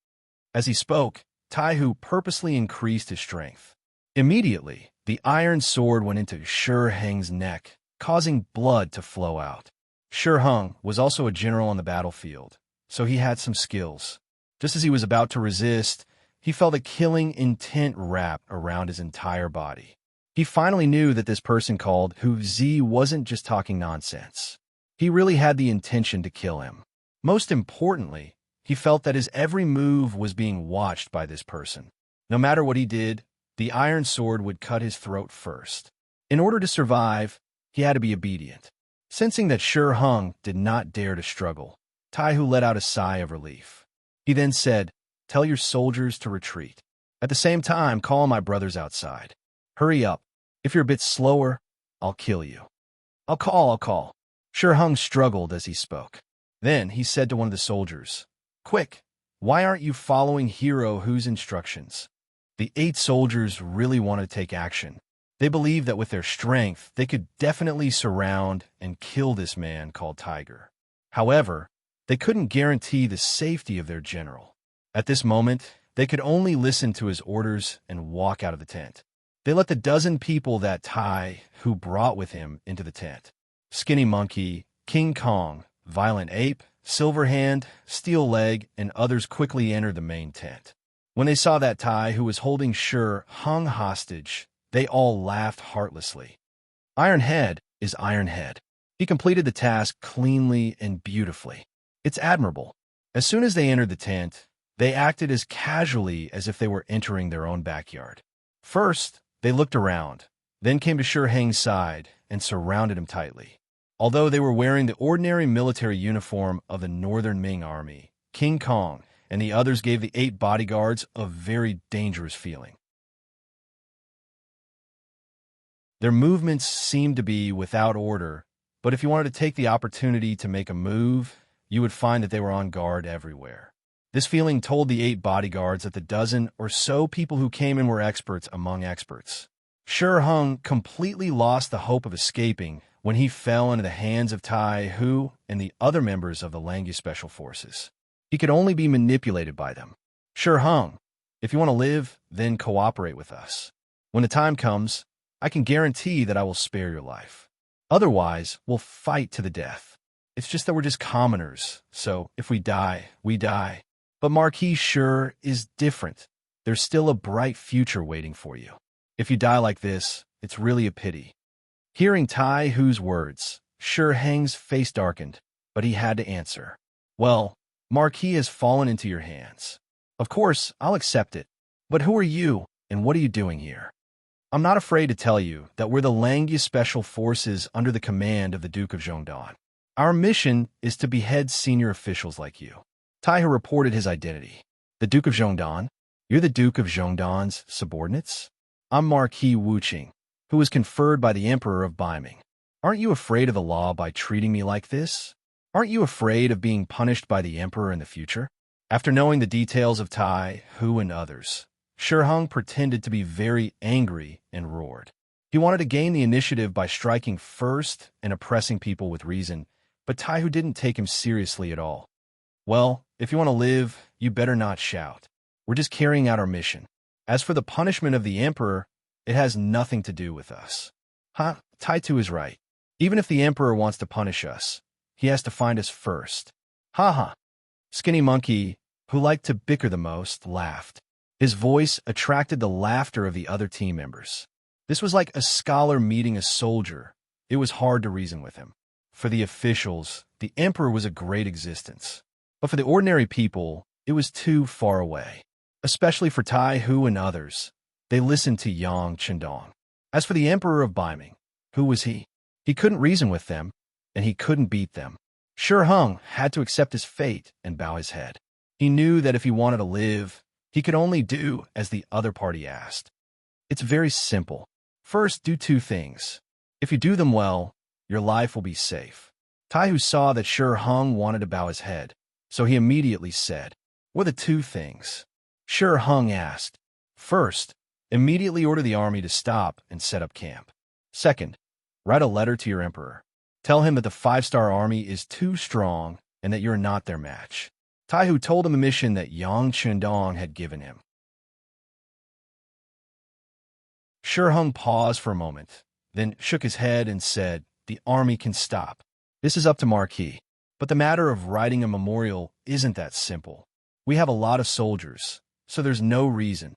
As he spoke, Tai Hu purposely increased his strength. Immediately, the iron sword went into Shi Hang's neck, causing blood to flow out. Shi Hung was also a general on the battlefield, so he had some skills. Just as he was about to resist, he felt a killing intent wrap around his entire body. He finally knew that this person called Hu Zi wasn't just talking nonsense. He really had the intention to kill him. Most importantly, he felt that his every move was being watched by this person. No matter what he did, the iron sword would cut his throat first. In order to survive, he had to be obedient. Sensing that Shi Hung did not dare to struggle, Tai Hu let out a sigh of relief. He then said, "Tell your soldiers to retreat. At the same time, call my brothers outside. Hurry up. If you're a bit slower, I'll kill you." I'll call. Shi Hung struggled as he spoke. Then he said to one of the soldiers, "Quick, why aren't you following Hero Hu's instructions?" The 8 soldiers really wanted to take action. They believed that with their strength, they could definitely surround and kill this man called Tiger. However, they couldn't guarantee the safety of their general. At this moment, they could only listen to his orders and walk out of the tent. They let the dozen people that Tai Hu brought with him into the tent. Skinny Monkey, King Kong, Violent Ape, Silverhand, Steel Leg, and others quickly entered the main tent. When they saw that Tai Hu was holding Shi Hung hostage, they all laughed heartlessly. Iron Head is Iron Head. He completed the task cleanly and beautifully. It's admirable. As soon as they entered the tent, they acted as casually as if they were entering their own backyard. First, they looked around, then came to Shi Hang's side and surrounded him tightly. Although they were wearing the ordinary military uniform of the Northern Ming Army, King Kong and the others gave the 8 bodyguards a very dangerous feeling. Their movements seemed to be without order, but if you wanted to take the opportunity to make a move, you would find that they were on guard everywhere. This feeling told the 8 bodyguards that the dozen or so people who came in were experts among experts. Shi Hung completely lost the hope of escaping when he fell into the hands of Tai Hu and the other members of the Langia Special Forces. He could only be manipulated by them. Shi Hung, If you want to live, then cooperate with us. When the time comes, I can guarantee that I will spare your life. Otherwise, we'll fight to the death. It's just that we're just commoners, so if we die, we die. But Marquis sure is different. There's still a bright future waiting for you. If you die like this, it's really a pity. Hearing Tai Hu's words, Shi Heng's face darkened, but he had to answer. Well, Marquis has fallen into your hands. Of course, I'll accept it. But who are you, and what are you doing here? I'm not afraid to tell you that we're the Langya Special Forces under the command of the Duke of Zhongdan. Our mission is to behead senior officials like you. Tai Hu reported his identity. The Duke of Zhongdan? You're the Duke of Zhongdan's subordinates? I'm Marquis Wuqing, who was conferred by the Emperor of Baiming. Aren't you afraid of the law by treating me like this? Aren't you afraid of being punished by the Emperor in the future? After knowing the details of Tai Hu and others, Shi Heng pretended to be very angry and roared. He wanted to gain the initiative by striking first and oppressing people with reason, but Tai Hu didn't take him seriously at all. Well, if you want to live, you better not shout. We're just carrying out our mission. As for the punishment of the Emperor, it has nothing to do with us. Tai Tu is right. Even if the Emperor wants to punish us, he has to find us first. Ha. Skinny Monkey, who liked to bicker the most, laughed. His voice attracted the laughter of the other team members. This was like a scholar meeting a soldier. It was hard to reason with him. For the officials, the Emperor was a great existence. But for the ordinary people, it was too far away. Especially for Tai Hu and others, they listened to Yang Chendong. As for the Emperor of Baiming, who was he? He couldn't reason with them, and he couldn't beat them. Shi Heng had to accept his fate and bow his head. He knew that if he wanted to live, he could only do as the other party asked. It's very simple. First, do two things. If you do them well, your life will be safe. Tai Hu saw that Shi Heng wanted to bow his head, so he immediately said, "What are the two things?" Shi Heng asked, "First, immediately order the army to stop and set up camp. Second, write a letter to your emperor. Tell him that the 5-star army is too strong and that you're not their match." Tai Hu told him a mission that Yang Chendong had given him. Shi Heng paused for a moment, then shook his head and said, "The army can stop. This is up to Marquis. But the matter of writing a memorial isn't that simple. We have a lot of soldiers, so there's no reason."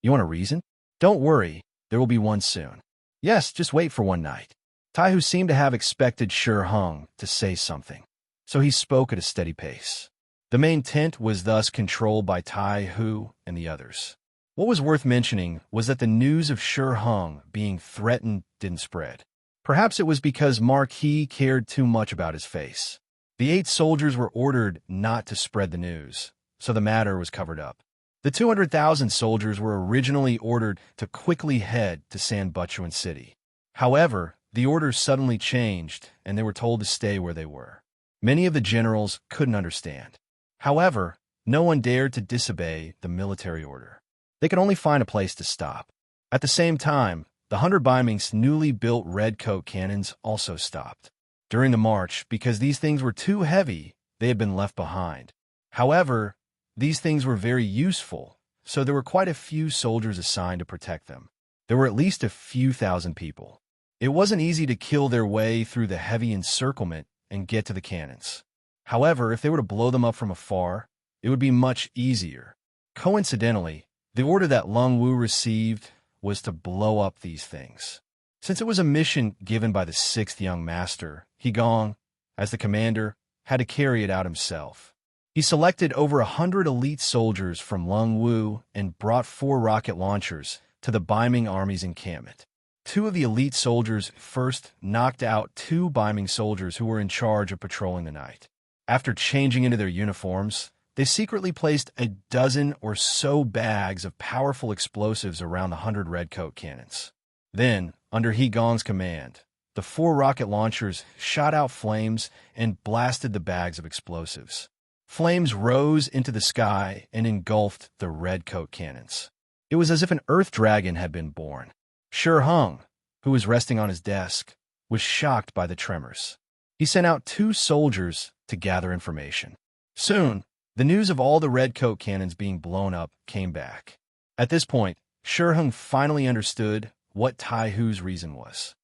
"You want a reason? Don't worry, there will be one soon." "Yes, just wait for one night." Tai Hu seemed to have expected Shi Heng to say something, so he spoke at a steady pace. The main tent was thus controlled by Tai Hu and the others. What was worth mentioning was that the news of Shi Heng being threatened didn't spread. Perhaps it was because Marquis cared too much about his face. The 8 soldiers were ordered not to spread the news, so the matter was covered up. The 200,000 soldiers were originally ordered to quickly head to San Buchuan City. However, the orders suddenly changed, and they were told to stay where they were. Many of the generals couldn't understand. However, no one dared to disobey the military order. They could only find a place to stop. At the same time, the 100 Baiming's newly built redcoat cannons also stopped. During the march, because these things were too heavy, they had been left behind. However, these things were very useful, so there were quite a few soldiers assigned to protect them. There were at least a few thousand people. It wasn't easy to kill their way through the heavy encirclement and get to the cannons. However, if they were to blow them up from afar, it would be much easier. Coincidentally, the order that Lung Wu received was to blow up these things. Since it was a mission given by the 6th young master, He Gong, as the commander, had to carry it out himself. He selected over 100 elite soldiers from Lung Wu and brought 4 rocket launchers to the Baiming army's encampment. 2 of the elite soldiers first knocked out 2 Baiming soldiers who were in charge of patrolling the night. After changing into their uniforms, they secretly placed a dozen or so bags of powerful explosives around the 100 redcoat cannons. Then, under He Gong's command, the 4 rocket launchers shot out flames and blasted the bags of explosives. Flames rose into the sky and engulfed the redcoat cannons. It was as if an earth dragon had been born. Shi Heng, who was resting on his desk, was shocked by the tremors. He sent out 2 soldiers to gather information. Soon, the news of all the redcoat cannons being blown up came back. At this point, Shiheng finally understood what Tai Hu's reason was.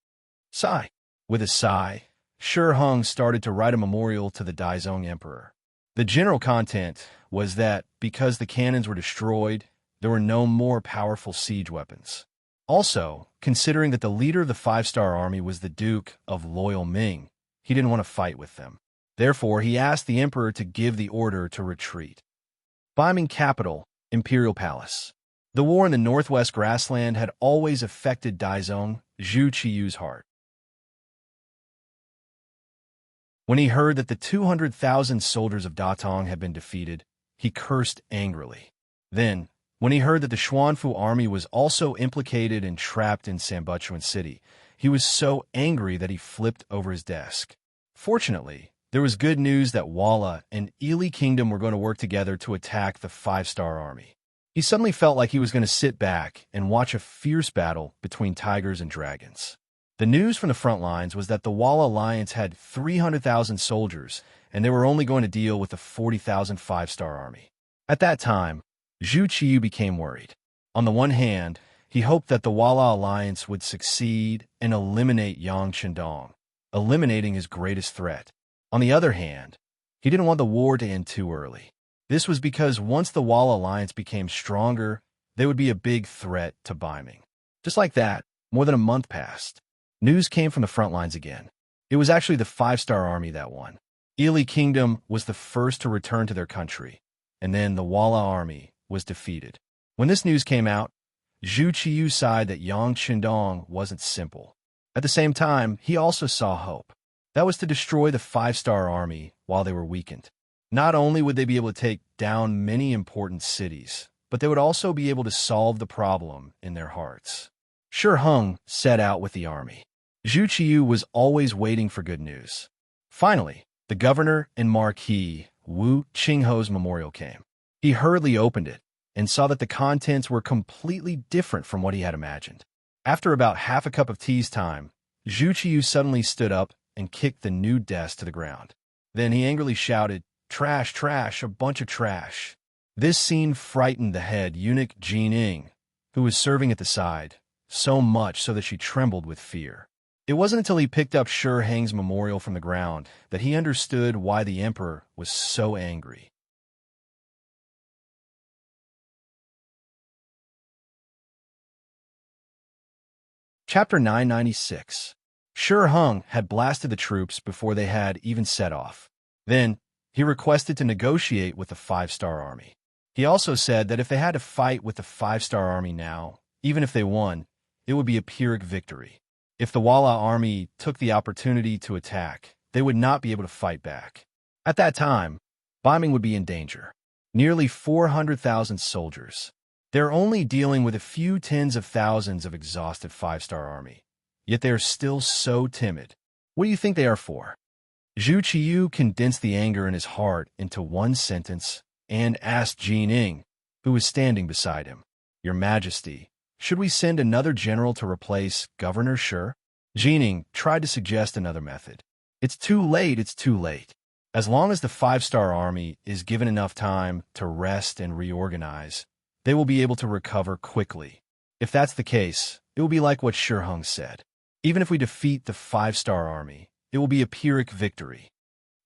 Sigh. With a sigh, Shiheng started to write a memorial to the Daizong Emperor. The general content was that because the cannons were destroyed, there were no more powerful siege weapons. Also, considering that the leader of the five-star army was the Duke of Loyal Ming, he didn't want to fight with them. Therefore, he asked the emperor to give the order to retreat. Baiming capital, Imperial Palace. The war in the northwest grassland had always affected Daizong, Zhu Qiyu's heart. When he heard that the 200,000 soldiers of Datong had been defeated, he cursed angrily. Then, when he heard that the Xuanfu army was also implicated and trapped in Sanbuchuan City, he was so angry that he flipped over his desk. Fortunately, there was good news that Walla and Ili Kingdom were going to work together to attack the five-star army. He suddenly felt like he was going to sit back and watch a fierce battle between tigers and dragons. The news from the front lines was that the Walla alliance had 300,000 soldiers, and they were only going to deal with the 40,000 five-star army. At that time, Zhu Qiyu became worried. On the one hand, he hoped that the Walla alliance would succeed and eliminate Yang Qindong, eliminating his greatest threat. On the other hand, he didn't want the war to end too early. This was because once the Walla alliance became stronger, they would be a big threat to Baiming. Just like that, more than a month passed. News came from the front lines again. It was actually the five-star army that won. Ili Kingdom was the first to return to their country, and then the Walla army was defeated. When this news came out, Zhu Qiyu sighed that Yang Qindong wasn't simple. At the same time, he also saw hope. That was to destroy the five-star army while they were weakened. Not only would they be able to take down many important cities, but they would also be able to solve the problem in their hearts. Shiheng set out with the army. Zhu Qiyu was always waiting for good news. Finally, the governor and Marquis Wu Qingho's memorial came. He hurriedly opened it and saw that the contents were completely different from what he had imagined. After about half a cup of tea's time, Zhu Qiyu suddenly stood up and kicked the new desk to the ground. Then he angrily shouted, "Trash, trash, a bunch of trash." This scene frightened the head eunuch Jining, who was serving at the side, so much so that she trembled with fear. It wasn't until he picked up Shiheng's memorial from the ground that he understood why the emperor was so angry. Chapter 996. Shiheng had blasted the troops before they had even set off. Then, he requested to negotiate with the five-star army. He also said that if they had to fight with the five-star army now, even if they won, it would be a Pyrrhic victory. If the Walla army took the opportunity to attack, they would not be able to fight back. At that time, Baiming would be in danger. Nearly 400,000 soldiers. They're only dealing with a few tens of thousands of exhausted five-star army. Yet they are still so timid. What do you think they are for? Zhu Qiyu condensed the anger in his heart into one sentence and asked Jining, who was standing beside him, "Your Majesty, should we send another general to replace Governor Shi?" Jining tried to suggest another method. It's too late, it's too late. As long as the five-star army is given enough time to rest and reorganize, they will be able to recover quickly. If that's the case, it will be like what Shiheng said. Even if we defeat the five-star army, it will be a Pyrrhic victory.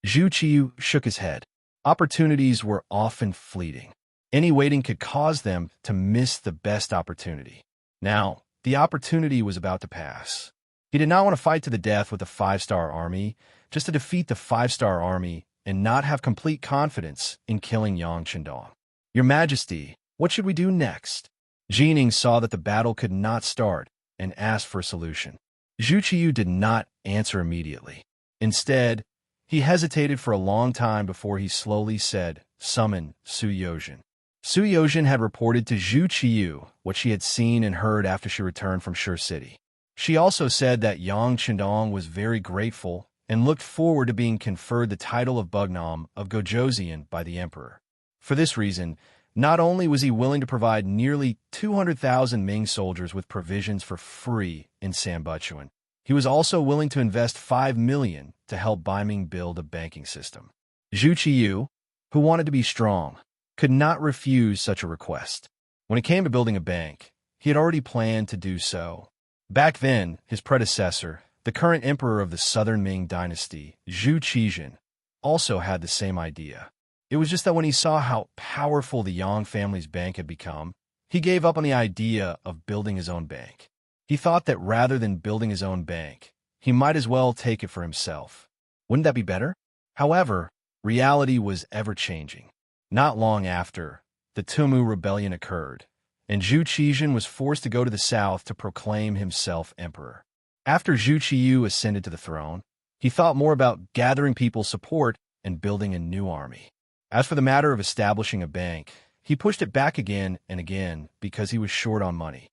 Zhu Qiyu shook his head. Opportunities were often fleeting. Any waiting could cause them to miss the best opportunity. Now, the opportunity was about to pass. He did not want to fight to the death with the five-star army, just to defeat the five-star army and not have complete confidence in killing Yang Qindong. "Your Majesty, what should we do next?" Jining saw that the battle could not start and asked for a solution. Zhu Qiyu did not answer immediately. Instead, he hesitated for a long time before he slowly said, "Summon Su Yozhen." Su Yozhen had reported to Zhu Qiyu what she had seen and heard after she returned from Shi City. She also said that Yang Qindong was very grateful and looked forward to being conferred the title of Bugnam of Gojoseon by the emperor. For this reason, not only was he willing to provide nearly 200,000 Ming soldiers with provisions for free in Sanbuchuan, he was also willing to invest 5 million to help Baiming build a banking system. Zhu Qiyu, who wanted to be strong, could not refuse such a request. When it came to building a bank, he had already planned to do so. Back then, his predecessor, the current emperor of the Southern Ming dynasty, Zhu Qizhen, also had the same idea. It was just that when he saw how powerful the Yang family's bank had become, he gave up on the idea of building his own bank. He thought that rather than building his own bank, he might as well take it for himself. Wouldn't that be better? However, reality was ever-changing. Not long after, the Tumu rebellion occurred, and Zhu Qizhen was forced to go to the south to proclaim himself emperor. After Zhu Qiyu ascended to the throne, he thought more about gathering people's support and building a new army. As for the matter of establishing a bank, he pushed it back again and again because he was short on money.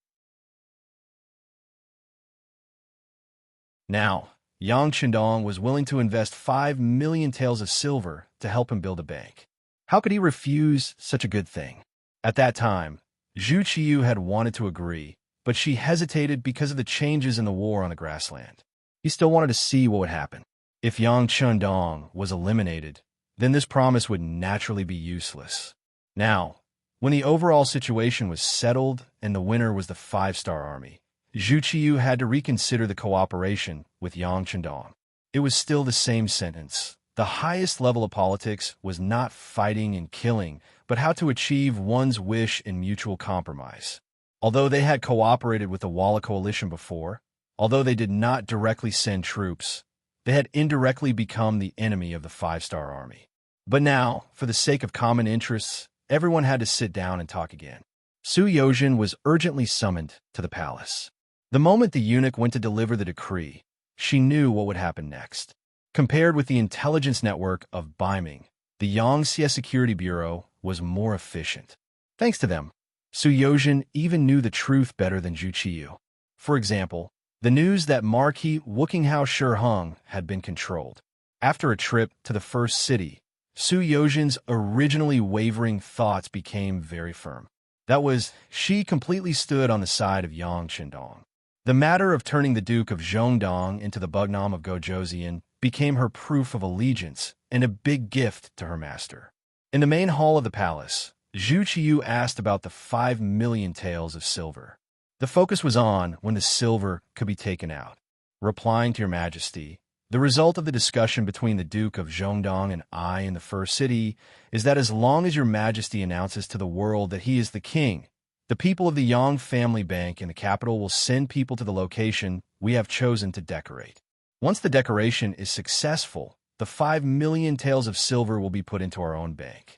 Now, Yang Qindong was willing to invest 5 million taels of silver to help him build a bank. How could he refuse such a good thing? At that time, Zhu Qiyu had wanted to agree, but she hesitated because of the changes in the war on the grassland. He still wanted to see what would happen. If Yang Qindong was eliminated, then this promise would naturally be useless. Now, when the overall situation was settled and the winner was the 5-star army, Zhu Qiyu had to reconsider the cooperation with Yang Qindong. It was still the same sentence. The highest level of politics was not fighting and killing, but how to achieve one's wish in mutual compromise. Although they had cooperated with the Walla coalition before, although they did not directly send troops, they had indirectly become the enemy of the 5-star army. But now, for the sake of common interests, everyone had to sit down and talk again. Su Yozhen was urgently summoned to the palace. The moment the eunuch went to deliver the decree, she knew what would happen next. Compared with the intelligence network of Baiming, the Yangxie Security Bureau was more efficient. Thanks to them, Su Yozhen even knew the truth better than Zhu Qiyu. For example, the news that Marquis Wukinghao Shiheng had been controlled. After a trip to the first city, Su Yozhen's originally wavering thoughts became very firm. That was, she completely stood on the side of Yang Qindong. The matter of turning the Duke of Zhongdong into the Bugnam of Gojoseon became her proof of allegiance and a big gift to her master. In the main hall of the palace, Zhu Qiyu asked about the 5 million taels of silver. The focus was on when the silver could be taken out. Replying to your majesty, the result of the discussion between the Duke of Zhongdong and I in the first city is that as long as your majesty announces to the world that he is the king, the people of the Yang family bank in the capital will send people to the location we have chosen to decorate. Once the decoration is successful, the 5 million taels of silver will be put into our own bank.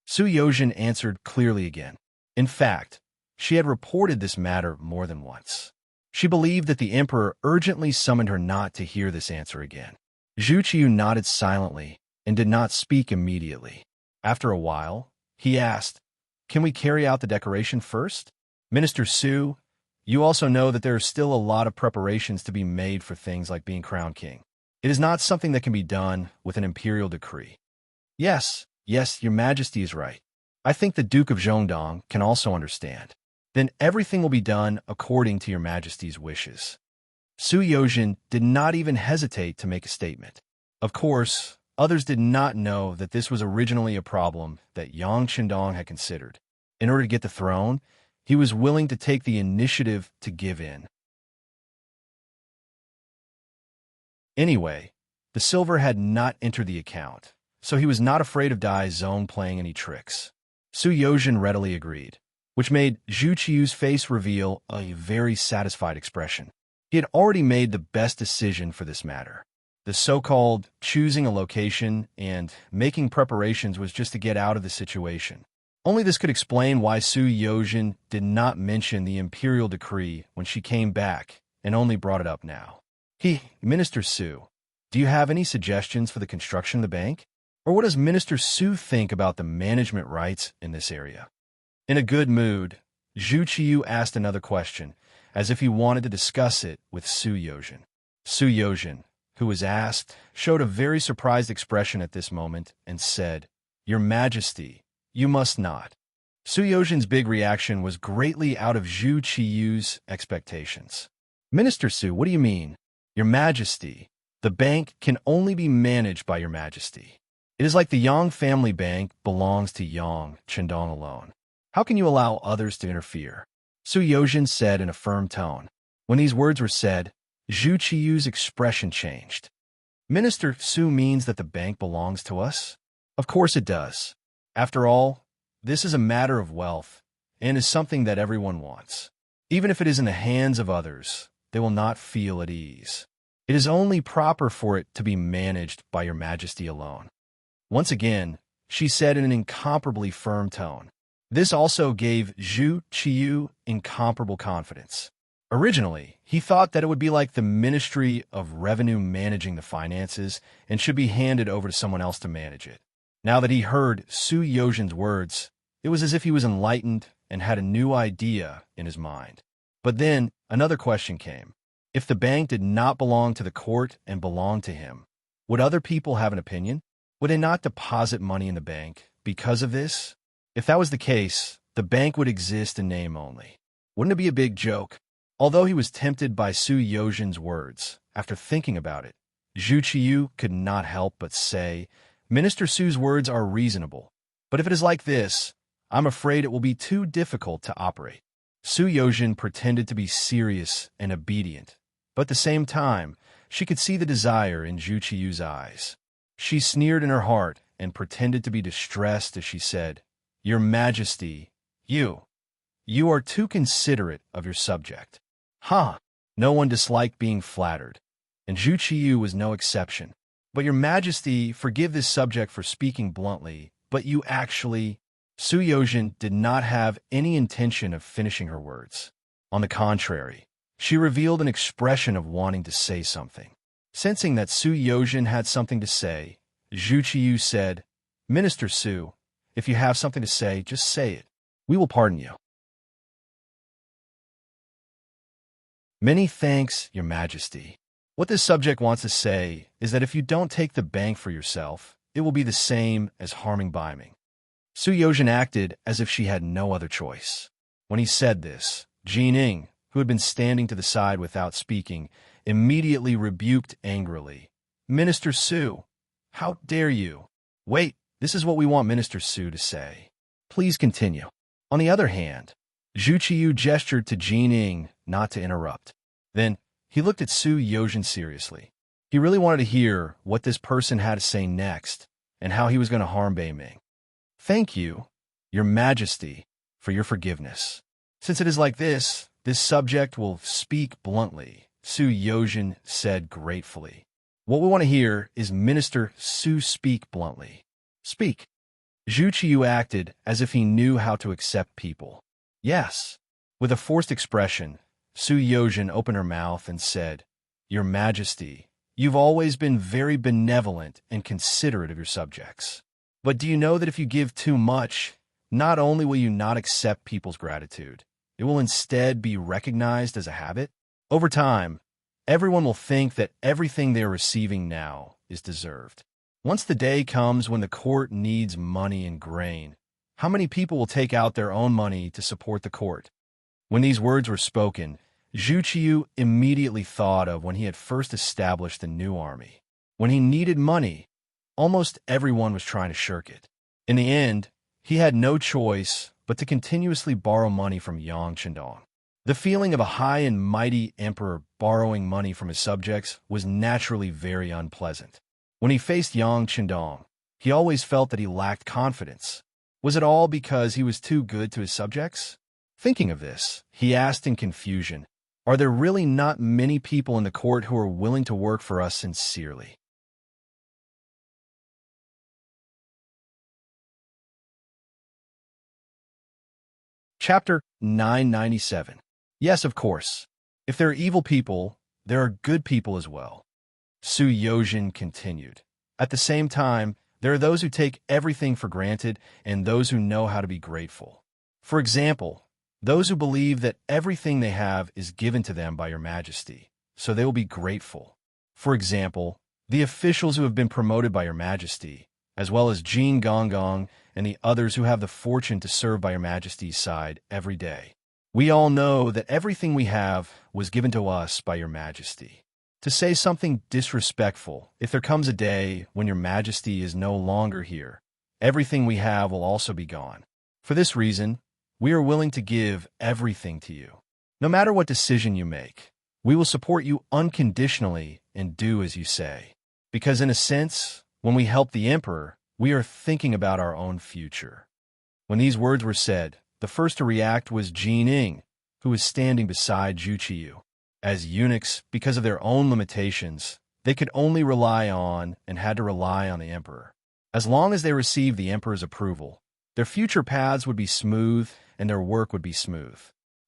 Su Yozhen answered clearly again. In fact, she had reported this matter more than once. She believed that the emperor urgently summoned her not to hear this answer again. Zhu Qiyu nodded silently and did not speak immediately. After a while, he asked, "Can we carry out the decoration first? Minister Su, you also know that there are still a lot of preparations to be made for things like being crowned king. It is not something that can be done with an imperial decree." Yes, your majesty is right. I think the Duke of Zhongdong can also understand. Then everything will be done according to your majesty's wishes. Su Yozhen did not even hesitate to make a statement. Of course, others did not know that this was originally a problem that Yang Qindong had considered. In order to get the throne, he was willing to take the initiative to give in. Anyway, the silver had not entered the account, so he was not afraid of Dai Zong playing any tricks. Su Yozhen readily agreed, which made Zhu Qiyu's face reveal a very satisfied expression. He had already made the best decision for this matter. The so-called choosing a location and making preparations was just to get out of the situation. Only this could explain why Su Yozhen did not mention the imperial decree when she came back and only brought it up now. Minister Su, do you have any suggestions for the construction of the bank? Or what does Minister Su think about the management rights in this area? In a good mood, Zhu Qiyu asked another question, as if he wanted to discuss it with Su Yozhen. Su Yozhen, who was asked, showed a very surprised expression at this moment and said, "Your Majesty, you must not." Su Yozhen's big reaction was greatly out of Zhu Qiyu's expectations. "Minister Su, what do you mean? Your Majesty, the bank can only be managed by your Majesty. It is like the Yang family bank belongs to Yang Qindong alone. How can you allow others to interfere? Su Yozhen said in a firm tone. When these words were said, Zhu Qiyu's expression changed. Minister Su means that the bank belongs to us? Of course it does. After all, this is a matter of wealth, and is something that everyone wants. Even if it is in the hands of others, they will not feel at ease. It is only proper for it to be managed by your majesty alone. Once again, she said in an incomparably firm tone. This also gave Zhu Qiyu incomparable confidence. Originally, he thought that it would be like the Ministry of Revenue managing the finances and should be handed over to someone else to manage it. Now that he heard Su Yozhen's words, it was as if he was enlightened and had a new idea in his mind. But then, another question came. If the bank did not belong to the court and belonged to him, would other people have an opinion? Would they not deposit money in the bank because of this? If that was the case, the bank would exist in name only. Wouldn't it be a big joke? Although he was tempted by Su Yozhen's words, after thinking about it, Zhu Qiyu could not help but say, Minister Su's words are reasonable, but if it is like this, I'm afraid it will be too difficult to operate. Su Yozhen pretended to be serious and obedient, but at the same time, she could see the desire in Zhu Qiyu's eyes. She sneered in her heart and pretended to be distressed as she said, Your Majesty, you are too considerate of your subject. Ha! No one disliked being flattered, and Zhu Qiyu was no exception. But your Majesty, forgive this subject for speaking bluntly, but you actually... Su Yozhen did not have any intention of finishing her words. On the contrary, she revealed an expression of wanting to say something. Sensing that Su Yozhen had something to say, Zhu Qiyu said, Minister Su, if you have something to say, just say it. We will pardon you. Many thanks, Your Majesty. What this subject wants to say is that if you don't take the bank for yourself, it will be the same as harming Baiming. Su Yozhen acted as if she had no other choice. When he said this, Jining, who had been standing to the side without speaking, immediately rebuked angrily. Minister Su, how dare you? Wait, this is what we want Minister Su to say. Please continue. On the other hand, Zhu Qiyu gestured to Jining not to interrupt. Then, he looked at Su Yozhen seriously. He really wanted to hear what this person had to say next, and how he was going to harm Baiming. Thank you, Your Majesty, for your forgiveness. Since it is like this subject will speak bluntly, Su Yozhen said gratefully. What we want to hear is Minister Su speak bluntly. Speak. Zhu Qiyu acted as if he knew how to accept people. Yes. With a forced expression, Su Yozhen opened her mouth and said, Your Majesty, you've always been very benevolent and considerate of your subjects. But do you know that if you give too much, not only will you not accept people's gratitude, it will instead be recognized as a habit? Over time, everyone will think that everything they are receiving now is deserved. Once the day comes when the court needs money and grain, how many people will take out their own money to support the court? When these words were spoken, Zhu Qiyu immediately thought of when he had first established the new army. When he needed money, almost everyone was trying to shirk it. In the end, he had no choice but to continuously borrow money from Yang Chendong. The feeling of a high and mighty emperor borrowing money from his subjects was naturally very unpleasant. When he faced Yang Chendong, he always felt that he lacked confidence. Was it all because he was too good to his subjects? Thinking of this, he asked in confusion, Are there really not many people in the court who are willing to work for us sincerely? Chapter 997. Yes, of course. If there are evil people, there are good people as well. Su Yozhen continued. At the same time, there are those who take everything for granted and those who know how to be grateful. For example, those who believe that everything they have is given to them by Your Majesty, so they will be grateful. For example, the officials who have been promoted by Your Majesty, as well as Jin Gonggong and the others who have the fortune to serve by Your Majesty's side every day. We all know that everything we have was given to us by Your Majesty. To say something disrespectful, if there comes a day when Your Majesty is no longer here, everything we have will also be gone. For this reason, we are willing to give everything to you. No matter what decision you make, we will support you unconditionally and do as you say. Because in a sense, when we help the emperor, we are thinking about our own future." When these words were said, the first to react was Jining, who was standing beside Zhu Qiyu. As eunuchs, because of their own limitations, they could only rely on and had to rely on the emperor. As long as they received the emperor's approval, their future paths would be smooth and their work would be smooth.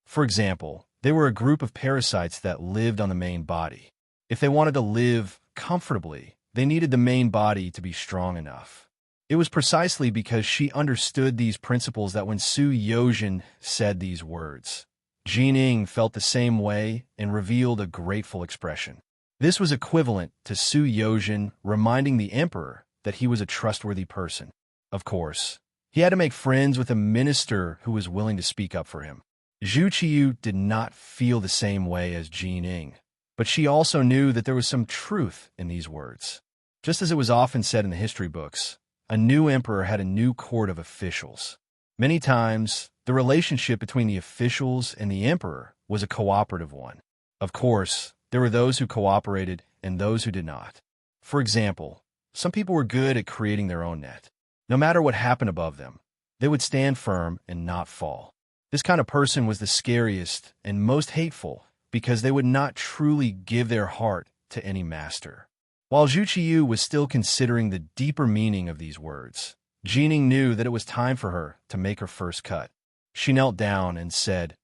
For example, they were a group of parasites that lived on the main body. If they wanted to live comfortably, they needed the main body to be strong enough. It was precisely because she understood these principles that when Su Yozhen said these words, Jining felt the same way and revealed a grateful expression. This was equivalent to Su Yozhen reminding the emperor that he was a trustworthy person. Of course, he had to make friends with a minister who was willing to speak up for him. Zhu Qiyu did not feel the same way as Jining, but she also knew that there was some truth in these words. Just as it was often said in the history books, a new emperor had a new court of officials. Many times, the relationship between the officials and the emperor was a cooperative one. Of course, there were those who cooperated and those who did not. For example, some people were good at creating their own net. No matter what happened above them, they would stand firm and not fall. This kind of person was the scariest and most hateful because they would not truly give their heart to any master. While Zhu Qiyu was still considering the deeper meaning of these words, Jining knew that it was time for her to make her first cut. She knelt down and said,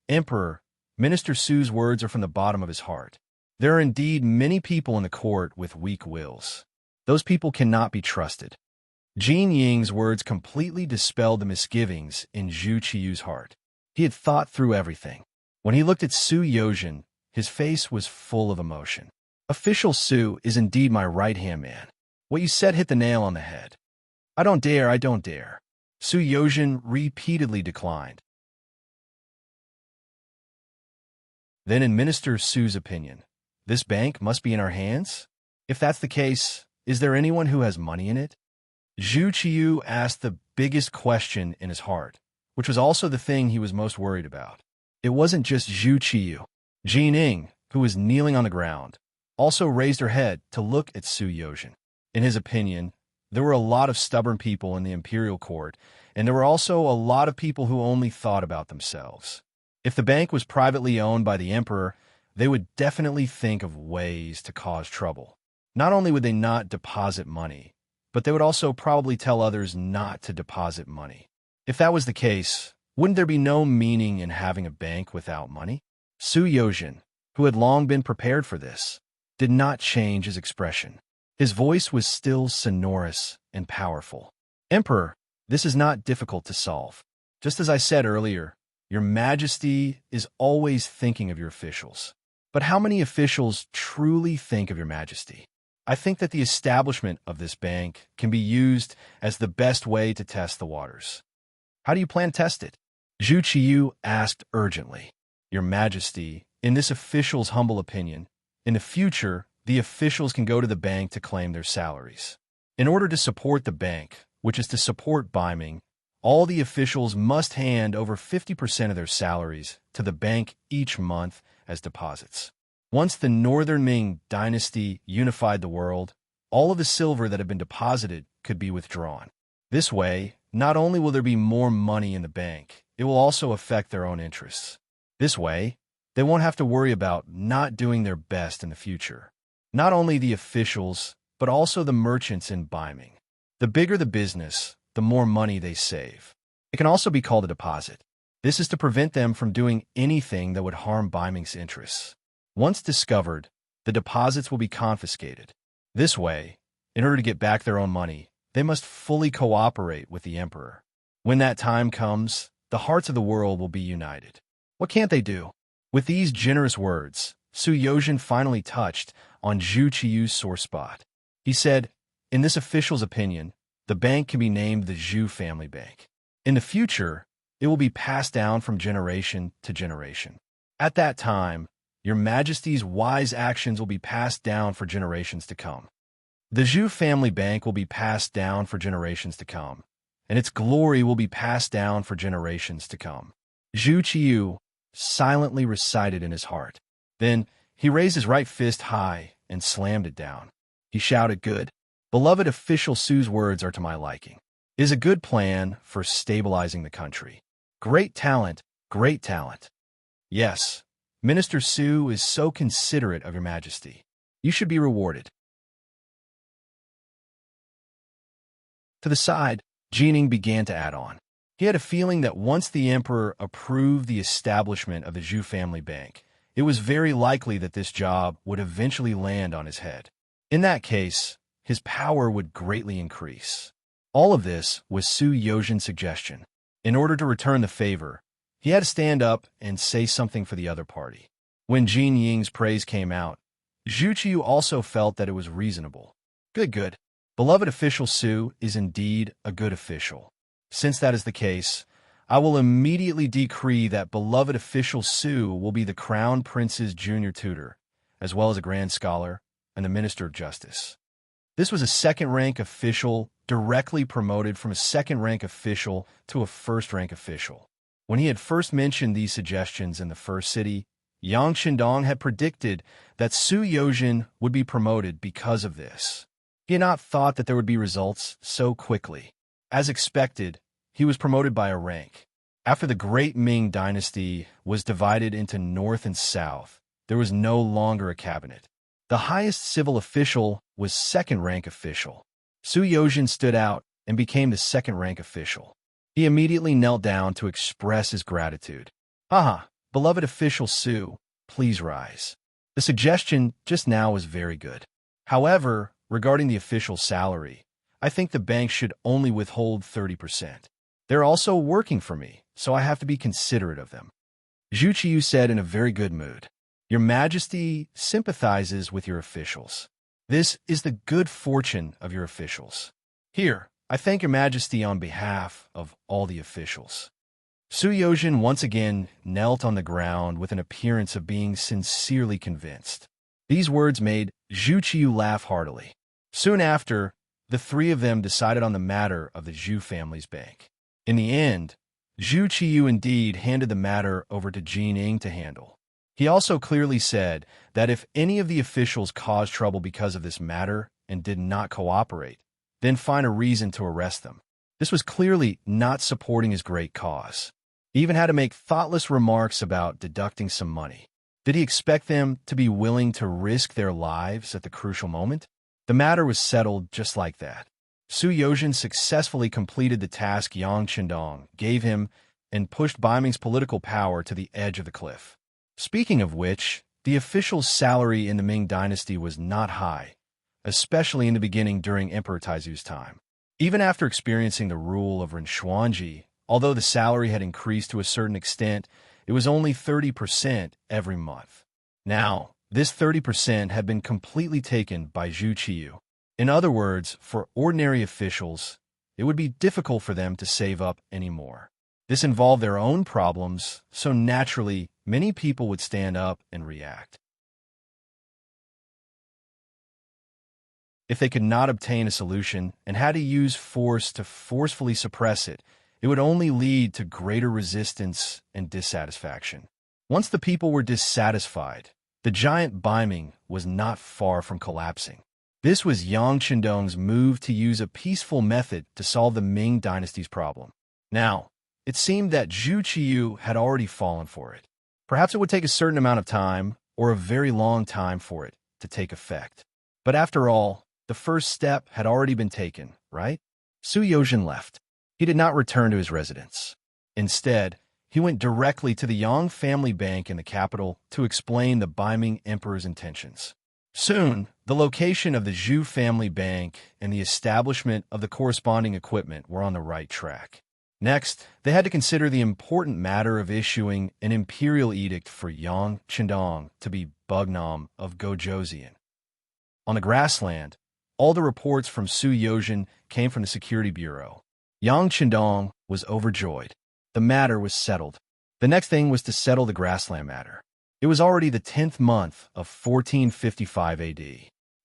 "Emperor, Minister Su's words are from the bottom of his heart. There are indeed many people in the court with weak wills. Those people cannot be trusted." Jin Ying's words completely dispelled the misgivings in Zhu Qiyu's heart. He had thought through everything. When he looked at Su Yozhen, his face was full of emotion. "Official Su is indeed my right-hand man. What you said hit the nail on the head. I don't dare. Su Yozhen repeatedly declined. Then in Minister Su's opinion, this bank must be in our hands? If that's the case, is there anyone who has money in it? Zhu Qiyu asked the biggest question in his heart, which was also the thing he was most worried about. It wasn't just Zhu Qiyu. Jining, who was kneeling on the ground, also raised her head to look at Su Yozhen. In his opinion, there were a lot of stubborn people in the imperial court, and there were also a lot of people who only thought about themselves. If the bank was privately owned by the emperor, they would definitely think of ways to cause trouble. Not only would they not deposit money, but they would also probably tell others not to deposit money. If that was the case, wouldn't there be no meaning in having a bank without money? Su Yozhen, who had long been prepared for this, did not change his expression. His voice was still sonorous and powerful. "Emperor, this is not difficult to solve. Just as I said earlier, Your Majesty is always thinking of your officials. But how many officials truly think of Your Majesty? I think that the establishment of this bank can be used as the best way to test the waters." "How do you plan to test it?" Zhu Qiyu asked urgently. "Your Majesty, in this official's humble opinion, in the future, the officials can go to the bank to claim their salaries. In order to support the bank, which is to support Baiming, all the officials must hand over 50% of their salaries to the bank each month as deposits. Once the Northern Ming dynasty unified the world, all of the silver that had been deposited could be withdrawn. This way, not only will there be more money in the bank, it will also affect their own interests. This way, they won't have to worry about not doing their best in the future. Not only the officials, but also the merchants in Baiming. The bigger the business, the more money they save. It can also be called a deposit. This is to prevent them from doing anything that would harm Baiming's interests. Once discovered, the deposits will be confiscated. This way, in order to get back their own money, they must fully cooperate with the emperor. When that time comes, the hearts of the world will be united. What can't they do?" With these generous words, Su Yozhen finally touched on Zhu Qiyu's sore spot. He said, "In this official's opinion, the bank can be named the Zhu Family Bank. In the future, it will be passed down from generation to generation. At that time, Your Majesty's wise actions will be passed down for generations to come. The Zhu Family Bank will be passed down for generations to come, and its glory will be passed down for generations to come. Zhu Qiyu silently recited in his heart. Then he raised his right fist high and slammed it down. He shouted, "Good. Beloved official Su's words are to my liking. It is a good plan for stabilizing the country. Great talent, great talent. Yes, Minister Su is so considerate of your majesty. You should be rewarded." To the side, Jining began to add on. He had a feeling that once the emperor approved the establishment of the Zhu family bank, it was very likely that this job would eventually land on his head. In that case, his power would greatly increase. All of this was Su Yozhin's suggestion. In order to return the favor, he had to stand up and say something for the other party. When Jin Ying's praise came out, Zhu Qiyu also felt that it was reasonable. Good. Beloved official Su is indeed a good official. Since that is the case, I will immediately decree that beloved official Su will be the Crown Prince's junior tutor, as well as a grand scholar and the Minister of Justice. This was a second-rank official directly promoted from a second-rank official to a first-rank official. When he had first mentioned these suggestions in the first city, Yang Qindong had predicted that Su Yozhin would be promoted because of this. He had not thought that there would be results so quickly. As expected, he was promoted by a rank. After the Great Ming Dynasty was divided into North and South, there was no longer a cabinet. The highest civil official was second-rank official. Su Yozhin stood out and became the second-rank official. He immediately knelt down to express his gratitude. Beloved official Su, please rise. The suggestion just now was very good. However, regarding the official salary, I think the bank should only withhold 30%. They're also working for me, so I have to be considerate of them. Zhu Qiyu said in a very good mood. Your Majesty sympathizes with your officials. This is the good fortune of your officials. Here, I thank your Majesty on behalf of all the officials. Su Yozhin once again knelt on the ground with an appearance of being sincerely convinced. These words made Zhu Qiyu laugh heartily. Soon after, the three of them decided on the matter of the Zhu family's bank. In the end, Zhu Qiyu indeed handed the matter over to Jin Ying to handle. He also clearly said that if any of the officials caused trouble because of this matter and did not cooperate, then find a reason to arrest them. This was clearly not supporting his great cause. He even had to make thoughtless remarks about deducting some money. Did he expect them to be willing to risk their lives at the crucial moment? The matter was settled just like that. Su Yozhin successfully completed the task Yang Qindong gave him and pushed Baiming's political power to the edge of the cliff. Speaking of which, the official's salary in the Ming Dynasty was not high, especially in the beginning during Emperor Taizu's time. Even after experiencing the rule of Renshuanji, although the salary had increased to a certain extent, it was only 30% every month. Now, this 30% had been completely taken by Zhu Qiyu. In other words, for ordinary officials, it would be difficult for them to save up anymore. This involved their own problems, so naturally, many people would stand up and react. If they could not obtain a solution and had to use force to forcefully suppress it, it would only lead to greater resistance and dissatisfaction. Once the people were dissatisfied, the giant Baiming was not far from collapsing. This was Yang Qindong's move to use a peaceful method to solve the Ming Dynasty's problem. Now, it seemed that Zhu Qiyu had already fallen for it. Perhaps it would take a certain amount of time, or a very long time for it to take effect. But after all, the first step had already been taken, right? Su Yozhin left. He did not return to his residence. Instead, he went directly to the Yang family bank in the capital to explain the Baiming emperor's intentions. Soon, the location of the Zhu family bank and the establishment of the corresponding equipment were on the right track. Next, they had to consider the important matter of issuing an imperial edict for Yang Qindong to be Bugnam of Gojoseon. On the grassland, all the reports from Su Yozhin came from the Security Bureau. Yang Qindong was overjoyed. The matter was settled. The next thing was to settle the grassland matter. It was already the 10th month of 1455 AD.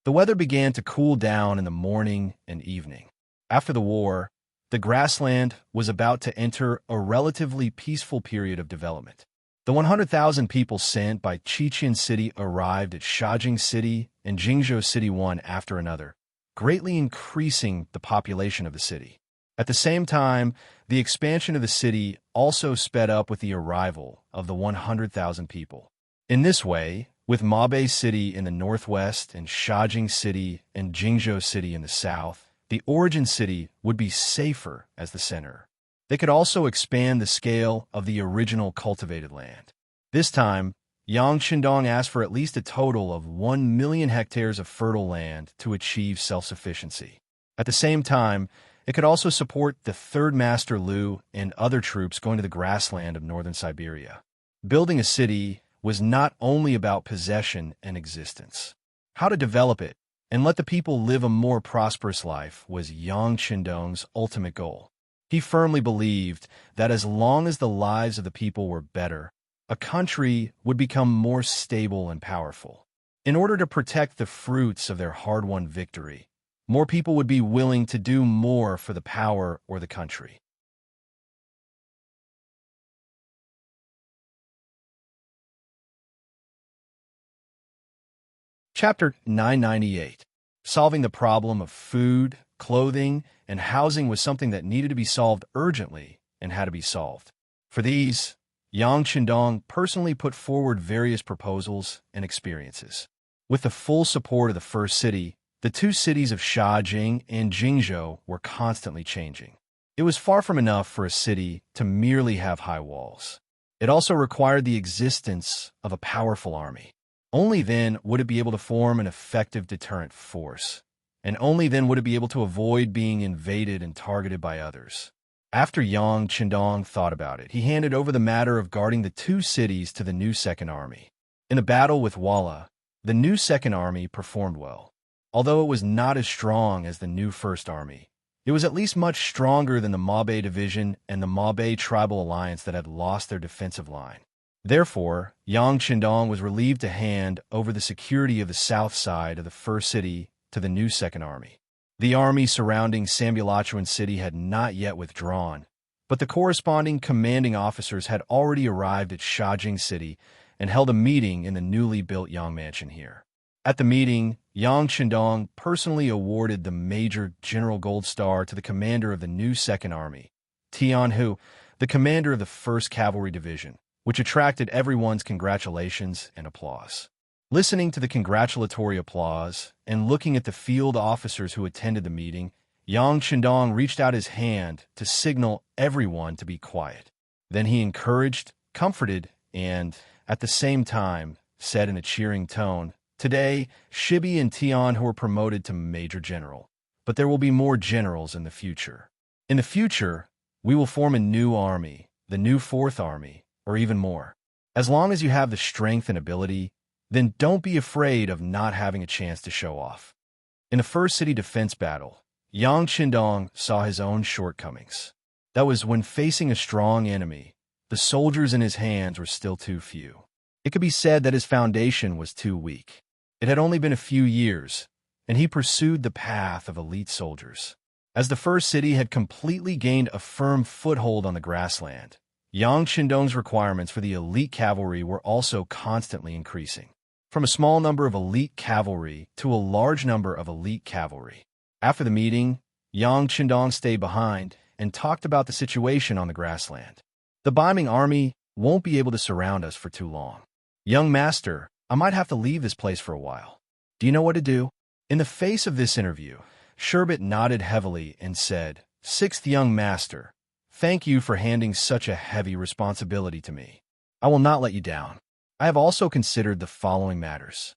The weather began to cool down in the morning and evening. After the war, the grassland was about to enter a relatively peaceful period of development. The 100,000 people sent by Chichen City arrived at Shajing City and Jingzhou City one after another, greatly increasing the population of the city. At the same time, the expansion of the city also sped up with the arrival of the 100,000 people. In this way, with Mabe City in the northwest and Shajing City and Jingzhou City in the south, the origin city would be safer as the center. They could also expand the scale of the original cultivated land. This time, Yang Qindong asked for at least a total of 1 million hectares of fertile land to achieve self-sufficiency. At the same time, it could also support the Third Master Liu and other troops going to the grassland of northern Siberia. Building a city was not only about possession and existence. How to develop it and let the people live a more prosperous life was Yang Qindong's ultimate goal. He firmly believed that as long as the lives of the people were better, a country would become more stable and powerful. In order to protect the fruits of their hard-won victory, more people would be willing to do more for the power or the country. Chapter 998. Solving the problem of food, clothing, and housing was something that needed to be solved urgently and had to be solved. For these, Yang Qindong personally put forward various proposals and experiences. With the full support of the first city, the two cities of Shajing and Jingzhou were constantly changing. It was far from enough for a city to merely have high walls. It also required the existence of a powerful army. Only then would it be able to form an effective deterrent force, and only then would it be able to avoid being invaded and targeted by others. After Yang Qindong thought about it, he handed over the matter of guarding the two cities to the new Second Army. In a battle with Walla, the new Second Army performed well. Although it was not as strong as the new First Army, it was at least much stronger than the Mabe Division and the Mabe Tribal Alliance that had lost their defensive line. Therefore, Yang Qindong was relieved to hand over the security of the south side of the first city to the new Second Army. The army surrounding Sambulachuan City had not yet withdrawn, but the corresponding commanding officers had already arrived at Shajing City and held a meeting in the newly built Yang Mansion here. At the meeting, Yang Qindong personally awarded the Major General Gold Star to the commander of the new Second Army, Tian Hu, the commander of the 1st Cavalry Division, which attracted everyone's congratulations and applause. Listening to the congratulatory applause and looking at the field officers who attended the meeting, Yang Qindong reached out his hand to signal everyone to be quiet. Then he encouraged, comforted, and, at the same time, said in a cheering tone, "Today, Shibi and Tian were promoted to Major General, but there will be more generals in the future. In the future, we will form a new army, the new 4th Army, or even more. As long as you have the strength and ability, then don't be afraid of not having a chance to show off." In the first city defense battle, Yang Qindong saw his own shortcomings. That was when facing a strong enemy, the soldiers in his hands were still too few. It could be said that his foundation was too weak. It had only been a few years, and he pursued the path of elite soldiers. As the first city had completely gained a firm foothold on the grassland, Yang Qindong's requirements for the elite cavalry were also constantly increasing, from a small number of elite cavalry to a large number of elite cavalry. After the meeting, Yang Qindong stayed behind and talked about the situation on the grassland. "The Biming army won't be able to surround us for too long. Young master, I might have to leave this place for a while. Do you know what to do?" In the face of this interview, Sherbet nodded heavily and said, "Sixth young master, thank you for handing such a heavy responsibility to me. I will not let you down. I have also considered the following matters.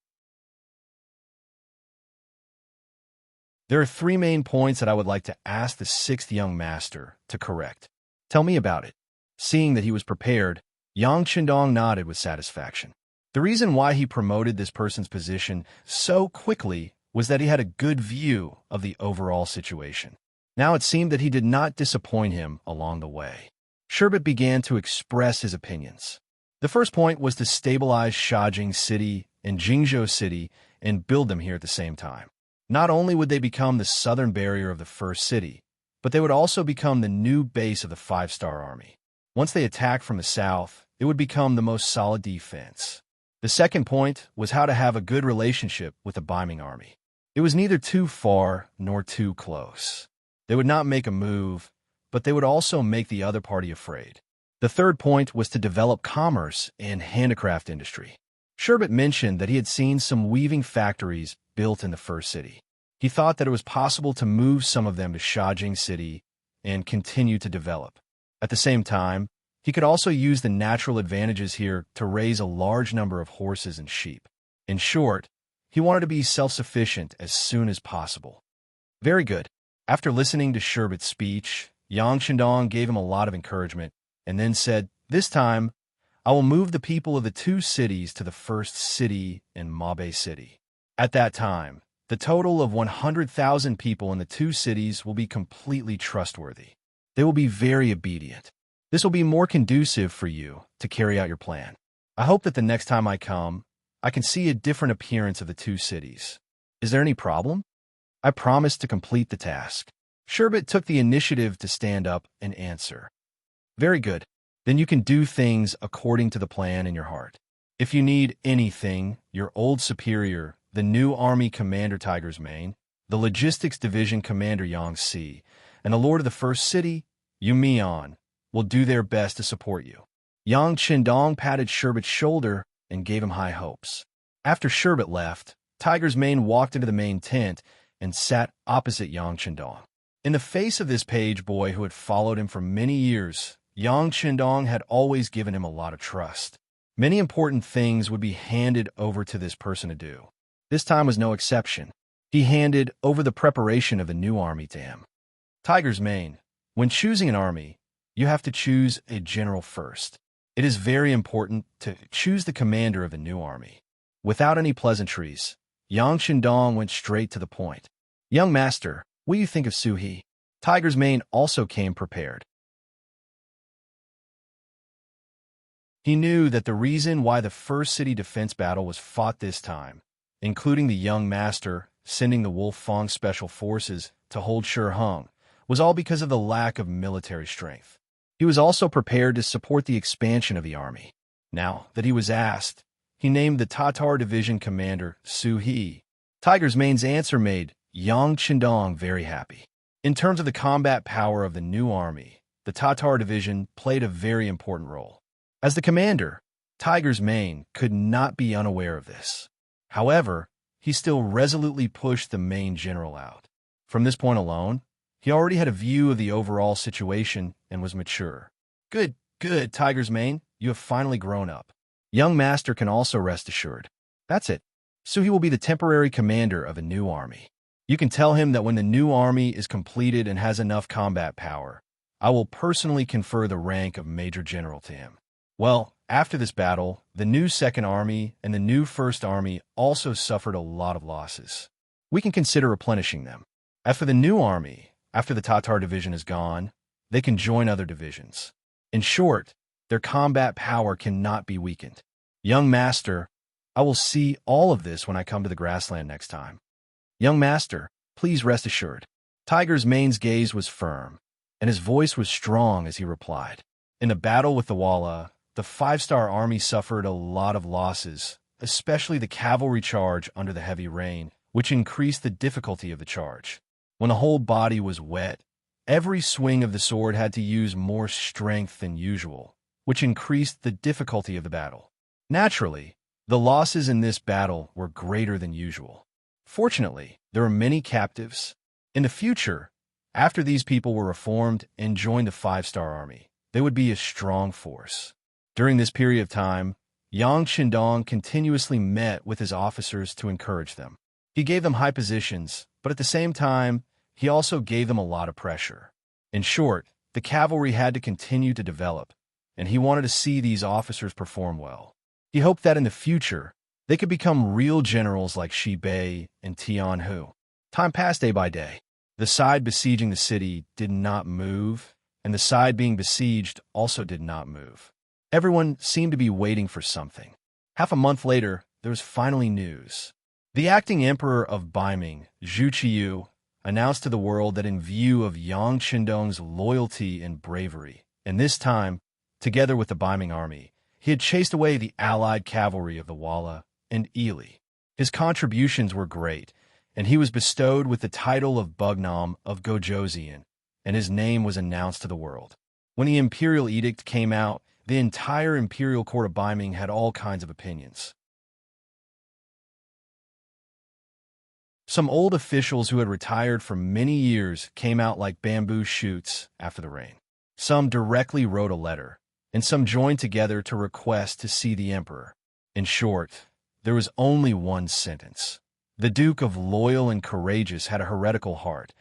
There are 3 main points that I would like to ask the 6th young master to correct. Tell me about it." Seeing that he was prepared, Yang Qindong nodded with satisfaction. The reason why he promoted this person's position so quickly was that he had a good view of the overall situation. Now it seemed that he did not disappoint him along the way. Sherbet began to express his opinions. The first point was to stabilize Shajing City and Jingzhou City and build them here at the same time. Not only would they become the southern barrier of the first city, but they would also become the new base of the five-star army. Once they attacked from the south, it would become the most solid defense. The second point was how to have a good relationship with the Biming army. It was neither too far nor too close. They would not make a move, but they would also make the other party afraid. The third point was to develop commerce and handicraft industry. Sherbet mentioned that he had seen some weaving factories built in the first city. He thought that it was possible to move some of them to Shajing City and continue to develop. At the same time, he could also use the natural advantages here to raise a large number of horses and sheep. In short, he wanted to be self-sufficient as soon as possible. Very good. After listening to Sherbet's speech, Yang Shandong gave him a lot of encouragement and then said, "This time, I will move the people of the two cities to the first city in Mabe City. At that time, the total of 100,000 people in the two cities will be completely trustworthy. They will be very obedient. This will be more conducive for you to carry out your plan. I hope that the next time I come, I can see a different appearance of the two cities. Is there any problem? I promise to complete the task." Sherbet took the initiative to stand up and answer. "Very good. Then you can do things according to the plan in your heart. If you need anything, your old superior, the new Army Commander Tiger's Mane, the Logistics Division Commander Yang Si, and the Lord of the First City, Yu Mian, will do their best to support you." Yang Qindong patted Sherbet's shoulder and gave him high hopes. After Sherbet left, Tiger's Mane walked into the main tent and sat opposite Yang Qindong. In the face of this page boy who had followed him for many years, Yang Qindong had always given him a lot of trust. Many important things would be handed over to this person to do. This time was no exception. He handed over the preparation of the new army to him. Tiger's Mane, when choosing an army, you have to choose a general first. It is very important to choose the commander of the new army. Without any pleasantries, Yang Qindong went straight to the point. "Young master, what do you think of Su-He?" Tiger's Mane also came prepared. He knew that the reason why the first city defense battle was fought this time, including the young master sending the Wolf Fong special forces to hold Shiheng, was all because of the lack of military strength. He was also prepared to support the expansion of the army. Now that he was asked, he named the Tatar Division commander Su-He. Tiger's Mane's answer made Yang Qindong very happy. In terms of the combat power of the new army, the Tatar Division played a very important role. As the commander, Tiger's Mane could not be unaware of this. However, he still resolutely pushed the main general out. From this point alone, he already had a view of the overall situation and was mature. Good, Tiger's Mane, you have finally grown up. Young master can also rest assured. That's it. Su-He will be the temporary commander of a new army. You can tell him that when the new army is completed and has enough combat power, I will personally confer the rank of Major General to him. Well, after this battle, the new Second Army and the new First Army also suffered a lot of losses. We can consider replenishing them. As for the new army, after the Tatar division is gone, they can join other divisions. In short, their combat power cannot be weakened. Young master, I will see all of this when I come to the grassland next time. Young master, please rest assured. Tiger's Mane's gaze was firm, and his voice was strong as he replied. In the battle with the Walla, the five-star army suffered a lot of losses, especially the cavalry charge under the heavy rain, which increased the difficulty of the charge. When the whole body was wet, every swing of the sword had to use more strength than usual, which increased the difficulty of the battle. Naturally, the losses in this battle were greater than usual. Fortunately, there were many captives. In the future, after these people were reformed and joined the five-star army, they would be a strong force. During this period of time, Yang Qindong continuously met with his officers to encourage them. He gave them high positions, but at the same time, he also gave them a lot of pressure. In short, the cavalry had to continue to develop, and he wanted to see these officers perform well. He hoped that in the future, they could become real generals like Shi Bei and Tian Hu. Time passed day by day. The side besieging the city did not move, and the side being besieged also did not move. Everyone seemed to be waiting for something. Half a month later, there was finally news. The acting emperor of Biming, Zhu Qiyu, announced to the world that in view of Yang Qindong's loyalty and bravery, and this time, together with the Beiming army, he had chased away the allied cavalry of the Walla and Ili. His contributions were great, and he was bestowed with the title of Bugnam of Gojoseon, and his name was announced to the world. When the imperial edict came out, the entire imperial court of Beiming had all kinds of opinions. Some old officials who had retired for many years came out like bamboo shoots after the rain. Some directly wrote a letter, and some joined together to request to see the emperor. In short, there was only one sentence. The Duke of Loyal and Courageous had a heretical heart,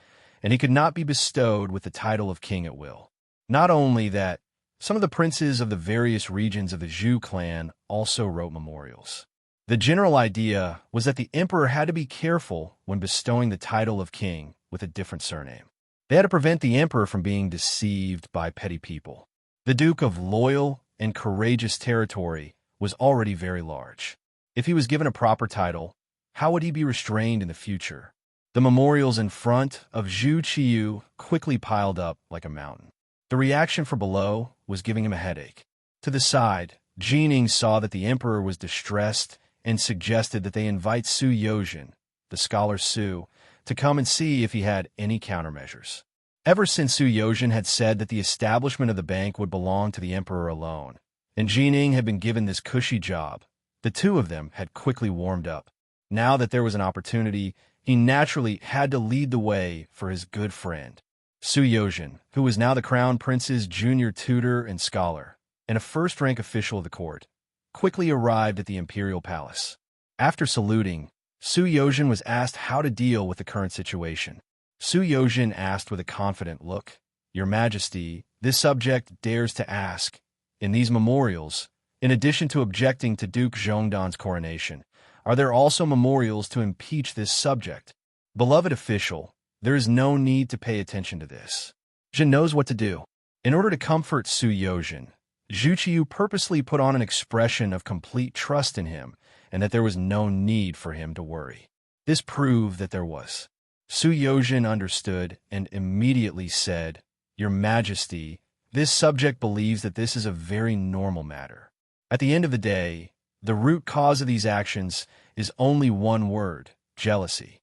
and he could not be bestowed with the title of king at will. Not only that, some of the princes of the various regions of the Zhou clan also wrote memorials. The general idea was that the emperor had to be careful when bestowing the title of king with a different surname. They had to prevent the emperor from being deceived by petty people. The Duke of Loyal and Courageous territory was already very large. If he was given a proper title, how would he be restrained in the future? The memorials in front of Zhu Qiyu quickly piled up like a mountain. The reaction from below was giving him a headache. To the side, Jining saw that the emperor was distressed and suggested that they invite Su Yozhen, the scholar Su, to come and see if he had any countermeasures. Ever since Su Yozhen had said that the establishment of the bank would belong to the emperor alone, and Jining had been given this cushy job, the two of them had quickly warmed up. Now that there was an opportunity, he naturally had to lead the way for his good friend. Su Yozhen, who was now the crown prince's junior tutor and scholar, and a first-rank official of the court, quickly arrived at the imperial palace. After saluting, Su Yozhen was asked how to deal with the current situation. Su Yozhen asked with a confident look, "Your Majesty, this subject dares to ask, in these memorials, in addition to objecting to Duke Zhongdan's coronation, are there also memorials to impeach this subject? Beloved official, there is no need to pay attention to this. Zhen knows what to do." In order to comfort Su Yozhen, Zhu Qiyu purposely put on an expression of complete trust in him and that there was no need for him to worry. This proved that there was. Su Yozhen understood and immediately said, "Your Majesty, this subject believes that this is a very normal matter. At the end of the day, the root cause of these actions is only one word: jealousy."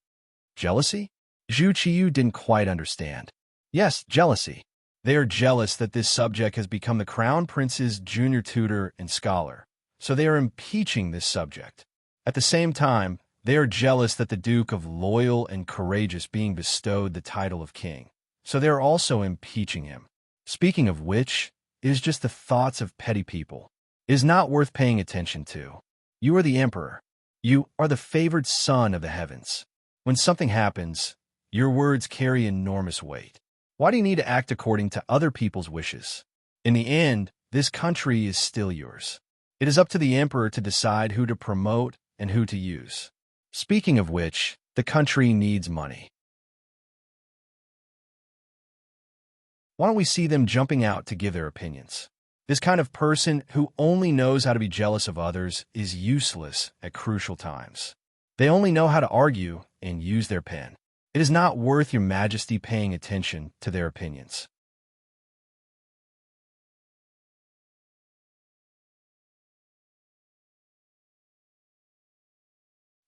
Jealousy? Zhu Qiyu didn't quite understand. Yes, jealousy. They are jealous that this subject has become the crown prince's junior tutor and scholar, so they are impeaching this subject. At the same time, they are jealous that the Duke of Loyal and Courageous being bestowed the title of king, so they are also impeaching him. Speaking of which, it is just the thoughts of petty people. It is not worth paying attention to. You are the emperor. You are the favored son of the heavens. When something happens, your words carry enormous weight. Why do you need to act according to other people's wishes? In the end, this country is still yours. It is up to the emperor to decide who to promote and who to use. Speaking of which, the country needs money. Why don't we see them jumping out to give their opinions? This kind of person who only knows how to be jealous of others is useless at crucial times. They only know how to argue and use their pen. It is not worth your Majesty paying attention to their opinions.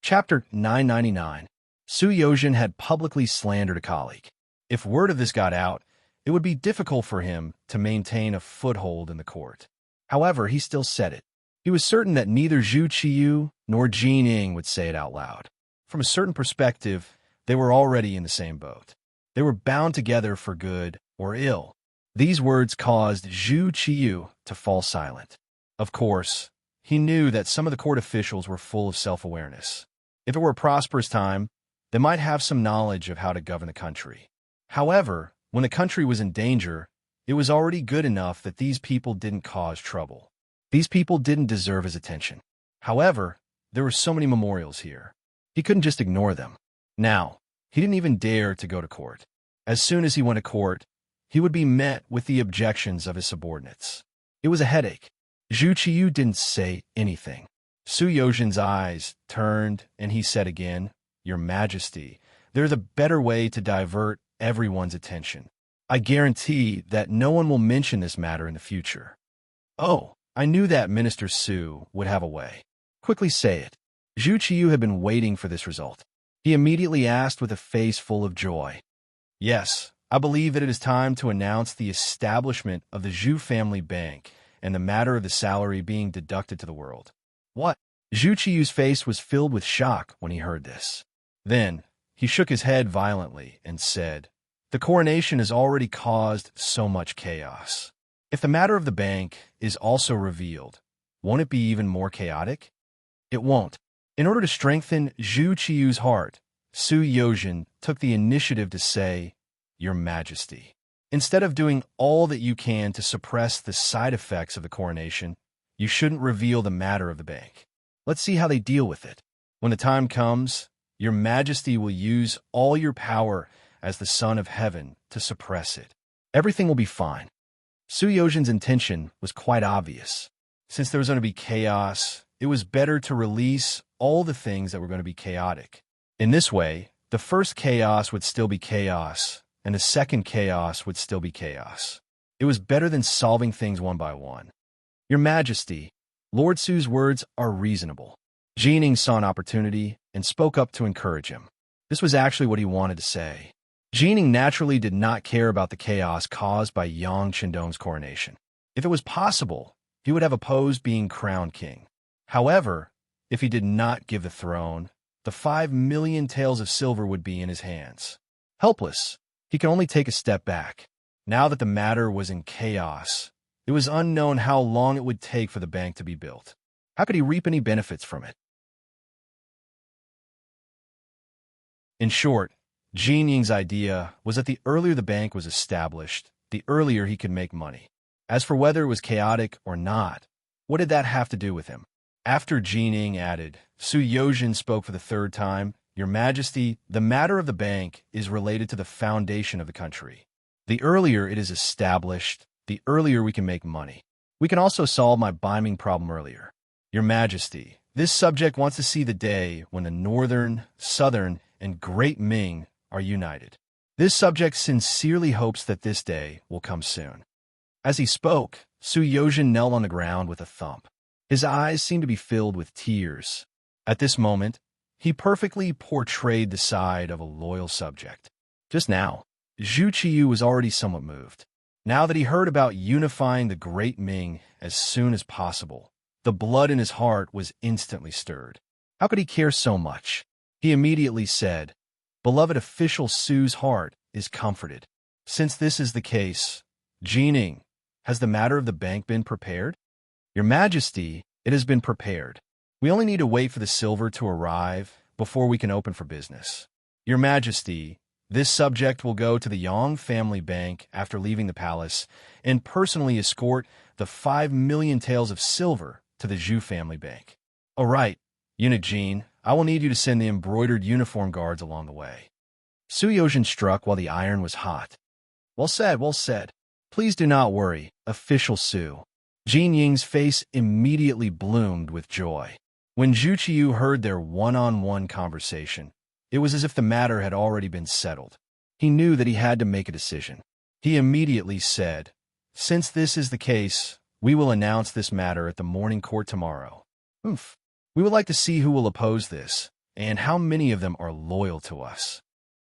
Chapter 999. Su Yozhen had publicly slandered a colleague. If word of this got out, it would be difficult for him to maintain a foothold in the court. However, he still said it. He was certain that neither Zhu Qiyu nor Jining would say it out loud. From a certain perspective, they were already in the same boat. They were bound together for good or ill. These words caused Zhu Qiyu to fall silent. Of course, he knew that some of the court officials were full of self-awareness. If it were a prosperous time, they might have some knowledge of how to govern the country. However, when the country was in danger, it was already good enough that these people didn't cause trouble. These people didn't deserve his attention. However, there were so many memorials here. He couldn't just ignore them. Now, he didn't even dare to go to court. As soon as he went to court, he would be met with the objections of his subordinates. It was a headache. Zhu Qiyu didn't say anything. Su Yozhen's eyes turned, and he said again, "Your Majesty, There's a better way to divert everyone's attention. I guarantee that no one will mention this matter in the future. Oh, I knew that Minister Su would have a way. Quickly say it. Zhu Qiyu had been waiting for this result. He immediately asked with a face full of joy. Yes, I believe that it is time to announce the establishment of the Zhu family bank and the matter of the salary being deducted to the world. What? Zhu Qiyu's face was filled with shock when he heard this. Then, he shook his head violently and said, "The coronation has already caused so much chaos. If the matter of the bank is also revealed, won't it be even more chaotic?" It won't. In order to strengthen Zhu Qiyu's heart, Su Yozhen took the initiative to say, "Your Majesty, instead of doing all that you can to suppress the side effects of the coronation, you shouldn't reveal the matter of the bank. Let's see how they deal with it. When the time comes, Your Majesty will use all your power as the Son of Heaven to suppress it. Everything will be fine." Su Yozhen's intention was quite obvious. Since there was going to be chaos, it was better to release all the things that were going to be chaotic. In this way, the first chaos would still be chaos, and the second chaos would still be chaos. It was better than solving things one by one. "Your Majesty, Lord Su's words are reasonable." Jining saw an opportunity and spoke up to encourage him. This was actually what he wanted to say. Jining naturally did not care about the chaos caused by Yang Chendong's coronation. If it was possible, he would have opposed being crowned king. However, if he did not give the throne, the 5 million taels of silver would be in his hands. Helpless, he could only take a step back. Now that the matter was in chaos, it was unknown how long it would take for the bank to be built. How could he reap any benefits from it? In short, Jin Ying's idea was that the earlier the bank was established, the earlier he could make money. As for whether it was chaotic or not, what did that have to do with him? After Jin Ying added, Su Yozhen spoke for the third time, "Your Majesty, the matter of the bank is related to the foundation of the country. The earlier it is established, the earlier we can make money. We can also solve my biming problem earlier. Your Majesty, this subject wants to see the day when the Northern, Southern, and Great Ming are united. This subject sincerely hopes that this day will come soon." As he spoke, Su Yozhen knelt on the ground with a thump. His eyes seemed to be filled with tears. At this moment, he perfectly portrayed the side of a loyal subject. Just now, Zhu Qiyu was already somewhat moved. Now that he heard about unifying the Great Ming as soon as possible, the blood in his heart was instantly stirred. How could he care so much? He immediately said, "Beloved official Su's heart is comforted. Since this is the case, Jining, has the matter of the bank been prepared?" "Your Majesty, it has been prepared. We only need to wait for the silver to arrive before we can open for business. Your Majesty, this subject will go to the Yang family bank after leaving the palace and personally escort the 5 million taels of silver to the Zhu family bank." "All right, Eunuch Jin, I will need you to send the embroidered uniform guards along the way." Su Yozhen struck while the iron was hot. Well said, well said. Please do not worry, official Su." Jin Ying's face immediately bloomed with joy. When Zhu Qiyu heard their one-on-one conversation, it was as if the matter had already been settled. He knew that he had to make a decision. He immediately said, "Since this is the case, we will announce this matter at the morning court tomorrow. We would like to see who will oppose this, and how many of them are loyal to us."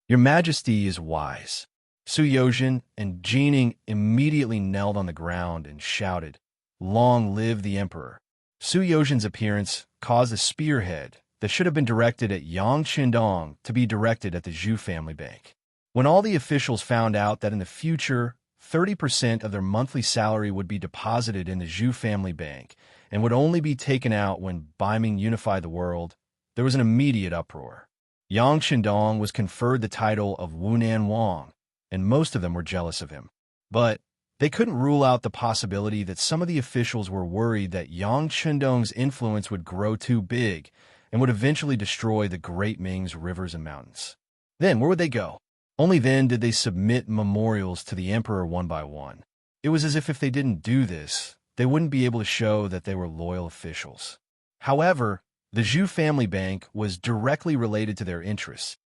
"Your Majesty is wise." Su Yozhen and Jining immediately knelt on the ground and shouted, "Long live the Emperor." Su Yozhen's appearance caused the spearhead that should have been directed at Yang Chendong to be directed at the Zhu family bank. When all the officials found out that in the future, 30% of their monthly salary would be deposited in the Zhu family bank and would only be taken out when Biming unified the world, there was an immediate uproar. Yang Chendong was conferred the title of Wunan Wang, and most of them were jealous of him. But they couldn't rule out the possibility that some of the officials were worried that Yang Chendong's influence would grow too big and would eventually destroy the Great Ming's rivers and mountains. Then where would they go? Only then did they submit memorials to the emperor one by one. It was as if they didn't do this, they wouldn't be able to show that they were loyal officials. However, the Zhu family bank was directly related to their interests,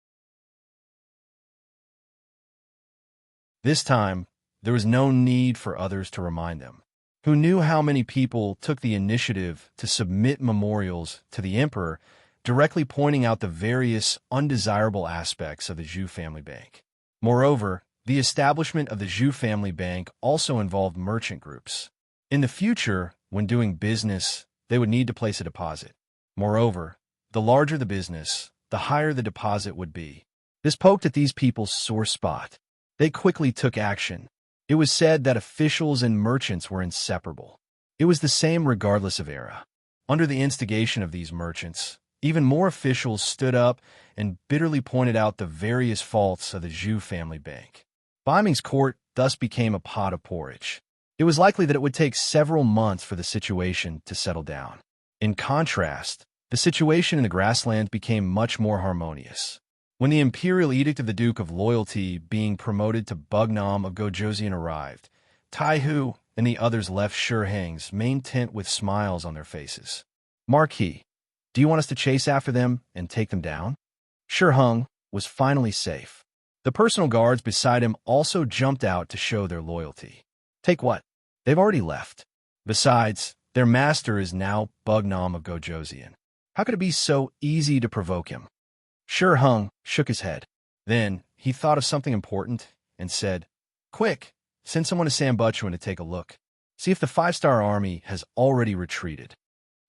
This time, there was no need for others to remind them. Who knew how many people took the initiative to submit memorials to the emperor, directly pointing out the various undesirable aspects of the Zhou family bank. Moreover, the establishment of the Zhou family bank also involved merchant groups. In the future, when doing business, they would need to place a deposit. Moreover, the larger the business, the higher the deposit would be. This poked at these people's sore spot. They quickly took action. It was said that officials and merchants were inseparable. It was the same regardless of era. Under the instigation of these merchants, even more officials stood up and bitterly pointed out the various faults of the Zhou family bank. Biming's court thus became a pot of porridge. It was likely that it would take several months for the situation to settle down. In contrast, the situation in the grassland became much more harmonious. When the imperial edict of the Duke of Loyalty being promoted to Bugnam of Gojoseon arrived, Taihu and the others left Shiheng's main tent with smiles on their faces. "Marquis, do you want us to chase after them and take them down?" Shiheng was finally safe. The personal guards beside him also jumped out to show their loyalty. Take what? They've already left. Besides, their master is now Bugnam of Gojoseon. How could it be so easy to provoke him? Shiheng shook his head. Then he thought of something important and said, "Quick, send someone to Sambuchuan to take a look. See if the 5-star army has already retreated."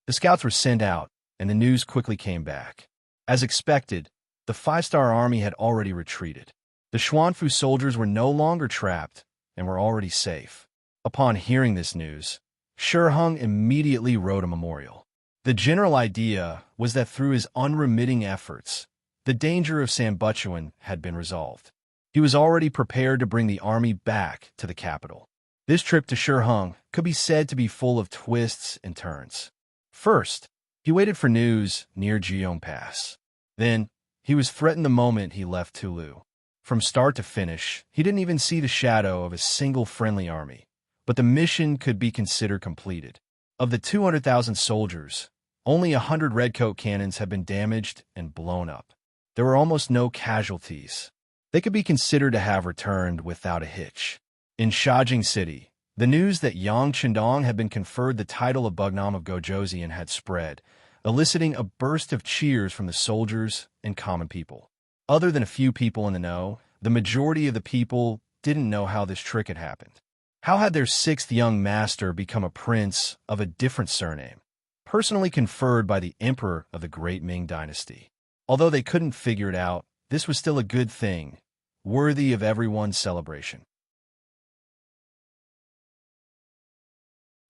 The scouts were sent out, and the news quickly came back. As expected, the 5-star army had already retreated. The Xuanfu soldiers were no longer trapped and were already safe. Upon hearing this news, Shiheng immediately wrote a memorial. The general idea was that through his unremitting efforts, the danger of Sambuchuan had been resolved. He was already prepared to bring the army back to the capital. This trip to Shiheng could be said to be full of twists and turns. First, he waited for news near Jiong Pass. Then, he was threatened the moment he left Tulu. From start to finish, he didn't even see the shadow of a single friendly army, but the mission could be considered completed. Of the 200,000 soldiers, only 100 redcoat cannons had been damaged and blown up. There were almost no casualties. They could be considered to have returned without a hitch. In Shajing City, the news that Yang Chendong had been conferred the title of Bugnam of Gojoseon had spread, eliciting a burst of cheers from the soldiers and common people. Other than a few people in the know, the majority of the people didn't know how this trick had happened. How had their 6th young master become a prince of a different surname, personally conferred by the emperor of the Great Ming Dynasty? Although they couldn't figure it out, this was still a good thing, worthy of everyone's celebration.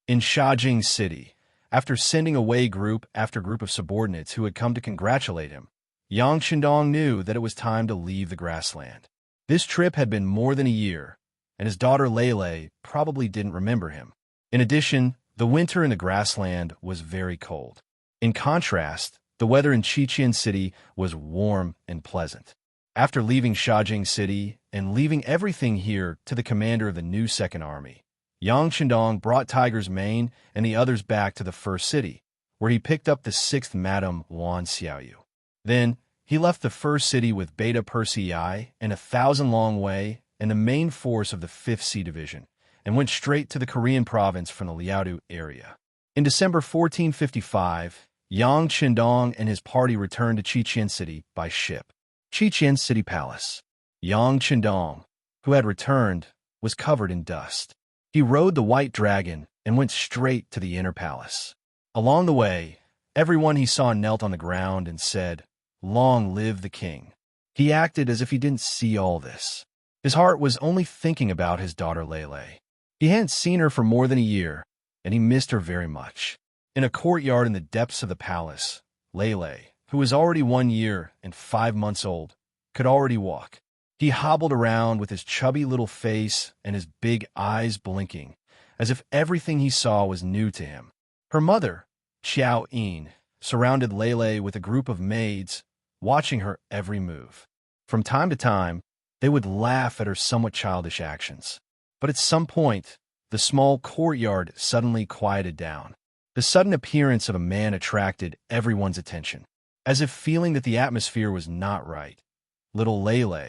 In Shajing City, after sending away group after group of subordinates who had come to congratulate him, Yang Chendong knew that it was time to leave the grassland. This trip had been more than a year, and his daughter Lele probably didn't remember him. In addition, the winter in the grassland was very cold. In contrast, the weather in Qiqian City was warm and pleasant. After leaving Shajing City and leaving everything here to the commander of the new 2nd Army, Yang Chendong brought Tiger's Mane and the others back to the 1st city, where he picked up the 6th Madam Wan Xiaoyu. Then, he left the 1st city with Beta Persei and 1,000 Long Wei and the main force of the 5th Sea Division, and went straight to the Korean province from the Liaodu area. In December 1455, Yang Chendong and his party returned to Qiqian City by ship. Qiqian City Palace. Yang Chendong, who had returned, was covered in dust. He rode the white dragon and went straight to the inner palace. Along the way, everyone he saw knelt on the ground and said, "Long live the king." He acted as if he didn't see all this. His heart was only thinking about his daughter Lele. He hadn't seen her for more than a year, and he missed her very much. In a courtyard in the depths of the palace, Lele, who was already 1 year and 5 months old, could already walk. He hobbled around with his chubby little face and his big eyes blinking, as if everything he saw was new to him. Her mother, Xiao Yin, surrounded Lele with a group of maids, watching her every move. From time to time, they would laugh at her somewhat childish actions. But at some point, the small courtyard suddenly quieted down. The sudden appearance of a man attracted everyone's attention. As if feeling that the atmosphere was not right, little Lele,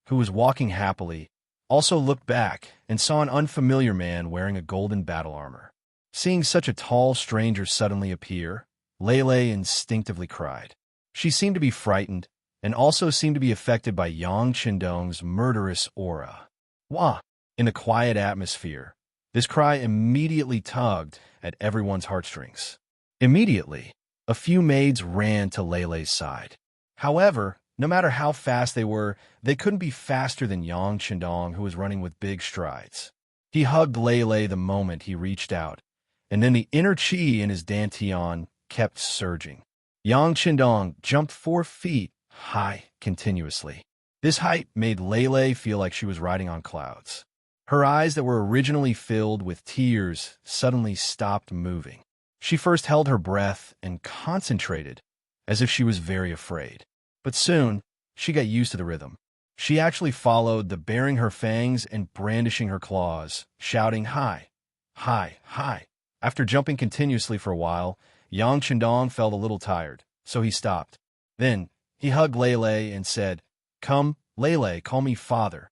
who was walking happily, also looked back and saw an unfamiliar man wearing a golden battle armor. Seeing such a tall stranger suddenly appear, Lele instinctively cried. She seemed to be frightened, and also seemed to be affected by Yang Qindong's murderous aura. Wah! In the quiet atmosphere, this cry immediately tugged at everyone's heartstrings. Immediately, a few maids ran to Lele's side. However, no matter how fast they couldn't be faster than Yang Qindong, who was running with big strides. He hugged Lele the moment he reached out, and then the inner qi in his dantian kept surging. Yang Qindong jumped 4 feet high continuously. This height made Lele feel like she was riding on clouds. Her eyes that were originally filled with tears suddenly stopped moving. She first held her breath and concentrated, as if she was very afraid. But soon, she got used to the rhythm. She actually followed the baring her fangs and brandishing her claws, shouting, "Hi! Hi! Hi!" After jumping continuously for a while, Yang Qindong felt a little tired, so he stopped. Then, he hugged Lele and said, "Come, Lele, call me father."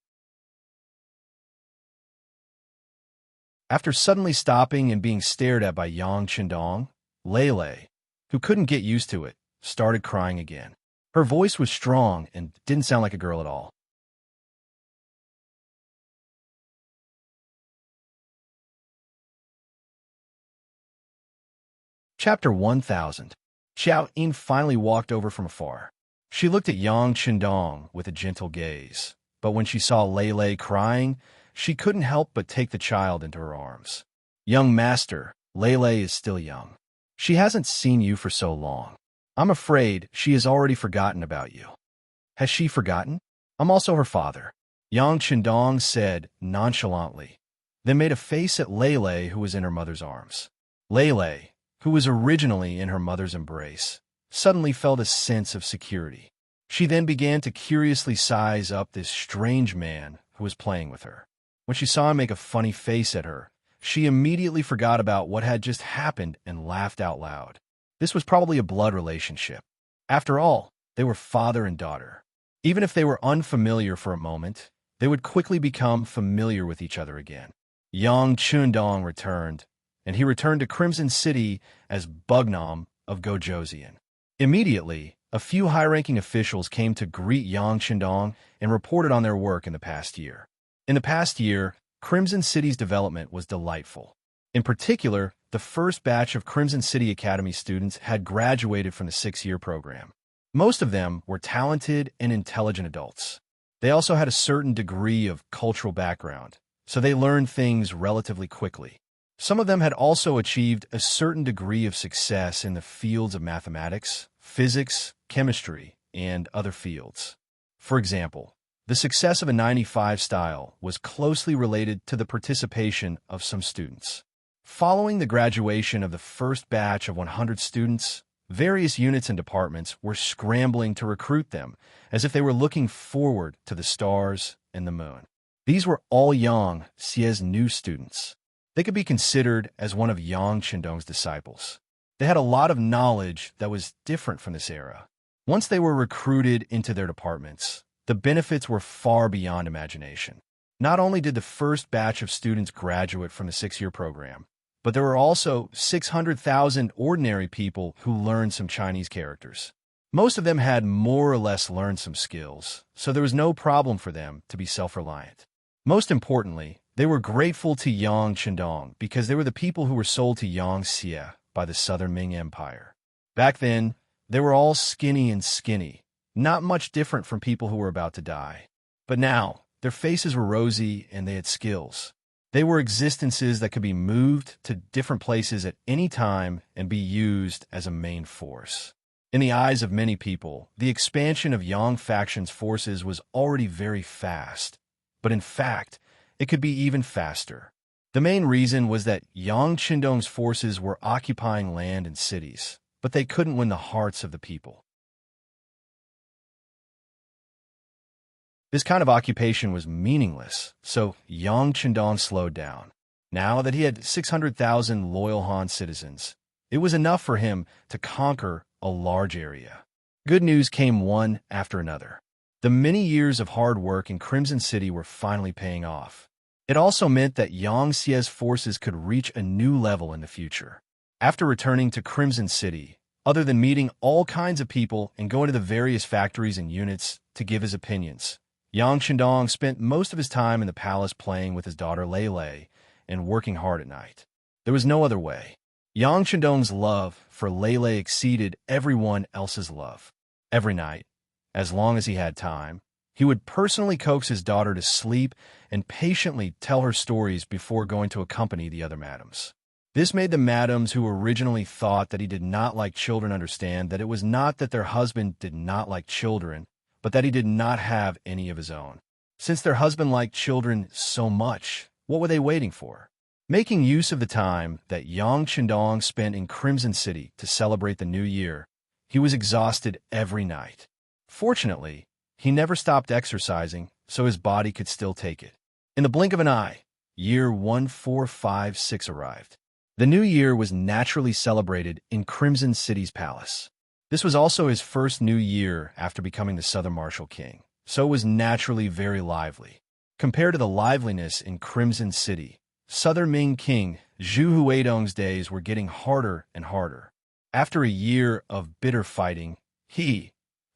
After suddenly stopping and being stared at by Yang Qindong, Lele, who couldn't get used to it, started crying again. Her voice was strong and didn't sound like a girl at all. Chapter 1000. Xiao Yin finally walked over from afar. She looked at Yang Qindong with a gentle gaze, but when she saw Lele crying, she couldn't help but take the child into her arms. "Young master, Lele is still young. She hasn't seen you for so long. I'm afraid she has already forgotten about you." "Has she forgotten? I'm also her father," Yang Qindong said nonchalantly, then made a face at Lele, who was in her mother's arms. Lele, who was originally in her mother's embrace, suddenly felt a sense of security. She then began to curiously size up this strange man who was playing with her. When she saw him make a funny face at her, she immediately forgot about what had just happened and laughed out loud. This was probably a blood relationship. After all, they were father and daughter. Even if they were unfamiliar for a moment, they would quickly become familiar with each other again. Yang Qindong returned, and he returned to Crimson City as Bugnam of Gojoseon. Immediately, a few high-ranking officials came to greet Yang Qindong and reported on their work in the past year. In the past year, Crimson City's development was delightful. In particular, the first batch of Crimson City Academy students had graduated from the 6-year program. Most of them were talented and intelligent adults. They also had a certain degree of cultural background, so they learned things relatively quickly. Some of them had also achieved a certain degree of success in the fields of mathematics, physics, chemistry, and other fields. For example, the success of a 95 style was closely related to the participation of some students. Following the graduation of the first batch of 100 students, various units and departments were scrambling to recruit them, as if they were looking forward to the stars and the moon. These were all Yang Xie's new students. They could be considered as one of Yang Qindong's disciples. They had a lot of knowledge that was different from this era. Once they were recruited into their departments, the benefits were far beyond imagination. Not only did the first batch of students graduate from the 6-year program, but there were also 600,000 ordinary people who learned some Chinese characters. Most of them had more or less learned some skills, so there was no problem for them to be self-reliant. Most importantly, they were grateful to Yang Qindong because they were the people who were sold to Yang Xie by the Southern Ming Empire. Back then, they were all skinny, not much different from people who were about to die. But now, their faces were rosy and they had skills. They were existences that could be moved to different places at any time and be used as a main force. In the eyes of many people, the expansion of Yang faction's forces was already very fast. But in fact, it could be even faster. The main reason was that Yang Qindong's forces were occupying land and cities, but they couldn't win the hearts of the people. This kind of occupation was meaningless, so Yang Qindong slowed down. Now that he had 600,000 loyal Han citizens, it was enough for him to conquer a large area. Good news came one after another. The many years of hard work in Crimson City were finally paying off. It also meant that Yang Xie's forces could reach a new level in the future. After returning to Crimson City, other than meeting all kinds of people and going to the various factories and units to give his opinions, Yang Chendong spent most of his time in the palace playing with his daughter Lei and working hard at night. There was no other way. Yang Chendong's love for Lei exceeded everyone else's love. Every night, as long as he had time, he would personally coax his daughter to sleep and patiently tell her stories before going to accompany the other madams. This made the madams who originally thought that he did not like children understand that it was not that their husband did not like children, but that he did not have any of his own. Since their husband liked children so much, what were they waiting for? Making use of the time that Yang Chendong spent in Crimson City to celebrate the new year, he was exhausted every night. Fortunately, he never stopped exercising, so his body could still take it. In the blink of an eye, year 1456 arrived. The new year was naturally celebrated in Crimson City's palace. This was also his first new year after becoming the Southern Martial King, so it was naturally very lively. Compared to the liveliness in Crimson City, Southern Ming King Zhu Huidong's days were getting harder and harder. After a year of bitter fighting, he,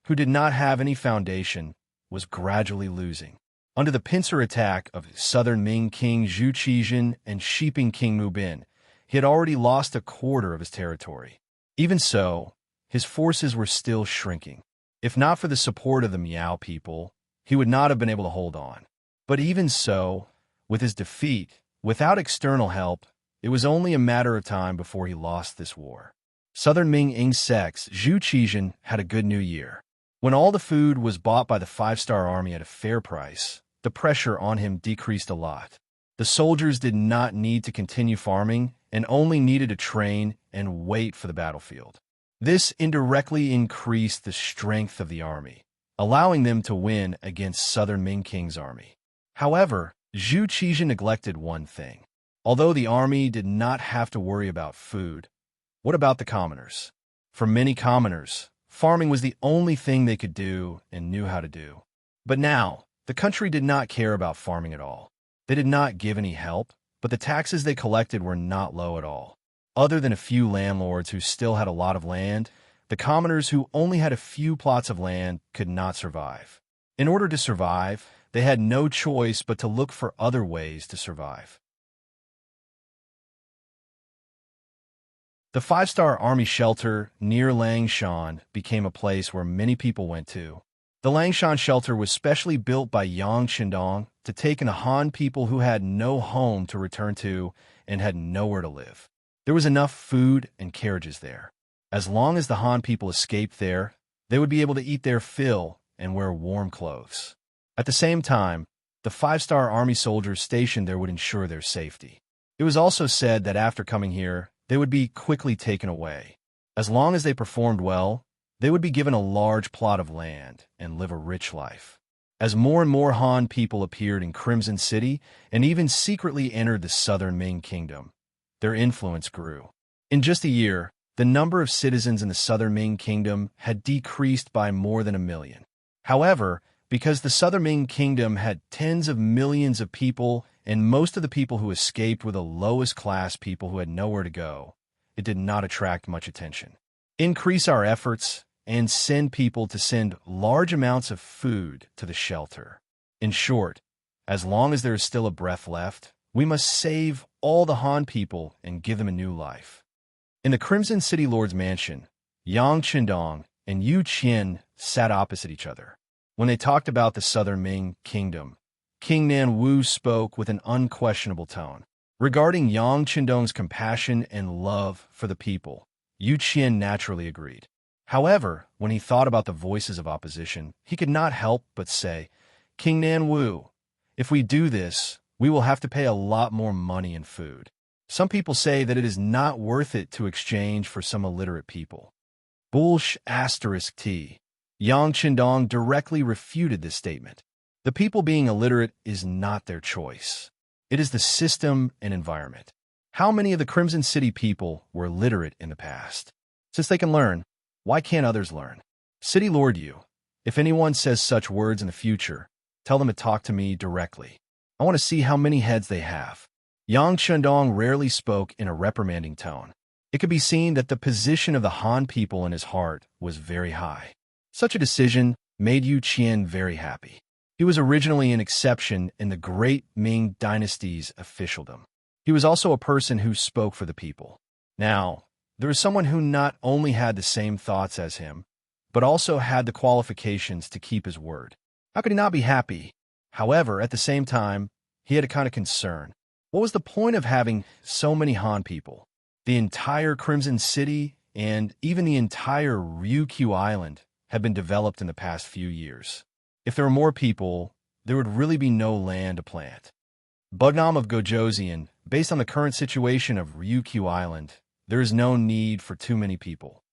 who did not have any foundation, was gradually losing. Under the pincer attack of Southern Ming King Zhu Qizhen and Shiping King Mu Bin, he had already lost a quarter of his territory. Even so, his forces were still shrinking. If not for the support of the Miao people, he would not have been able to hold on. But even so, with his defeat, without external help, it was only a matter of time before he lost this war. Southern Ming Insects Zhu Qizhen had a good new year. When all the food was bought by the five-star army at a fair price, the pressure on him decreased a lot. The soldiers did not need to continue farming and only needed to train and wait for the battlefield. This indirectly increased the strength of the army, allowing them to win against Southern Ming King's army. However, Zhu Qizhen neglected one thing. Although the army did not have to worry about food, what about the commoners? For many commoners, farming was the only thing they could do and knew how to do. But now, the country did not care about farming at all. They did not give any help, but the taxes they collected were not low at all. Other than a few landlords who still had a lot of land, the commoners who only had a few plots of land could not survive. In order to survive, they had no choice but to look for other ways to survive. The five-star army shelter near Langshan became a place where many people went to. The Langshan shelter was specially built by Yang Chendong to take in the Han people who had no home to return to and had nowhere to live. There was enough food and carriages there. As long as the Han people escaped there, they would be able to eat their fill and wear warm clothes. At the same time, the five-star army soldiers stationed there would ensure their safety. It was also said that after coming here, they would be quickly taken away. As long as they performed well, they would be given a large plot of land and live a rich life. As more and more Han people appeared in Crimson City and even secretly entered the Southern Ming Kingdom, their influence grew. In just a year, the number of citizens in the Southern Ming Kingdom had decreased by more than 1 million. However, because the Southern Ming Kingdom had tens of millions of people and most of the people who escaped were the lowest class people who had nowhere to go, it did not attract much attention. Increase our efforts and send people to send large amounts of food to the shelter. In short, as long as there is still a breath left, we must save all the Han people and give them a new life. In the Crimson City Lord's mansion, Yang Chendong and Yu Qian sat opposite each other. When they talked about the Southern Ming Kingdom, King Nan Wu spoke with an unquestionable tone. Regarding Yang Chendong's compassion and love for the people, Yu Qian naturally agreed. However, when he thought about the voices of opposition, he could not help but say, King Nan Wu, if we do this, we will have to pay a lot more money and food. Some people say that it is not worth it to exchange for some illiterate people. T. Yang Chendong directly refuted this statement. The people being illiterate is not their choice. It is the system and environment. How many of the Crimson City people were literate in the past? Since they can learn, why can't others learn? City Lord Yu, If anyone says such words in the future, tell them to talk to me directly. I want to see how many heads they have. Yang Chendong rarely spoke in a reprimanding tone. It could be seen that the position of the Han people in his heart was very high. Such a decision made Yu Qian very happy. He was originally an exception in the great Ming dynasty's officialdom. He was also a person who spoke for the people. Now, there was someone who not only had the same thoughts as him, but also had the qualifications to keep his word. How could he not be happy? However, at the same time, he had a kind of concern. What was the point of having so many Han people? The entire Crimson City and even the entire Ryukyu Island had been developed in the past few years. If there were more people, there would really be no land to plant. Bugnam of Gojoseon, based on the current situation of Ryukyu Island, there is no need for too many people.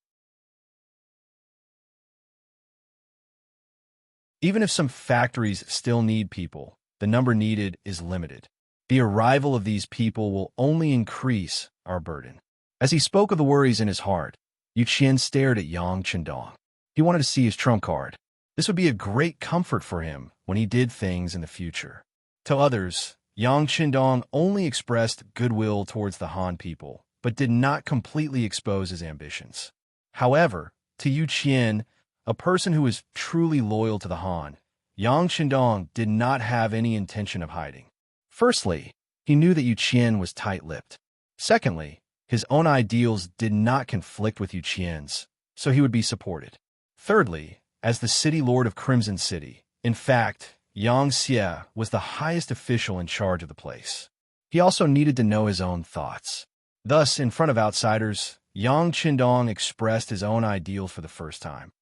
Even if some factories still need people, the number needed is limited. The arrival of these people will only increase our burden. As he spoke of the worries in his heart, Yu Qian stared at Yang Chendong. He wanted to see his trump card. This would be a great comfort for him when he did things in the future. To others, Yang Chendong only expressed goodwill towards the Han people, but did not completely expose his ambitions. However, to Yu Qian, a person who is truly loyal to the Han, Yang Chendong did not have any intention of hiding. Firstly, he knew that Yu Qian was tight-lipped. Secondly, his own ideals did not conflict with Yu Qian's, so he would be supported. Thirdly, as the city lord of Crimson City, in fact, Yang Xie was the highest official in charge of the place. He also needed to know his own thoughts. Thus, in front of outsiders, Yang Chendong expressed his own ideals for the first time.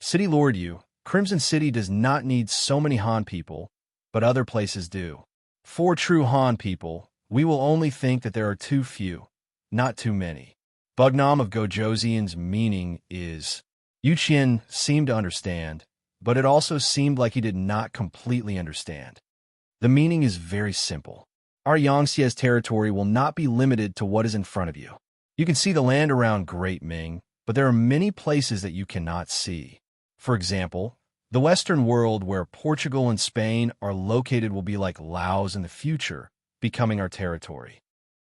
City Lord Yu, Crimson City does not need so many Han people, but other places do. For true Han people, we will only think that there are too few, not too many. Bugnam of Gojoseon's meaning is, Yu Qian seemed to understand, but it also seemed like he did not completely understand. The meaning is very simple. Our Yangtze's territory will not be limited to what is in front of you. You can see the land around Great Ming, but there are many places that you cannot see. For example, the Western world where Portugal and Spain are located will be like Laos in the future, becoming our territory.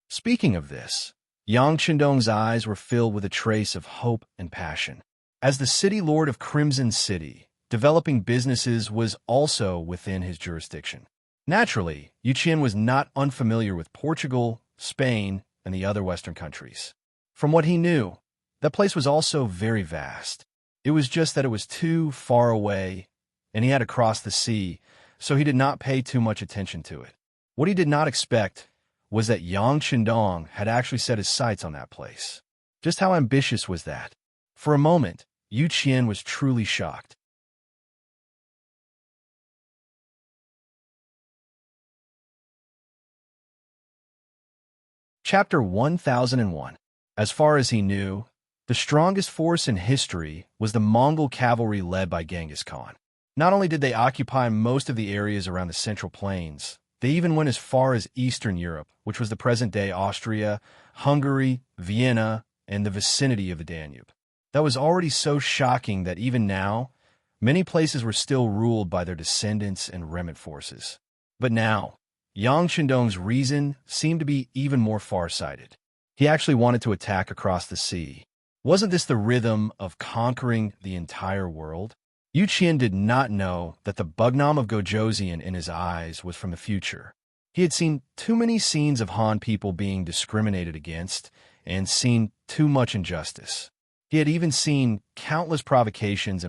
Speaking of this, Yang Chendong's eyes were filled with a trace of hope and passion. As the city lord of Crimson City, developing businesses was also within his jurisdiction. Naturally, Yu Qian was not unfamiliar with Portugal, Spain, and the other Western countries. From what he knew, that place was also very vast. It was just that it was too far away, and he had to cross the sea, so he did not pay too much attention to it. What he did not expect was that Yang Chendong had actually set his sights on that place. Just how ambitious was that? For a moment, Yu Qian was truly shocked. Chapter 1001. As far as he knew, the strongest force in history was the Mongol cavalry led by Genghis Khan. Not only did they occupy most of the areas around the Central Plains, they even went as far as Eastern Europe, which was the present-day Austria, Hungary, Vienna, and the vicinity of the Danube. That was already so shocking that even now, many places were still ruled by their descendants and remnant forces. But now, Yang Chendong's reason seemed to be even more far-sighted. He actually wanted to attack across the sea. Wasn't this the rhythm of conquering the entire world? Yu Qian did not know that the Bugnam of Gojoseon in his eyes was from the future. He had seen too many scenes of Han people being discriminated against and seen too much injustice. He had even seen countless provocations,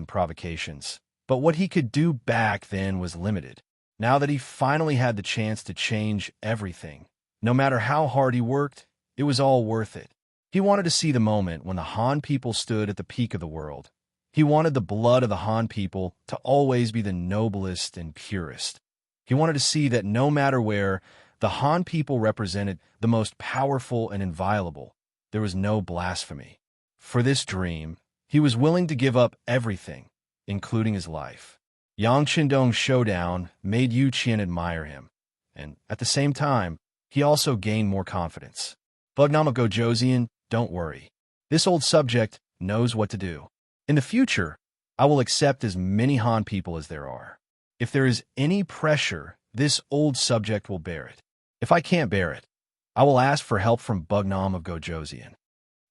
but what he could do back then was limited. Now that he finally had the chance to change everything, no matter how hard he worked, it was all worth it. He wanted to see the moment when the Han people stood at the peak of the world. He wanted the blood of the Han people to always be the noblest and purest. He wanted to see that no matter where, the Han people represented the most powerful and inviolable. There was no blasphemy. For this dream, he was willing to give up everything, including his life. Yang Chendong's showdown made Yu Qian admire him, and at the same time, he also gained more confidence. Bugnam of Gojoseon, don't worry. This old subject knows what to do. In the future, I will accept as many Han people as there are. If there is any pressure, this old subject will bear it. If I can't bear it, I will ask for help from Bugnam of Gojosian.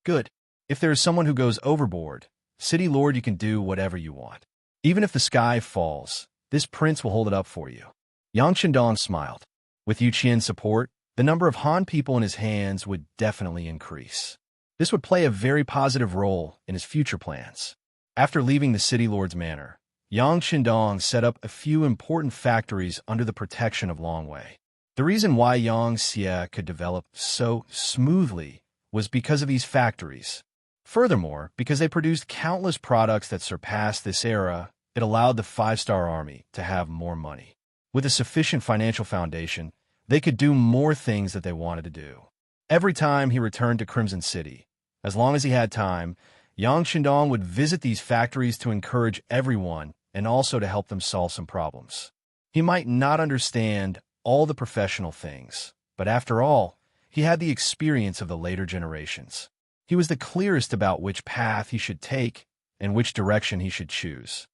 Good. If there is someone who goes overboard, City Lord, you can do whatever you want. Even if the sky falls, this prince will hold it up for you. Yang Shandong smiled. With Yu Qian's support, the number of Han people in his hands would definitely increase. This would play a very positive role in his future plans. After leaving the City Lord's manor, Yang Shandong set up a few important factories under the protection of Longwei. The reason why Yang Xie could develop so smoothly was because of these factories. Furthermore, because they produced countless products that surpassed this era, it allowed the five-star army to have more money. With a sufficient financial foundation, they could do more things that they wanted to do. Every time he returned to Crimson City, as long as he had time, Yang Shandong would visit these factories to encourage everyone and also to help them solve some problems. He might not understand all the professional things, but after all, he had the experience of the later generations. He was the clearest about which path he should take and which direction he should choose.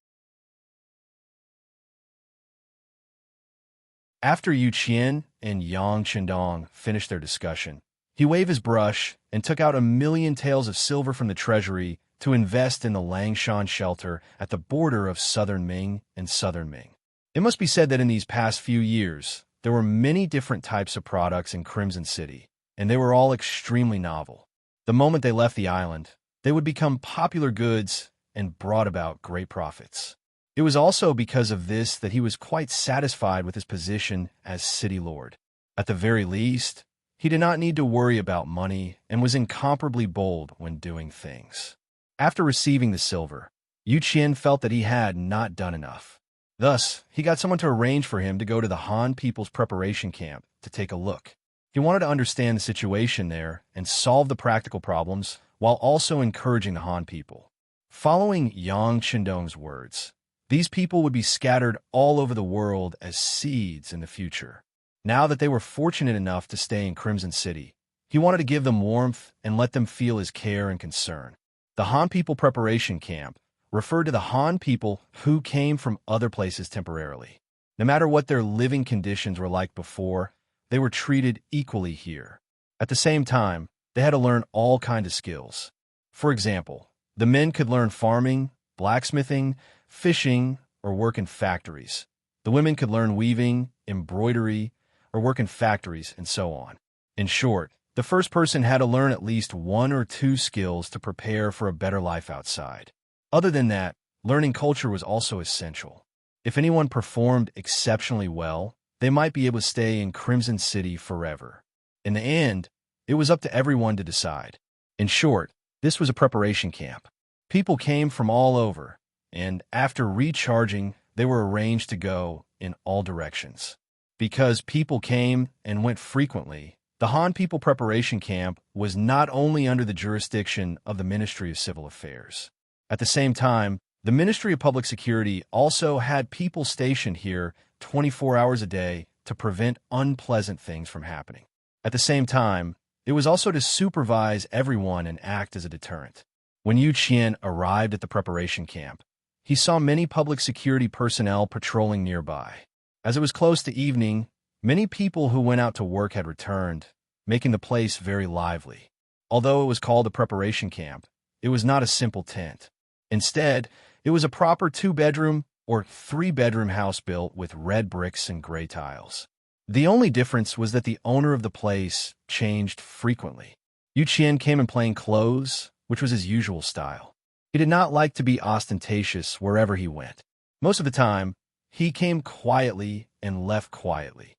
After Yu Qian and Yang Shandong finished their discussion, he waved his brush and took out 1,000,000 taels of silver from the treasury to invest in the Langshan shelter at the border of Southern Ming and Southern Ming. It must be said that in these past few years, there were many different types of products in Crimson City, and they were all extremely novel. The moment they left the island, they would become popular goods and brought about great profits. It was also because of this that he was quite satisfied with his position as City Lord. At the very least, he did not need to worry about money and was incomparably bold when doing things. After receiving the silver, Yu Qian felt that he had not done enough. Thus, he got someone to arrange for him to go to the Han people's preparation camp to take a look. He wanted to understand the situation there and solve the practical problems while also encouraging the Han people. Following Yang Shandong's words, these people would be scattered all over the world as seeds in the future. Now that they were fortunate enough to stay in Crimson City, he wanted to give them warmth and let them feel his care and concern. The Han People Preparation Camp referred to the Han people who came from other places temporarily. No matter what their living conditions were like before, they were treated equally here. At the same time, they had to learn all kinds of skills. For example, the men could learn farming, blacksmithing, fishing, or work in factories. The women could learn weaving, embroidery, or work in factories, and so on. In short, the first person had to learn at least 1 or 2 skills to prepare for a better life outside. Other than that, learning culture was also essential. If anyone performed exceptionally well, they might be able to stay in Crimson City forever. In the end, it was up to everyone to decide. In short, this was a preparation camp. People came from all over, and after recharging, they were arranged to go in all directions. Because people came and went frequently, the Han People Preparation Camp was not only under the jurisdiction of the Ministry of Civil Affairs. At the same time, the Ministry of Public Security also had people stationed here 24 hours a day to prevent unpleasant things from happening. At the same time, it was also to supervise everyone and act as a deterrent. When Yu Qian arrived at the preparation camp, he saw many public security personnel patrolling nearby. As it was close to evening, many people who went out to work had returned, making the place very lively. Although it was called a preparation camp, it was not a simple tent. Instead, it was a proper 2-bedroom or 3-bedroom house built with red bricks and gray tiles. The only difference was that the owner of the place changed frequently. Yu Qian came in plain clothes, which was his usual style. He did not like to be ostentatious wherever he went. Most of the time, he came quietly and left quietly.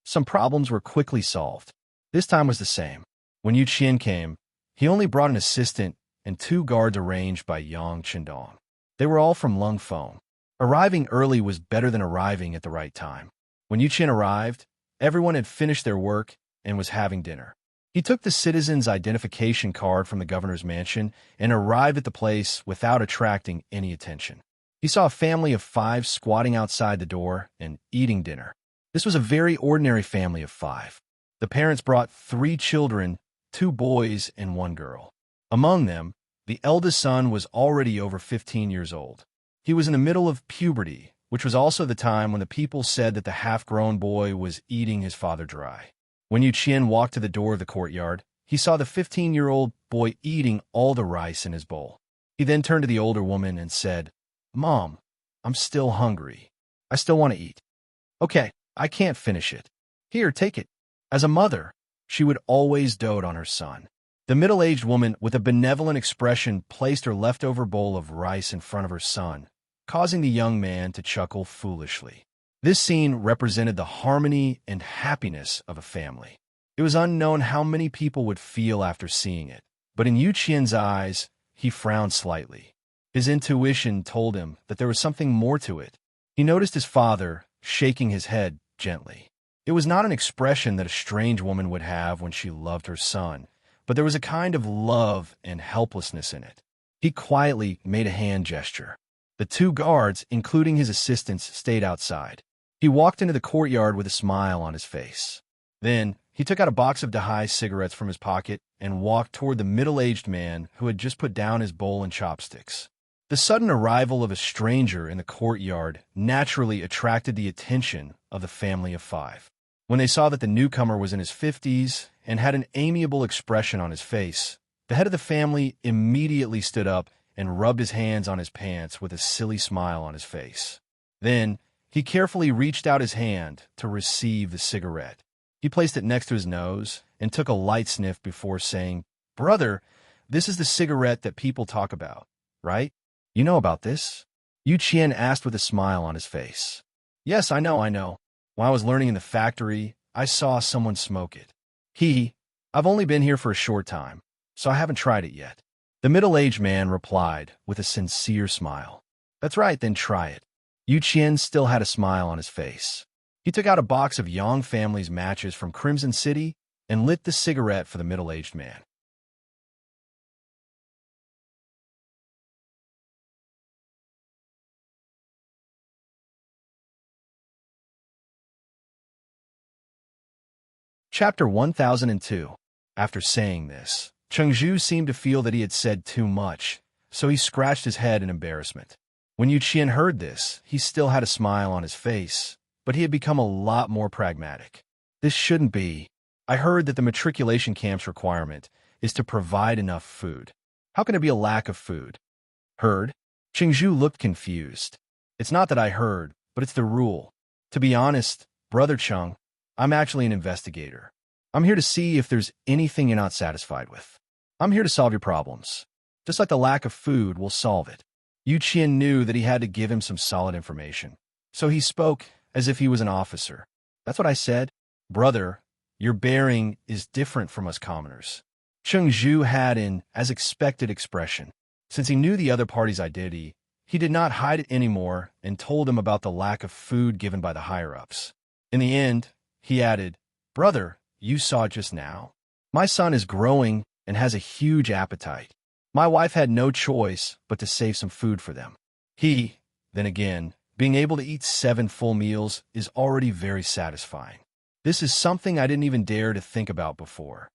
Some problems were quickly solved. This time was the same. When Yu Qian came, he only brought an assistant and 2 guards arranged by Yang Shandong. They were all from Lung Feng. Arriving early was better than arriving at the right time. When Yu Qian arrived, everyone had finished their work and was having dinner. He took the citizen's identification card from the governor's mansion and arrived at the place without attracting any attention. He saw a family of 5 squatting outside the door and eating dinner. This was a very ordinary family of 5. The parents brought 3 children, 2 boys and 1 girl. Among them, the eldest son was already over 15 years old. He was in the middle of puberty, which was also the time when the people said that the half-grown boy was eating his father dry. When Yu Qian walked to the door of the courtyard, he saw the 15-year-old boy eating all the rice in his bowl. He then turned to the older woman and said, "Mom, I'm still hungry. I still want to eat." "Okay, I can't finish it. Here, take it." As a mother, she would always dote on her son. The middle-aged woman with a benevolent expression placed her leftover bowl of rice in front of her son, causing the young man to chuckle foolishly. This scene represented the harmony and happiness of a family. It was unknown how many people would feel after seeing it, but in Yu Qian's eyes, he frowned slightly. His intuition told him that there was something more to it. He noticed his father shaking his head gently. It was not an expression that a strange woman would have when she loved her son, but there was a kind of love and helplessness in it. He quietly made a hand gesture. The two guards, including his assistants, stayed outside. He walked into the courtyard with a smile on his face. Then, he took out a box of Dahai cigarettes from his pocket and walked toward the middle-aged man who had just put down his bowl and chopsticks. The sudden arrival of a stranger in the courtyard naturally attracted the attention of the family of five. When they saw that the newcomer was in his 50s and had an amiable expression on his face, the head of the family immediately stood up and rubbed his hands on his pants with a silly smile on his face. Then, he carefully reached out his hand to receive the cigarette. He placed it next to his nose and took a light sniff before saying, "Brother, this is the cigarette that people talk about, right? You know about this?" Yu Qian asked with a smile on his face. "Yes, I know. When I was learning in the factory, I saw someone smoke it. I've only been here for a short time, so I haven't tried it yet." The middle-aged man replied with a sincere smile. "That's right, then try it." Yu Qian still had a smile on his face. He took out a box of Yang family's matches from Crimson City and lit the cigarette for the middle-aged man. Chapter 1002. After saying this, Chengzhu seemed to feel that he had said too much, so he scratched his head in embarrassment. When Yu Qian heard this, he still had a smile on his face, but he had become a lot more pragmatic. "This shouldn't be. I heard that the matriculation camp's requirement is to provide enough food. How can there be a lack of food?" "Heard?" Chengzhu looked confused. "It's not that I heard, but it's the rule. To be honest, Brother Cheng, I'm actually an investigator. I'm here to see if there's anything you're not satisfied with. I'm here to solve your problems. Just like the lack of food will solve it." Yu Qian knew that he had to give him some solid information, so he spoke as if he was an officer. "That's what I said. Brother, your bearing is different from us commoners." Chengzhu had an as-expected expression. Since he knew the other party's identity, he did not hide it anymore and told him about the lack of food given by the higher-ups. In the end, he added, "Brother, you saw it just now. My son is growing and has a huge appetite. My wife had no choice but to save some food for them. Then again, being able to eat 7 full meals is already very satisfying. This is something I didn't even dare to think about before."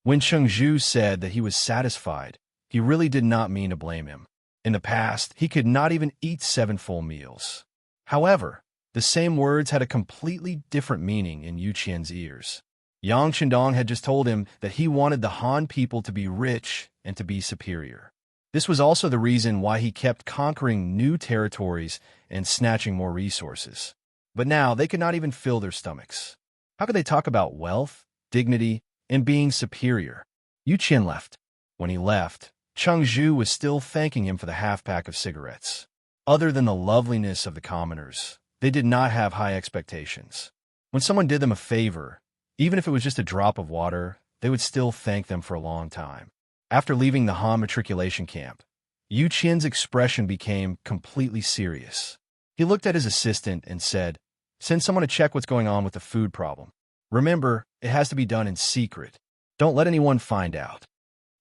When Chengzhu said that he was satisfied, he really did not mean to blame him. In the past, he could not even eat 7 full meals. However, the same words had a completely different meaning in Yu Qian's ears. Yang Chendong had just told him that he wanted the Han people to be rich and to be superior. This was also the reason why he kept conquering new territories and snatching more resources. But now they could not even fill their stomachs. How could they talk about wealth, dignity, and being superior? Yu Qian left. When he left, Chengzhu was still thanking him for the half-pack of cigarettes. Other than the loveliness of the commoners, they did not have high expectations. When someone did them a favor, even if it was just a drop of water, they would still thank them for a long time. After leaving the Han matriculation camp, Yu Qian's expression became completely serious. He looked at his assistant and said, "Send someone to check what's going on with the food problem. Remember, it has to be done in secret. Don't let anyone find out."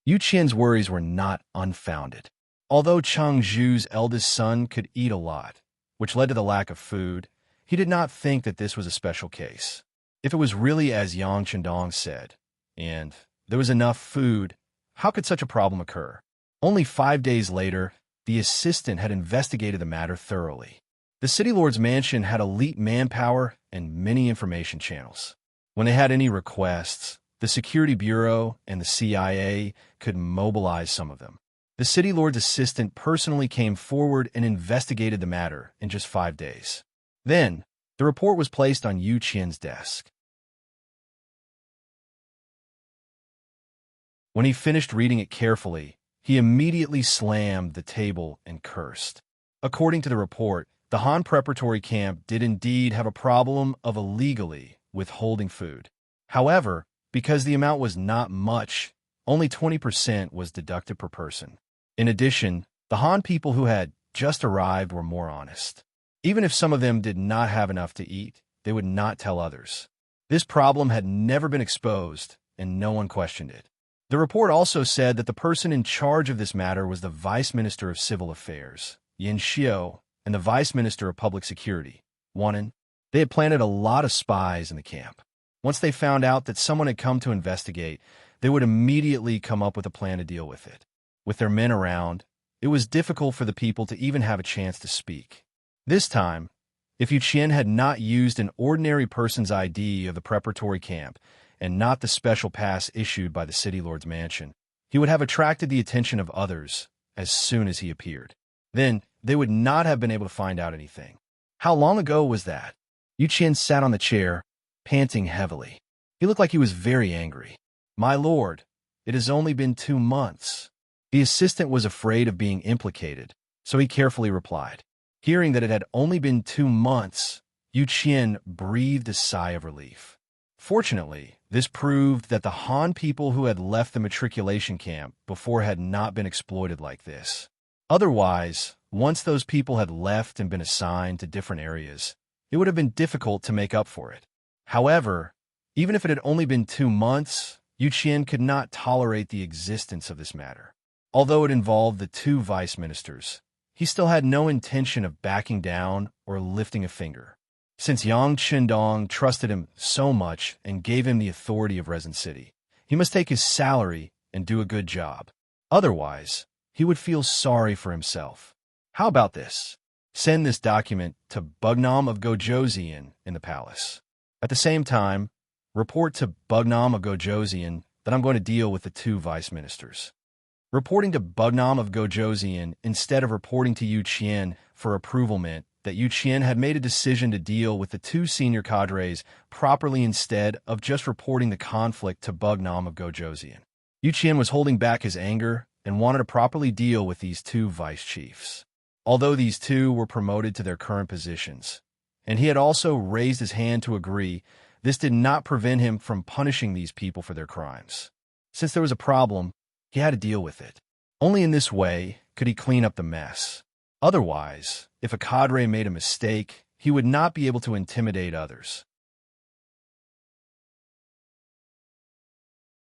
Yu Qian's worries were not unfounded. Although Chengzhu's eldest son could eat a lot, which led to the lack of food, he did not think that this was a special case. If it was really as Yang Chendong said, and there was enough food, How could such a problem occur? Only 5 days later, the assistant had investigated the matter thoroughly. The city lord's mansion had elite manpower and many information channels. When they had any requests, the Security Bureau and the CIA could mobilize some of them. The city lord's assistant personally came forward and investigated the matter in just 5 days. Then, the report was placed on Yu Qian's desk. When he finished reading it carefully, he immediately slammed the table and cursed. According to the report, the Han preparatory camp did indeed have a problem of illegally withholding food. However, because the amount was not much, only 20% was deducted per person. In addition, the Han people who had just arrived were more honest. Even if some of them did not have enough to eat, they would not tell others. This problem had never been exposed, and no one questioned it. The report also said that the person in charge of this matter was the Vice Minister of Civil Affairs, Yin Xiu, and the Vice Minister of Public Security, Wanan. They had planted a lot of spies in the camp. Once they found out that someone had come to investigate, they would immediately come up with a plan to deal with it. With their men around, it was difficult for the people to even have a chance to speak. This time, if Yu Qian had not used an ordinary person's ID of the preparatory camp and not the special pass issued by the city lord's mansion, he would have attracted the attention of others as soon as he appeared. Then, they would not have been able to find out anything. How long ago was that? Yu Qian sat on the chair, panting heavily. He looked like he was very angry. "My lord, it has only been 2 months. The assistant was afraid of being implicated, so he carefully replied. Hearing that it had only been 2 months, Yu Qian breathed a sigh of relief. Fortunately, this proved that the Han people who had left the matriculation camp before had not been exploited like this. Otherwise, once those people had left and been assigned to different areas, it would have been difficult to make up for it. However, even if it had only been 2 months, Yu Qian could not tolerate the existence of this matter. Although it involved the 2 vice ministers, he still had no intention of backing down or lifting a finger. Since Yang Qindong trusted him so much and gave him the authority of Resin City, he must take his salary and do a good job. Otherwise, he would feel sorry for himself. How about this? Send this document to Bugnam of Gojoseon in the palace. At the same time, report to Bugnam of Gojoseon that I'm going to deal with the 2 vice ministers. Reporting to Bugnam of Gojoseon instead of reporting to Yu Qian for approval meant that Yu Qian had made a decision to deal with the 2 senior cadres properly instead of just reporting the conflict to Bugnam of Gojoseon. Yu Qian was holding back his anger and wanted to properly deal with these 2 vice chiefs. Although these 2 were promoted to their current positions, and he had also raised his hand to agree, this did not prevent him from punishing these people for their crimes. Since there was a problem, he had to deal with it. Only in this way could he clean up the mess. Otherwise, if a cadre made a mistake, he would not be able to intimidate others.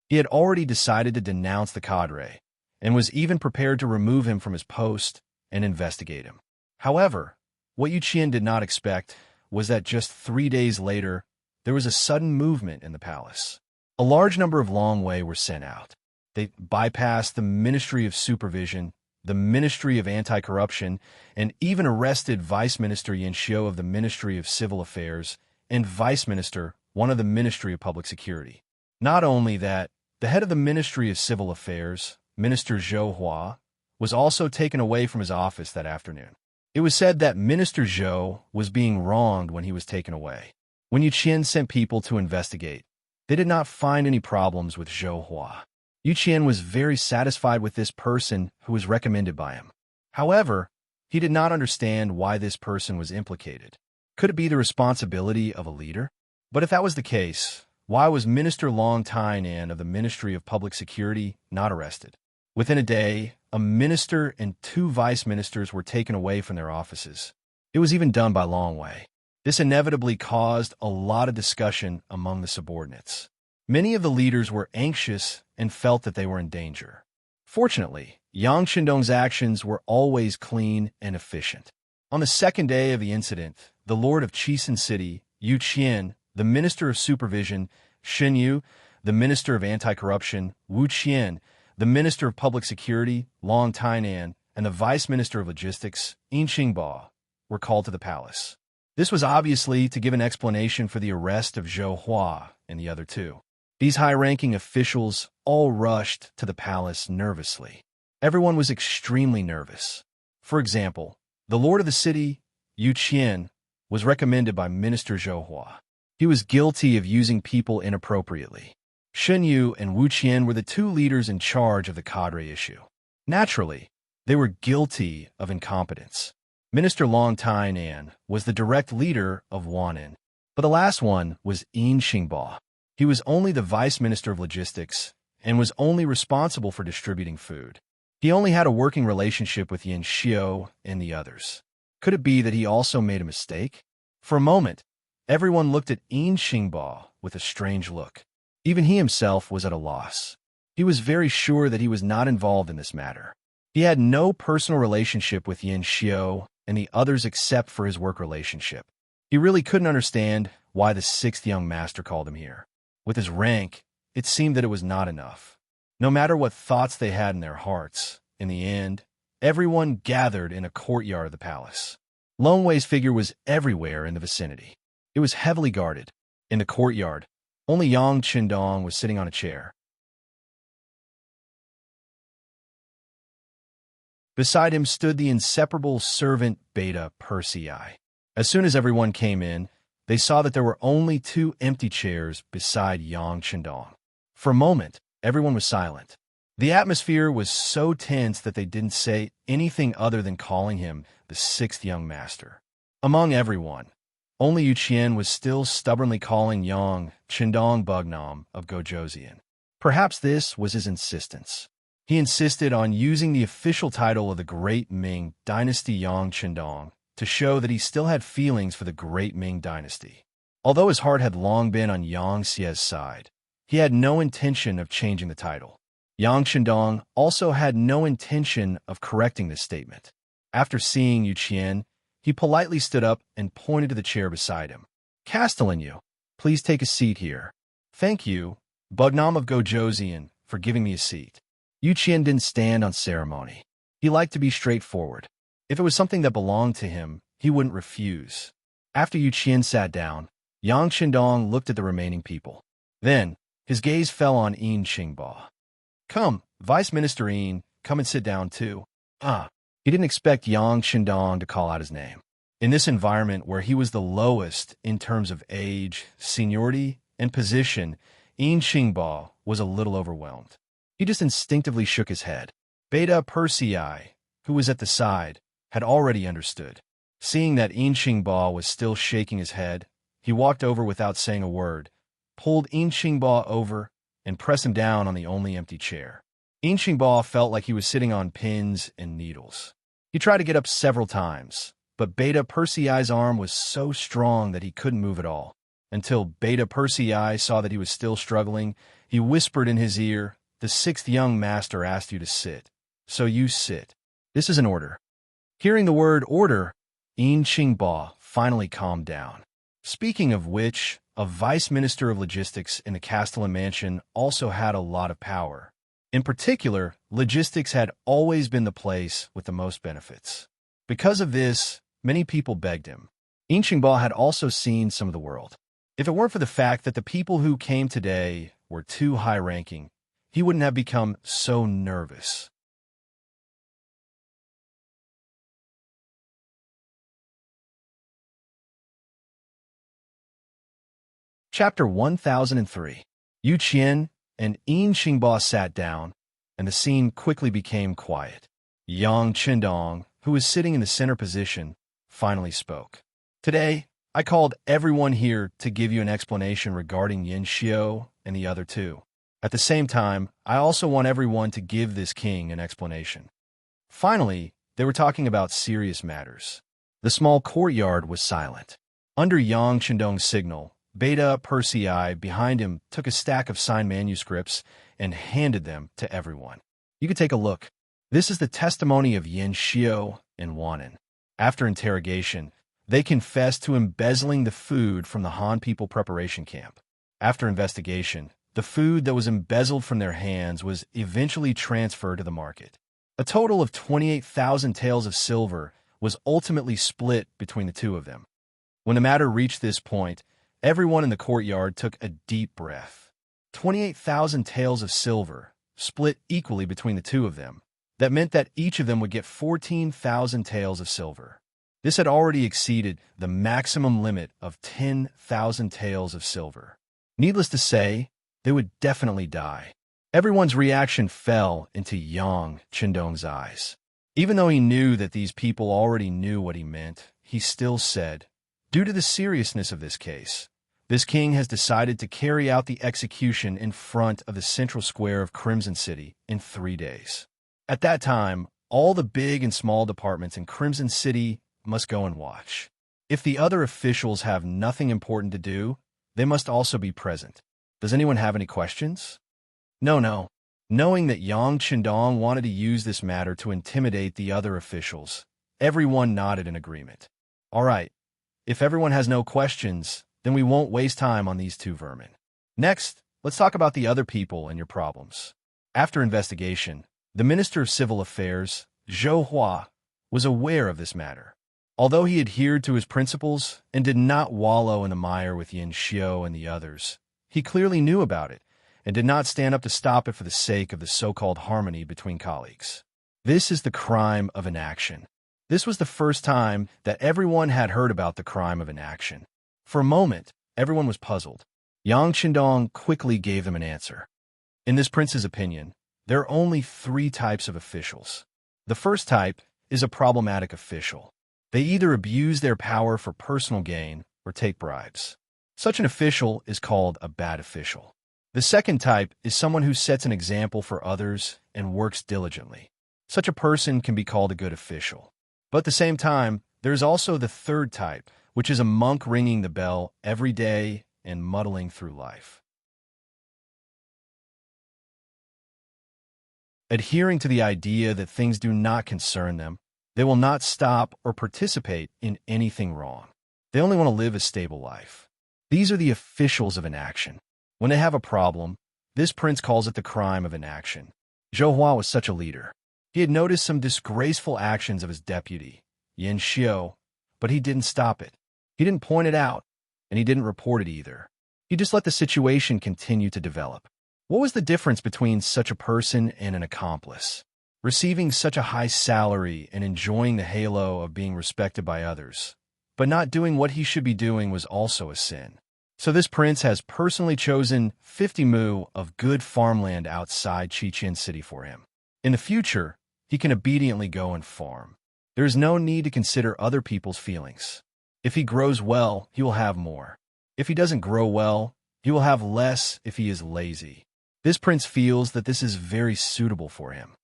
He had already decided to denounce the cadre, and was even prepared to remove him from his post and investigate him. However, what Yu Qian did not expect was that just 3 days later, there was a sudden movement in the palace. A large number of Long Wei were sent out. They bypassed the Ministry of Supervision, the Ministry of Anti-Corruption, and even arrested Vice Minister Yin Xiu of the Ministry of Civil Affairs and Vice Minister, one of the Ministry of Public Security. Not only that, the head of the Ministry of Civil Affairs, Minister Zhou Hua, was also taken away from his office that afternoon. It was said that Minister Zhou was being wronged when he was taken away. When Yu Qian sent people to investigate, they did not find any problems with Zhou Hua. Yu Qian was very satisfied with this person who was recommended by him. However, he did not understand why this person was implicated. Could it be the responsibility of a leader? But if that was the case, why was Minister Long Tainan of the Ministry of Public Security not arrested? Within a day, a minister and 2 vice ministers were taken away from their offices. It was even done by Long Wei. This inevitably caused a lot of discussion among the subordinates. Many of the leaders were anxious and felt that they were in danger. Fortunately, Yang Qindong's actions were always clean and efficient. On the 2nd day of the incident, the Lord of Chisin City, Yu Qian, the Minister of Supervision, Shen Yu, the Minister of Anti-Corruption, Wu Qian, The Minister of Public Security, Long Tainan, and the Vice Minister of Logistics, Xingba, were called to the palace. This was obviously to give an explanation for the arrest of Zhou Hua and the other two. These high-ranking officials all rushed to the palace nervously. Everyone was extremely nervous. For example, the lord of the city, Yu Qian, was recommended by Minister Zhou Hua. He was guilty of using people inappropriately. Shen Yu and Wu Qian were the two leaders in charge of the cadre issue. Naturally, they were guilty of incompetence. Minister Long Tainan was the direct leader of Wanin, but the last one was Xingba. He was only the vice minister of logistics and was only responsible for distributing food. He only had a working relationship with Yin Xiao and the others. Could it be that he also made a mistake? For a moment, everyone looked at Xingba with a strange look. Even he himself was at a loss. He was very sure that he was not involved in this matter. He had no personal relationship with Yin Xiao and the others except for his work relationship. He really couldn't understand why the sixth young master called him here. With his rank, it seemed that it was not enough. No matter what thoughts they had in their hearts, in the end, everyone gathered in a courtyard of the palace. Lone Wei's figure was everywhere in the vicinity. It was heavily guarded. In the courtyard, only Yang Qindong was sitting on a chair. Beside him stood the inseparable servant Beta Persei. As soon as everyone came in, they saw that there were only two empty chairs beside Yang Qindong. For a moment, everyone was silent. The atmosphere was so tense that they didn't say anything other than calling him the sixth young master. Among everyone, only Yu Qian was still stubbornly calling Yang Qindong Bugnam of Gojoseon. Perhaps this was his insistence. He insisted on using the official title of the Great Ming Dynasty Yang Qindong to show that he still had feelings for the Great Ming Dynasty. Although his heart had long been on Yang Xie's side, he had no intention of changing the title. Yang Qindong also had no intention of correcting this statement. After seeing Yu Qian, he politely stood up and pointed to the chair beside him. Castellan Yu, please take a seat here. Thank you, Bugnam of Gojoseon, for giving me a seat. Yu Qian didn't stand on ceremony. He liked to be straightforward. If it was something that belonged to him, he wouldn't refuse. After Yu Qian sat down, Yang Qindong looked at the remaining people. Then, his gaze fell on Xingba. Come, Vice Minister Yin, come and sit down too. He didn't expect Yang Qindong to call out his name. In this environment where he was the lowest in terms of age, seniority, and position, Xingba was a little overwhelmed. He just instinctively shook his head. Beta Persei, who was at the side, had already understood. Seeing that Xingba was still shaking his head, he walked over without saying a word, pulled Xingba over, and pressed him down on the only empty chair. Xingba felt like he was sitting on pins and needles. He tried to get up several times, but Beta Persei's arm was so strong that he couldn't move at all. Until Beta Persei saw that he was still struggling, he whispered in his ear, "The sixth young master asked you to sit, so you sit. This is an order." Hearing the word order, Xingba finally calmed down. Speaking of which, a vice minister of logistics in the Castellan mansion also had a lot of power. In particular, logistics had always been the place with the most benefits. Because of this, many people begged him. Xingba had also seen some of the world. If it weren't for the fact that the people who came today were too high-ranking, he wouldn't have become so nervous. Chapter 1003. Yu Qian and Xingba sat down, and the scene quickly became quiet. Yang Qindong, who was sitting in the center position, finally spoke. Today, I called everyone here to give you an explanation regarding Yin Xiao and the other two. At the same time, I also want everyone to give this king an explanation. Finally, they were talking about serious matters. The small courtyard was silent. Under Yang Qindong's signal, Beta Persei behind him took a stack of signed manuscripts and handed them to everyone. You could take a look. This is the testimony of Yin Xiao and Wanin. After interrogation, they confessed to embezzling the food from the Han people preparation camp. After investigation, The food that was embezzled from their hands was eventually transferred to the market. A total of 28,000 taels of silver was ultimately split between the two of them. When the matter reached this point, everyone in the courtyard took a deep breath. 28,000 taels of silver, split equally between the two of them. That meant that each of them would get 14,000 taels of silver. This had already exceeded the maximum limit of 10,000 taels of silver. Needless to say, they would definitely die. Everyone's reaction fell into Yang Qindong's eyes. Even though he knew that these people already knew what he meant, he still said, "Due to the seriousness of this case, this king has decided to carry out the execution in front of the central square of Crimson City in 3 days. At that time, all the big and small departments in Crimson City must go and watch. If the other officials have nothing important to do, they must also be present. Does anyone have any questions?" No. Knowing that Yang Qindong wanted to use this matter to intimidate the other officials, everyone nodded in agreement. All right, if everyone has no questions, then we won't waste time on these two vermin. Next, let's talk about the other people and your problems. After investigation, the Minister of Civil Affairs, Zhou Hua, was aware of this matter. Although he adhered to his principles and did not wallow in the mire with Yin Xiu and the others, he clearly knew about it and did not stand up to stop it for the sake of the so-called harmony between colleagues. This is the crime of inaction. This was the first time that everyone had heard about the crime of inaction. For a moment, everyone was puzzled. Yang Qindong quickly gave them an answer. In this prince's opinion, there are only 3 types of officials. The first type is a problematic official. They either abuse their power for personal gain or take bribes. Such an official is called a bad official. The second type is someone who sets an example for others and works diligently. Such a person can be called a good official. But at the same time, there is also the third type, which is a monk ringing the bell every day and muddling through life. Adhering to the idea that things do not concern them, they will not stop or participate in anything wrong. They only want to live a stable life. These are the officials of inaction. When they have a problem, this prince calls it the crime of inaction. Zhou Hua was such a leader. He had noticed some disgraceful actions of his deputy, Yin Xiu, but he didn't stop it. He didn't point it out, and he didn't report it either. He just let the situation continue to develop. What was the difference between such a person and an accomplice? Receiving such a high salary and enjoying the halo of being respected by others, but not doing what he should be doing was also a sin. So this prince has personally chosen 50 mu of good farmland outside Qiqian City for him. In the future, he can obediently go and farm. There is no need to consider other people's feelings. If he grows well, he will have more. If he doesn't grow well, he will have less if he is lazy. This prince feels that this is very suitable for him.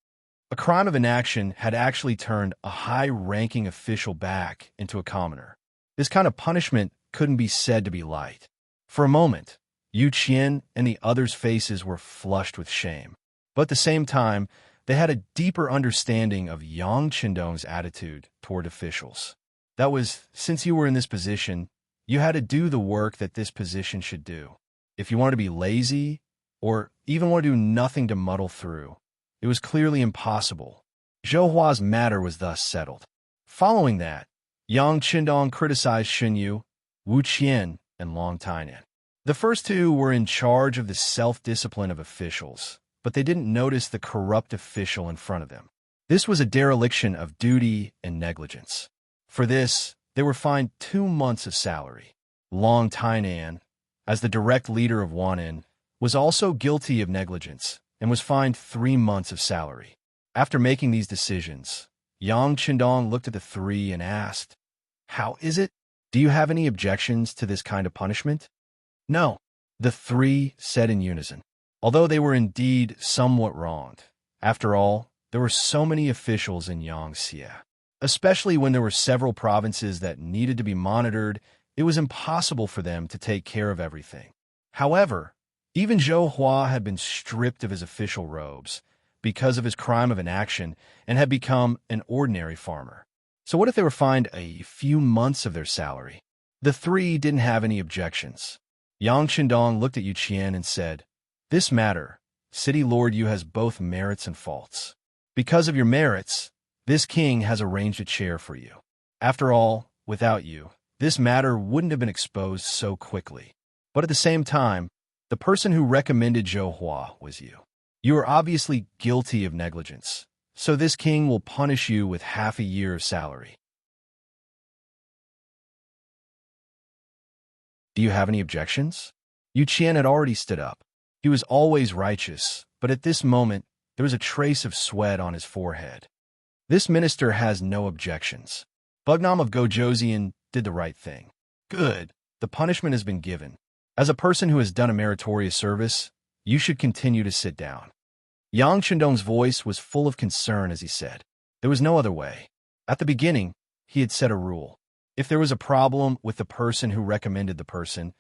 A crime of inaction had actually turned a high-ranking official back into a commoner. This kind of punishment couldn't be said to be light. For a moment, Yu Qian and the others' faces were flushed with shame. But at the same time, they had a deeper understanding of Yang Qindong's attitude toward officials. That was, since you were in this position, you had to do the work that this position should do. If you wanted to be lazy, or even want to do nothing to muddle through, it was clearly impossible. Zhou Hua's matter was thus settled. Following that, Yang Qindong criticized Xunyu, Wu Qian, and Long Tainan. The first two were in charge of the self-discipline of officials, but they didn't notice the corrupt official in front of them. This was a dereliction of duty and negligence. For this, they were fined 2 months of salary. Long Tainan, as the direct leader of Wanin, was also guilty of negligence and was fined 3 months of salary. After making these decisions, Yang Qindong looked at the 3 and asked, "How is it? Do you have any objections to this kind of punishment?" "No," the 3 said in unison. Although they were indeed somewhat wronged. After all, there were so many officials in Yangtze. Especially when there were several provinces that needed to be monitored, it was impossible for them to take care of everything. However, even Zhou Hua had been stripped of his official robes because of his crime of inaction and had become an ordinary farmer. So what if they were fined a few months of their salary? The 3 didn't have any objections. Yang Qindong looked at Yu Qian and said, This matter, City Lord Yu has both merits and faults. Because of your merits, this king has arranged a chair for you. After all, without you, this matter wouldn't have been exposed so quickly. But at the same time, the person who recommended Zhou Hua was you. You are obviously guilty of negligence, so this king will punish you with half a year of salary. Do you have any objections? Yu Qian had already stood up. He was always righteous, but at this moment, there was a trace of sweat on his forehead. This minister has no objections. Bugnam of Gojoseon did the right thing. Good. The punishment has been given. As a person who has done a meritorious service, you should continue to sit down. Yang Chendong's voice was full of concern as he said, there was no other way. At the beginning, he had set a rule. If there was a problem with the person who recommended the person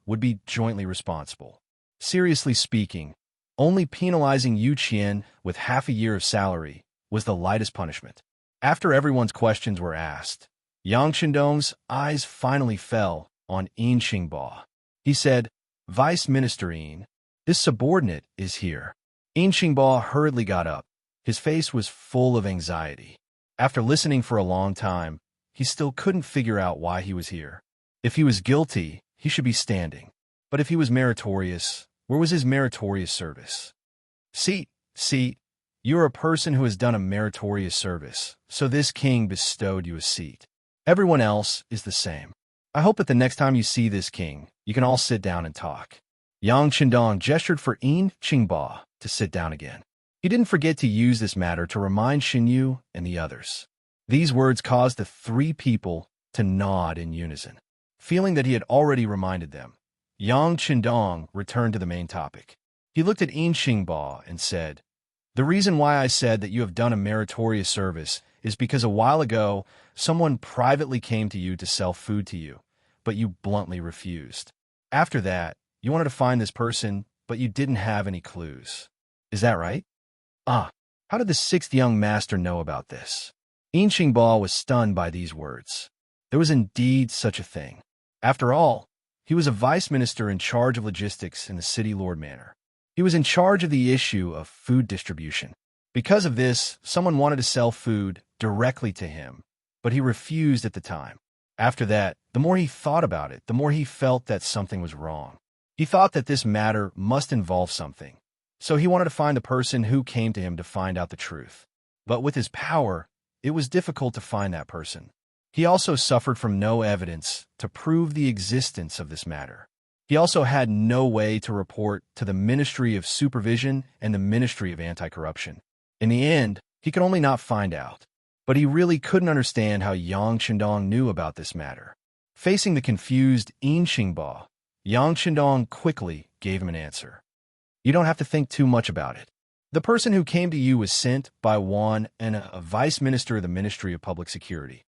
would be jointly responsible. Seriously speaking, only penalizing Yu Qian with half a year of salary was the lightest punishment. After everyone's questions were asked, Yang Chendong's eyes finally fell on Yin Xingba. He said, Vice Minister Yin, this subordinate is here. Yin Xingba hurriedly got up. His face was full of anxiety. After listening for a long time, he still couldn't figure out why he was here. If he was guilty, he should be standing. But if he was meritorious, where was his meritorious service? Seat. You're a person who has done a meritorious service, so this king bestowed you a seat. Everyone else is the same. I hope that the next time you see this king, you can all sit down and talk. Yang Chendong gestured for Yin Xingba to sit down again. He didn't forget to use this matter to remind Xinyu and the others. These words caused the three people to nod in unison. Feeling that he had already reminded them, Yang Chendong returned to the main topic. He looked at Yin Xingba and said, the reason why I said that you have done a meritorious service is because a while ago, someone privately came to you to sell food to you, but you bluntly refused. After that, you wanted to find this person, but you didn't have any clues. Is that right? How did the sixth young master know about this? Yin Xingba was stunned by these words. There was indeed such a thing. After all, he was a vice minister in charge of logistics in the City Lord Manor. He was in charge of the issue of food distribution. Because of this, someone wanted to sell food directly to him, but he refused at the time. After that, the more he thought about it, the more he felt that something was wrong. He thought that this matter must involve something, so he wanted to find the person who came to him to find out the truth. But with his power, it was difficult to find that person. He also suffered from no evidence to prove the existence of this matter. He also had no way to report to the Ministry of Supervision and the Ministry of Anti-Corruption. In the end, he could only not find out. But he really couldn't understand how Yang Chendong knew about this matter. Facing the confused Yin Xingba, Yang Chendong quickly gave him an answer. You don't have to think too much about it. The person who came to you was sent by Wan and a vice minister of the Ministry of Public Security.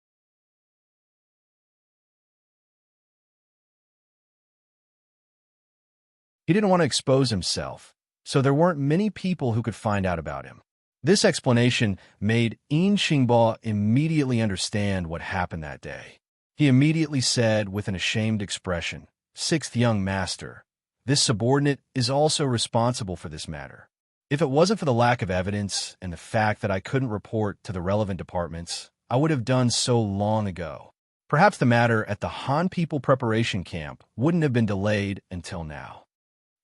He didn't want to expose himself, so there weren't many people who could find out about him. This explanation made Yin Xingba immediately understand what happened that day. He immediately said with an ashamed expression, Sixth young master, this subordinate is also responsible for this matter. If it wasn't for the lack of evidence and the fact that I couldn't report to the relevant departments, I would have done so long ago. Perhaps the matter at the Han People Preparation Camp wouldn't have been delayed until now.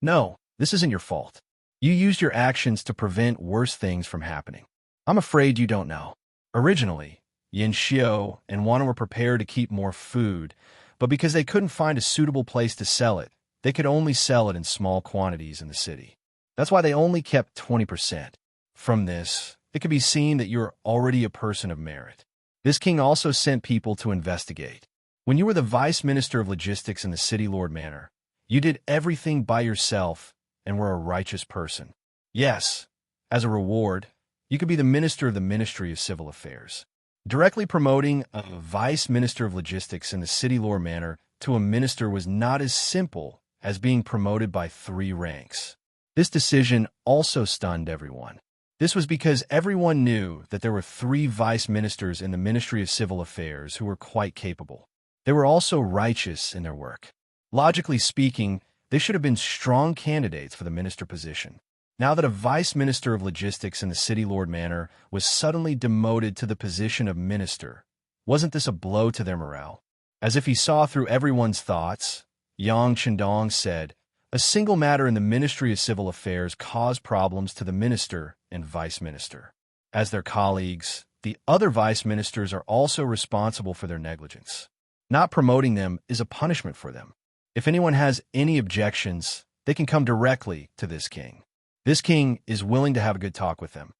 No, this isn't your fault. You used your actions to prevent worse things from happening. I'm afraid you don't know. Originally, Yin Xiao and Wan were prepared to keep more food, but because they couldn't find a suitable place to sell it, they could only sell it in small quantities in the city. That's why they only kept 20%. From this, it can be seen that you're already a person of merit. This king also sent people to investigate. When you were the vice minister of logistics in the City Lord Manor, you did everything by yourself and were a righteous person. Yes, as a reward, you could be the minister of the Ministry of Civil Affairs. Directly promoting a vice minister of logistics in the City Lord Manor to a minister was not as simple as being promoted by 3 ranks. This decision also stunned everyone. This was because everyone knew that there were 3 vice ministers in the Ministry of Civil Affairs who were quite capable. They were also righteous in their work. Logically speaking, They should have been strong candidates for the minister position. Now that a vice minister of logistics in the city lord manor was suddenly demoted to the position of minister, wasn't this a blow to their morale? As if he saw through everyone's thoughts, Yang Chendong said, "A single matter in the Ministry of Civil Affairs caused problems to the minister and vice minister. As their colleagues, the other vice ministers are also responsible for their negligence. Not promoting them is a punishment for them. If anyone has any objections, they can come directly to this king. This king is willing to have a good talk with them."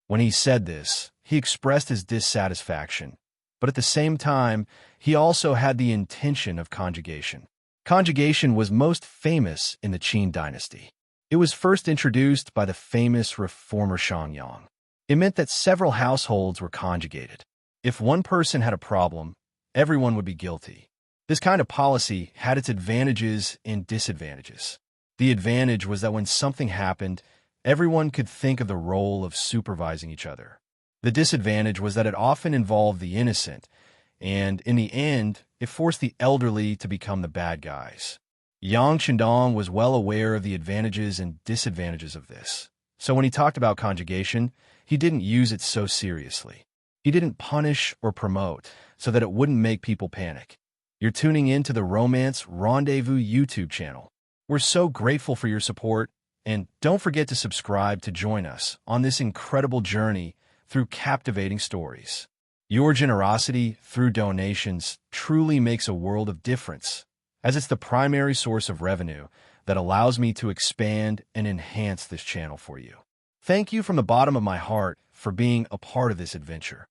When he said this, he expressed his dissatisfaction, but at the same time, he also had the intention of conjugation. Conjugation was most famous in the Qin dynasty. It was first introduced by the famous reformer Shangyang. It meant that several households were conjugated. If one person had a problem, everyone would be guilty. This kind of policy had its advantages and disadvantages. The advantage was that when something happened, everyone could think of the role of supervising each other. The disadvantage was that it often involved the innocent, and in the end, it forced the elderly to become the bad guys. Yang Chendong was well aware of the advantages and disadvantages of this. So when he talked about conjugation, he didn't use it so seriously. He didn't punish or promote so that it wouldn't make people panic. You're tuning in to the Romance Rendezvous YouTube channel. We're so grateful for your support, and don't forget to subscribe to join us on this incredible journey through captivating stories. Your generosity through donations truly makes a world of difference, as it's the primary source of revenue that allows me to expand and enhance this channel for you. Thank you from the bottom of my heart for being a part of this adventure.